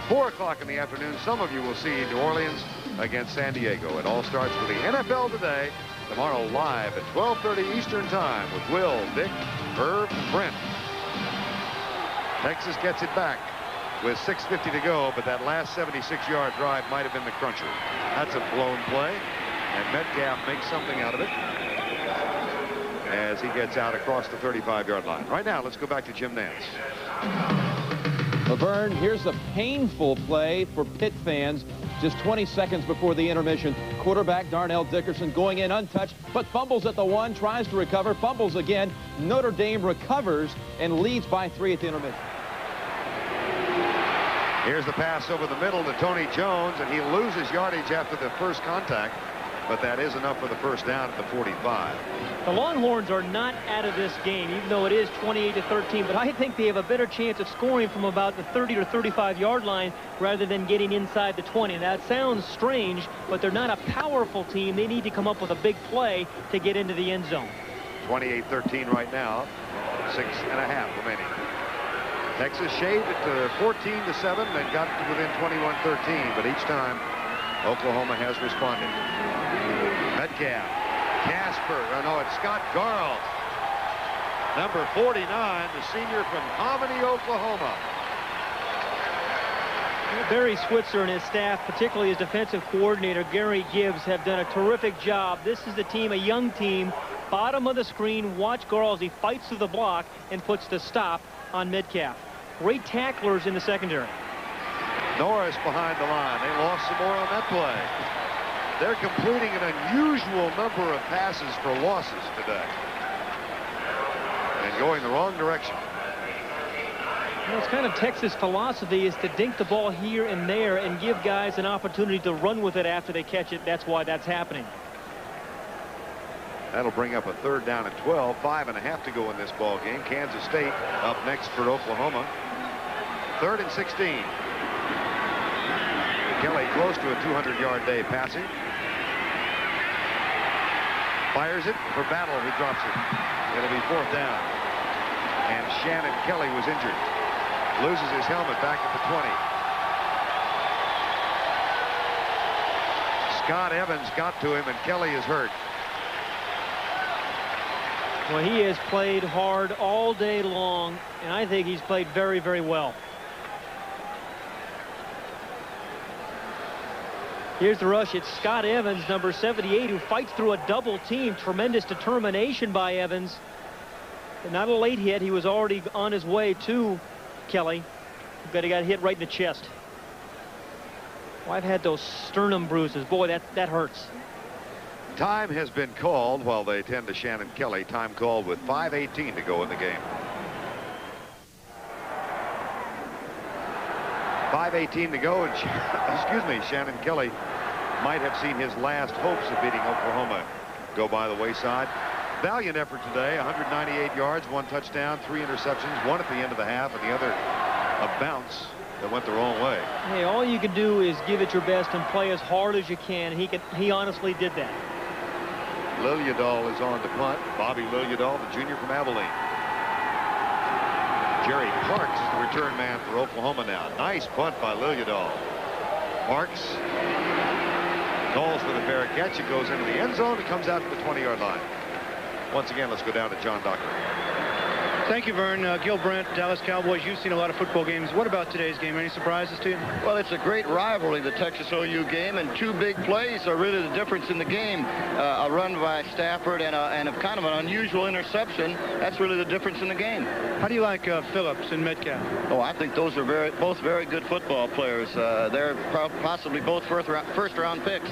Speaker 1: 4 o'clock in the afternoon, some of you will see New Orleans against San Diego. It all starts with the NFL Today. Tomorrow live at 12:30 Eastern Time with Will, Dick, Herb, and Brent. Texas gets it back with 6:50 to go, but that last 76-yard drive might have been the cruncher. That's a blown play, and Metcalf makes something out of it as he gets out across the 35-yard line. Right now, let's go back to Jim Nantz.
Speaker 7: Laverne, here's a painful play for Pitt fans. Just 20 seconds before the intermission, quarterback Darnell Dickerson going in untouched, but fumbles at the 1, tries to recover, fumbles again. Notre Dame recovers and leads by 3 at the intermission.
Speaker 1: Here's the pass over the middle to Tony Jones, and he loses yardage after the first contact, but that is enough for the first down at the 45.
Speaker 2: The Longhorns are not out of this game, even though it is 28-13, but I think they have a better chance of scoring from about the 30 or 35-yard line rather than getting inside the 20. That sounds strange, but they're not a powerful team. They need to come up with a big play to get into the end zone.
Speaker 1: 28-13 right now, 6.5 remaining. Texas shaved it to 14-7, then got to within 21-13, but each time Oklahoma has responded. Metcalf, Casper, no, it's Scott Garl, number 49, the senior from Hominy, Oklahoma.
Speaker 2: Barry Switzer and his staff, particularly his defensive coordinator, Gary Gibbs, have done a terrific job. This is the team, a young team, bottom of the screen. Watch Garl as he fights through the block and puts the stop on Metcalf. Great tacklers in the secondary.
Speaker 1: Norris behind the line. They lost some more on that play. They're completing an unusual number of passes for losses today. And going the wrong direction.
Speaker 2: Well, it's kind of Texas philosophy is to dink the ball here and there and give guys an opportunity to run with it after they catch it. That's why that's happening.
Speaker 1: That'll bring up a 3rd down and 12. 5.5 to go in this ball game. Kansas State up next for Oklahoma. 3rd and 16. Kelly close to a 200-yard day passing. Fires it for Battle, who drops it. It'll be 4th down. And Shannon Kelly was injured. Loses his helmet back at the 20. Scott Evans got to him, and Kelly is hurt.
Speaker 2: Well, he has played hard all day long, and I think he's played very, very well. Here's the rush. It's Scott Evans, number 78, who fights through a double team. Tremendous determination by Evans. But not a late hit. He was already on his way to Kelly, but he got hit right in the chest. Well, I've had those sternum bruises. Boy, that hurts.
Speaker 1: Time has been called while they tend to Shannon Kelly. Time called with 5:18 to go in the game. 5:18 to go, and excuse me, Shannon Kelly might have seen his last hopes of beating Oklahoma go by the wayside. Valiant effort today, 198 yards, 1 touchdown, 3 interceptions, 1 at the end of the half, and the other a bounce that went the wrong way.
Speaker 2: Hey, all you can do is give it your best and play as hard as you can. He honestly did that.
Speaker 1: Liljedahl is on to punt. Bobby Liljedahl, the junior from Abilene. Jerry Parks is the return man for Oklahoma now. Nice punt by Liljedahl. Parks calls for the fair catch. It goes into the end zone. It comes out to the 20-yard line. Once again, let's go down to John Dockery.
Speaker 3: Thank you, Vern. Gil Brandt, Dallas Cowboys. You've seen a lot of football games. What about today's game? Any surprises to you?
Speaker 12: Well, it's a great rivalry, the Texas OU game, and 2 big plays are really the difference in the game. A run by Stafford and a kind of an unusual interception. That's really the difference in the game.
Speaker 3: How do you like Phillips and Metcalf?
Speaker 12: Oh, I think those are both very good football players. They're possibly both first-round picks.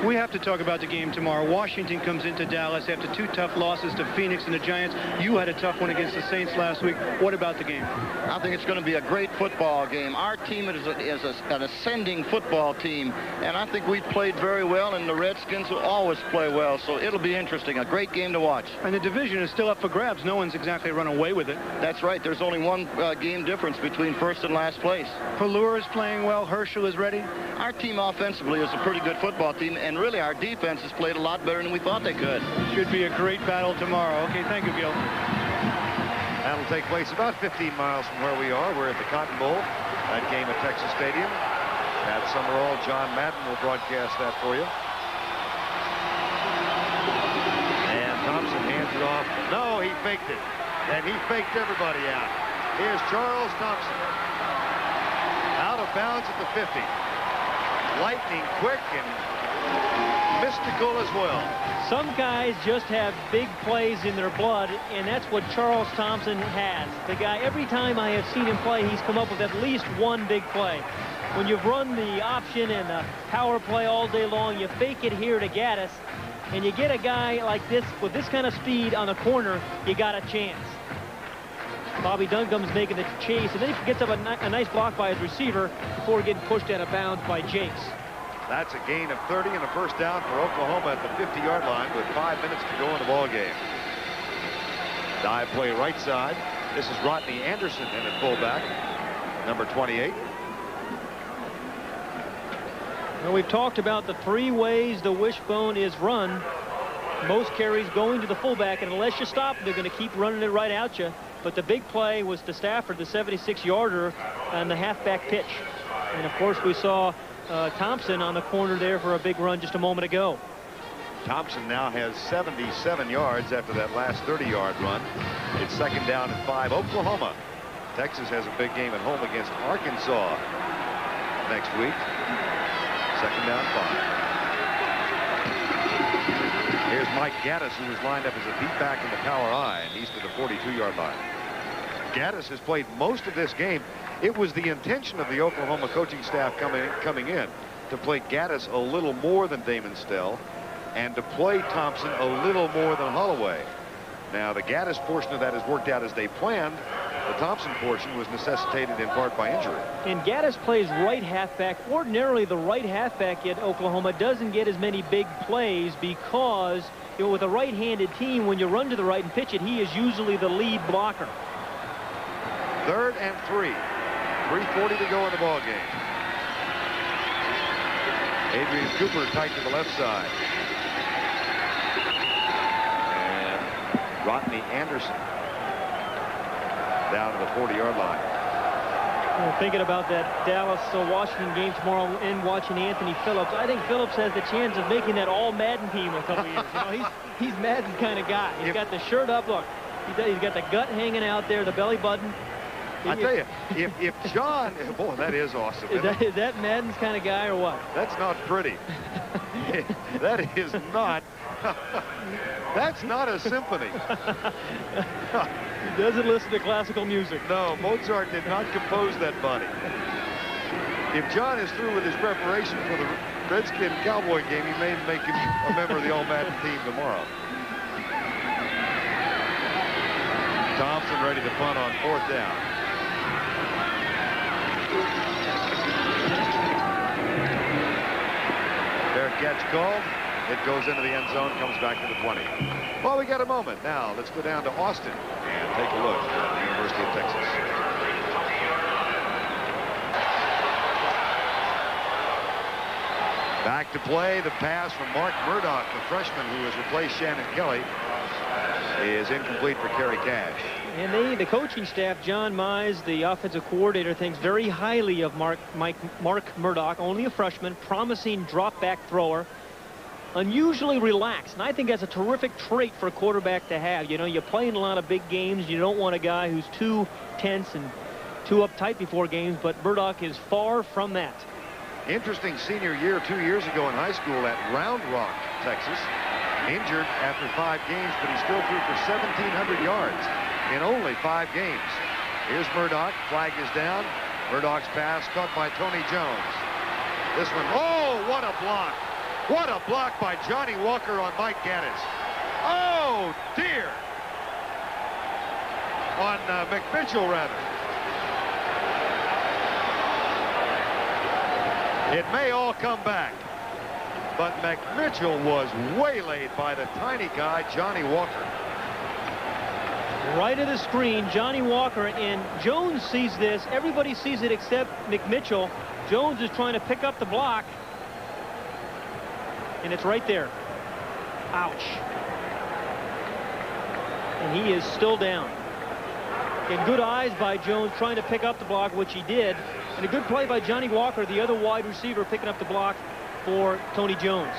Speaker 3: We have to talk about the game tomorrow. Washington comes into Dallas after 2 tough losses to Phoenix and the Giants. You had a tough one against the Saints last week. What about the game?
Speaker 12: I think it's going to be a great football game. Our team is an ascending football team, and I think we played very well, and the Redskins will always play well, so it'll be interesting. A great game to watch.
Speaker 3: And the division is still up for grabs. No one's exactly run away with it.
Speaker 12: That's right. There's only one game difference between first and last place.
Speaker 3: Pelluer is playing well. Herschel is ready.
Speaker 12: Our team offensively is a pretty good football team, and really our defense has played a lot better than we thought they could.
Speaker 3: Should be a great battle tomorrow. Okay, thank you, Gil.
Speaker 1: That'll take place about 15 miles from where we are. We're at the Cotton Bowl, that game at Texas Stadium. Pat Summerall, John Madden will broadcast that for you. And Thompson hands it off. No, he faked it. And he faked everybody out. Here's Charles Thompson. Out of bounds at the 50. Lightning quick and mystical as well.
Speaker 2: Some guys just have big plays in their blood, and that's what Charles Thompson has. The guy, every time I have seen him play, he's come up with at least one big play. When you've run the option and the power play all day long, you fake it here to Gaddis, and you get a guy like this with this kind of speed on the corner, you got a chance. Bobby Duncombe's making the chase, and then he gets up a nice block by his receiver before getting pushed out of bounds by Jakes.
Speaker 1: That's a gain of 30 and a first down for Oklahoma at the 50-yard line with 5 minutes to go in the ball game. Dive play right side. This is Rodney Anderson in at fullback, number 28.
Speaker 2: Well, we've talked about the 3 ways the wishbone is run. Most carries going to the fullback, and unless you stop, they're going to keep running it right at you. But the big play was to Stafford, the 76-yarder on the halfback pitch. And, of course, we saw Thompson on the corner there for a big run just a moment ago.
Speaker 1: Thompson now has 77 yards after that last 30-yard run. It's second down and 5. Oklahoma. Texas has a big game at home against Arkansas next week. Second down, 5. Here's Mike Gaddis, who was lined up as a deep back in the power I, and he's to the 42-yard line. Gaddis has played most of this game. It was the intention of the Oklahoma coaching staff coming in to play Gaddis a little more than Damon Stell and to play Thompson a little more than Holloway. Now, the Gaddis portion of that has worked out as they planned. The Thompson portion was necessitated in part by injury.
Speaker 2: And Gaddis plays right halfback. Ordinarily, the right halfback at Oklahoma doesn't get as many big plays because, you know, with a right-handed team, when you run to the right and pitch it, he is usually the lead blocker.
Speaker 1: 3rd and 3. 3:40 to go in the ball game. Adrian Cooper tight to the left side. And Rodney Anderson down to the 40-yard line.
Speaker 2: Well, thinking about that Dallas-Washington game tomorrow and watching Anthony Phillips, I think Phillips has the chance of making that all-Madden team in a couple years. You know, he's Madden's kind of guy. He's got the shirt up. Look, he's got the gut hanging out there, the belly button.
Speaker 1: I tell you, if John, boy, that is awesome.
Speaker 2: Is that Madden's kind of guy or what?
Speaker 1: That's not pretty. That is not. That's not a symphony.
Speaker 2: He doesn't listen to classical music.
Speaker 1: No, Mozart did not compose that body. If John is through with his preparation for the Redskin Cowboy game, he may make him a member of the All-Madden team tomorrow. Thompson ready to punt on 4th down. Fair catch called. It goes into the end zone, comes back to the 20. Well, we got a moment. Now, let's go down to Austin and take a look at the University of Texas. Back to play. The pass from Mark Murdoch, the freshman who has replaced Shannon Kelly, is incomplete for Kerry Cash.
Speaker 2: And the coaching staff, John Mize, the offensive coordinator, thinks very highly of Mark Murdoch, only a freshman, promising drop-back thrower, unusually relaxed. And I think that's a terrific trait for a quarterback to have. You know, you play in a lot of big games. You don't want a guy who's too tense and too uptight before games, but Murdoch is far from that.
Speaker 1: Interesting senior year 2 years ago in high school at Round Rock, Texas. Injured after 5 games, but he still threw for 1,700 yards in only 5 games. Here's Murdoch. Flag is down. Murdoch's pass caught by Tony Jones. This one, oh, what a block. What a block by Johnny Walker on Mike Gaddis. Oh, dear. On McMitchell, rather. It may all come back, but McMitchell was waylaid by the tiny guy, Johnny Walker.
Speaker 2: Right of the screen, Johnny Walker, and Jones sees this. Everybody sees it except McMitchell. Jones is trying to pick up the block, and it's right there. Ouch. And he is still down. And good eyes by Jones trying to pick up the block, which he did. And a good play by Johnny Walker, the other wide receiver, picking up the block for Tony Jones.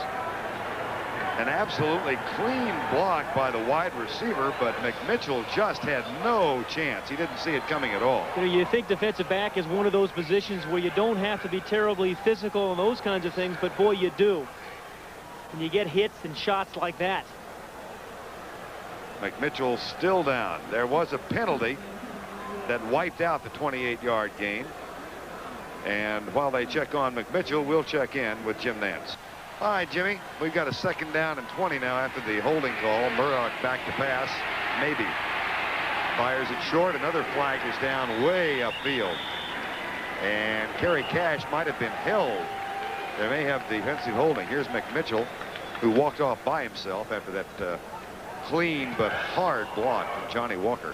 Speaker 1: An absolutely clean block by the wide receiver, but McMitchell just had no chance. He didn't see it coming at all.
Speaker 2: You know, you think defensive back is one of those positions where you don't have to be terribly physical and those kinds of things, but boy, you do. And you get hits and shots like that.
Speaker 1: McMitchell still down. There was a penalty that wiped out the 28-yard gain. And while they check on McMitchell, we'll check in with Jim Nantz. All right, Jimmy, we've got a 2nd down and 20 now after the holding call. Murdoch back to pass, maybe. Fires it short. Another flag is down way upfield. And Kerry Cash might have been held. They may have defensive holding. Here's McMitchell, who walked off by himself after that clean but hard block from Johnny Walker.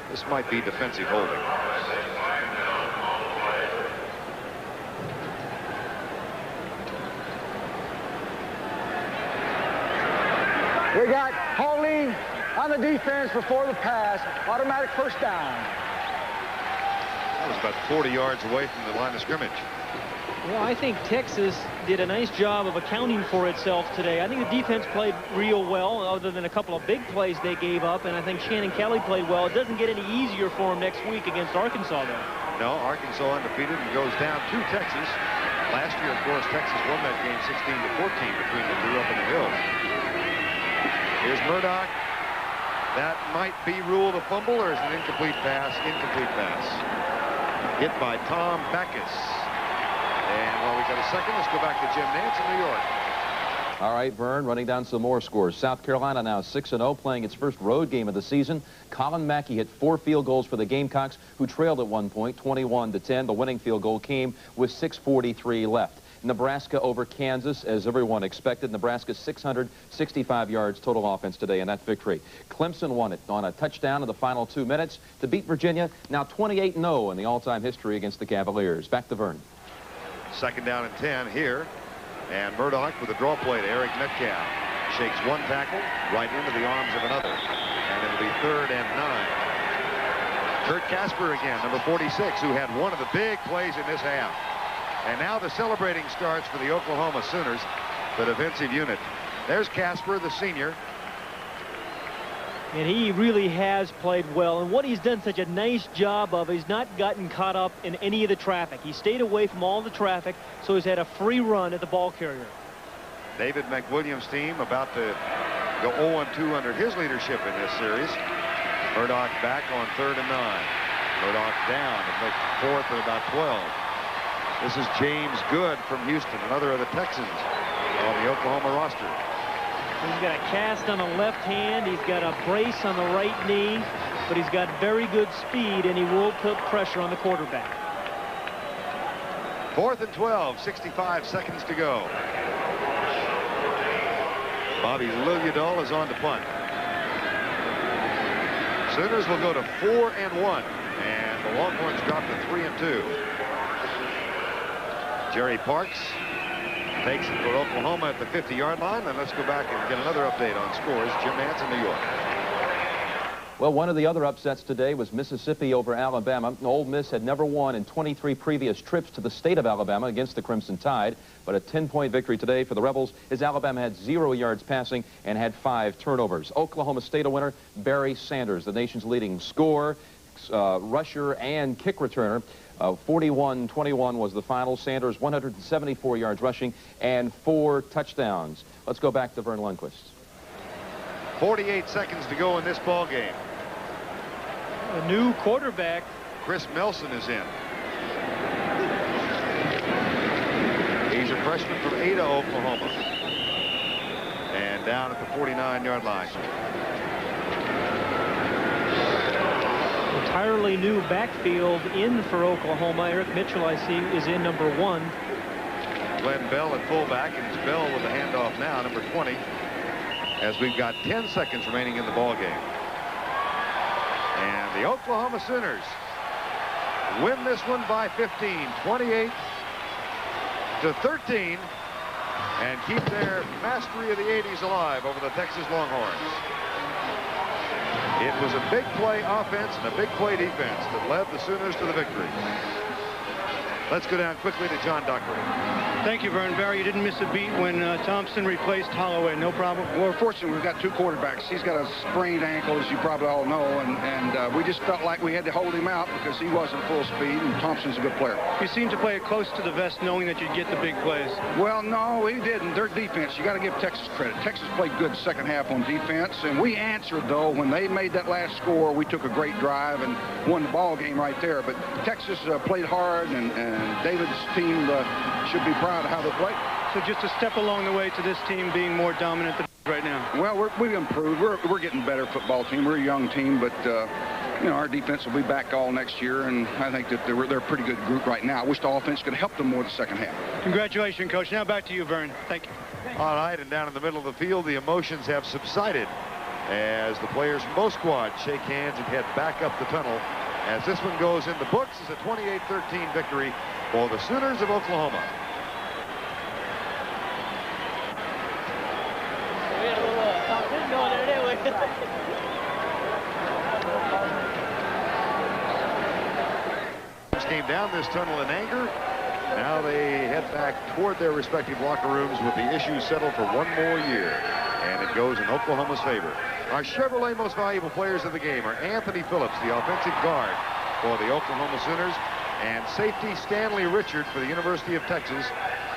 Speaker 1: This might be defensive holding.
Speaker 5: We got holding on the defense before the pass. Automatic 1st down.
Speaker 1: That was about 40 yards away from the line of scrimmage.
Speaker 2: Well, I think Texas did a nice job of accounting for itself today. I think the defense played real well, other than a couple of big plays they gave up, and I think Shannon Kelly played well. It doesn't get any easier for him next week against Arkansas, though.
Speaker 1: No, Arkansas undefeated and goes down to Texas. Last year, of course, Texas won that game 16-14 between the two up in the hills. Here's Murdoch. That might be ruled a fumble, or is an incomplete pass? Incomplete pass. Hit by Tom Backus. And while we got a second, let's go back to Jim Nantz in New York.
Speaker 7: All right, Vern, running down some more scores. South Carolina now 6-0, playing its first road game of the season. Colin Mackey hit 4 field goals for the Gamecocks, who trailed at one point, 21-10. The winning field goal came with 6:43 left. Nebraska over Kansas, as everyone expected. Nebraska 665 yards total offense today in that victory. Clemson won it on a touchdown in the final 2 minutes to beat Virginia, now 28-0 in the all-time history against the Cavaliers. Back to Vern.
Speaker 1: 2nd down and 10 here. And Murdoch with a draw play to Eric Metcalf. Shakes one tackle right into the arms of another. And it'll be 3rd and 9. Kurt Casper again, number 46, who had one of the big plays in this half. And now the celebrating starts for the Oklahoma Sooners, the defensive unit. There's Casper, the senior.
Speaker 2: And he really has played well. And what he's done such a nice job of, he's not gotten caught up in any of the traffic. He stayed away from all the traffic, so he's had a free run at the ball carrier.
Speaker 1: David McWilliams' team about to go 0-2 under his leadership in this series. Murdoch back on 3rd and 9. Murdoch down to make 4th and about 12. This is James Good from Houston, another of the Texans on the Oklahoma roster.
Speaker 2: He's got a cast on the left hand. He's got a brace on the right knee, but he's got very good speed, and he will put pressure on the quarterback.
Speaker 1: 4th and 12, 65 seconds to go. Bobby Liljedahl is on to punt. Sooners will go to 4 and 1, and the Longhorns drop to 3 and 2. Jerry Parks takes it for Oklahoma at the 50-yard line. And let's go back and get another update on scores. Jim Nantz in New York.
Speaker 7: Well, one of the other upsets today was Mississippi over Alabama. Ole Miss had never won in 23 previous trips to the state of Alabama against the Crimson Tide. But a 10-point victory today for the Rebels, as Alabama had 0 yards passing and had 5 turnovers. Oklahoma State a winner, Barry Sanders, the nation's leading scorer, rusher, and kick returner. 41-21 was the final. Sanders 174 yards rushing and 4 touchdowns. Let's go back to Vern Lundquist.
Speaker 1: 48 seconds to go in this ball game.
Speaker 2: A new quarterback.
Speaker 1: Chris Melson is in. He's a freshman from Ada, Oklahoma. And down at the 49-yard line.
Speaker 2: Entirely new backfield in for Oklahoma. Eric Mitchell, I see, is in number 1.
Speaker 1: Glenn Bell at fullback, and it's Bell with the handoff now, number 20, as we've got 10 seconds remaining in the ball game. And the Oklahoma Sooners win this one by 15, 28-13, and keep their mastery of the 80s alive over the Texas Longhorns. It was a big play offense and a big play defense that led the Sooners to the victory. Let's go down quickly to John Dockery.
Speaker 3: Thank you, Vern. Barry, you didn't miss a beat when Thompson replaced Holloway. No problem.
Speaker 13: Well, fortunately, we've got 2 quarterbacks. He's got a sprained ankle, as you probably all know, and we just felt like we had to hold him out because he wasn't full speed, and Thompson's a good player.
Speaker 3: You seem to play it close to the vest, knowing that you'd get the big plays.
Speaker 13: Well, no, we didn't. Their defense, you got to give Texas credit. Texas played good second half on defense, and we answered, though. When they made that last score, we took a great drive and won the ball game right there. But Texas played hard, and David's team should be proud of how they played.
Speaker 3: So just a step along the way to this team being more dominant right now.
Speaker 13: Well, we've improved. We're getting better football team. We're a young team, but you know, our defense will be back all next year, and I think that they're a pretty good group right now. I wish the offense could help them more the second half.
Speaker 3: Congratulations, Coach. Now back to you, Vern. Thank you.
Speaker 1: All right, and down in the middle of the field, the emotions have subsided as the players from both squads shake hands and head back up the tunnel, as this one goes in the books as a 28-13 victory for the Sooners of Oklahoma. Came down this tunnel in anger. Now they head back toward their respective locker rooms with the issue settled for 1 more year. And it goes in Oklahoma's favor. Our Chevrolet most valuable players of the game are Anthony Phillips, the offensive guard for the Oklahoma Sooners, and safety Stanley Richard for the University of Texas.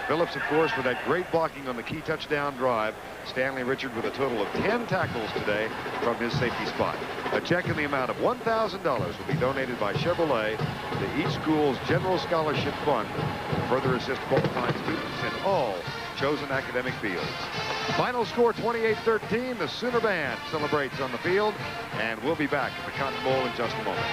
Speaker 1: Phillips, of course, with that great blocking on the key touchdown drive. Stanley Richard with a total of 10 tackles today from his safety spot. A check in the amount of $1,000 will be donated by Chevrolet to each school's General Scholarship Fund to further assist qualified students in all chosen academic fields. Final score 28-13. The Sooner Band celebrates on the field, and we'll be back at the Cotton Bowl in just a moment.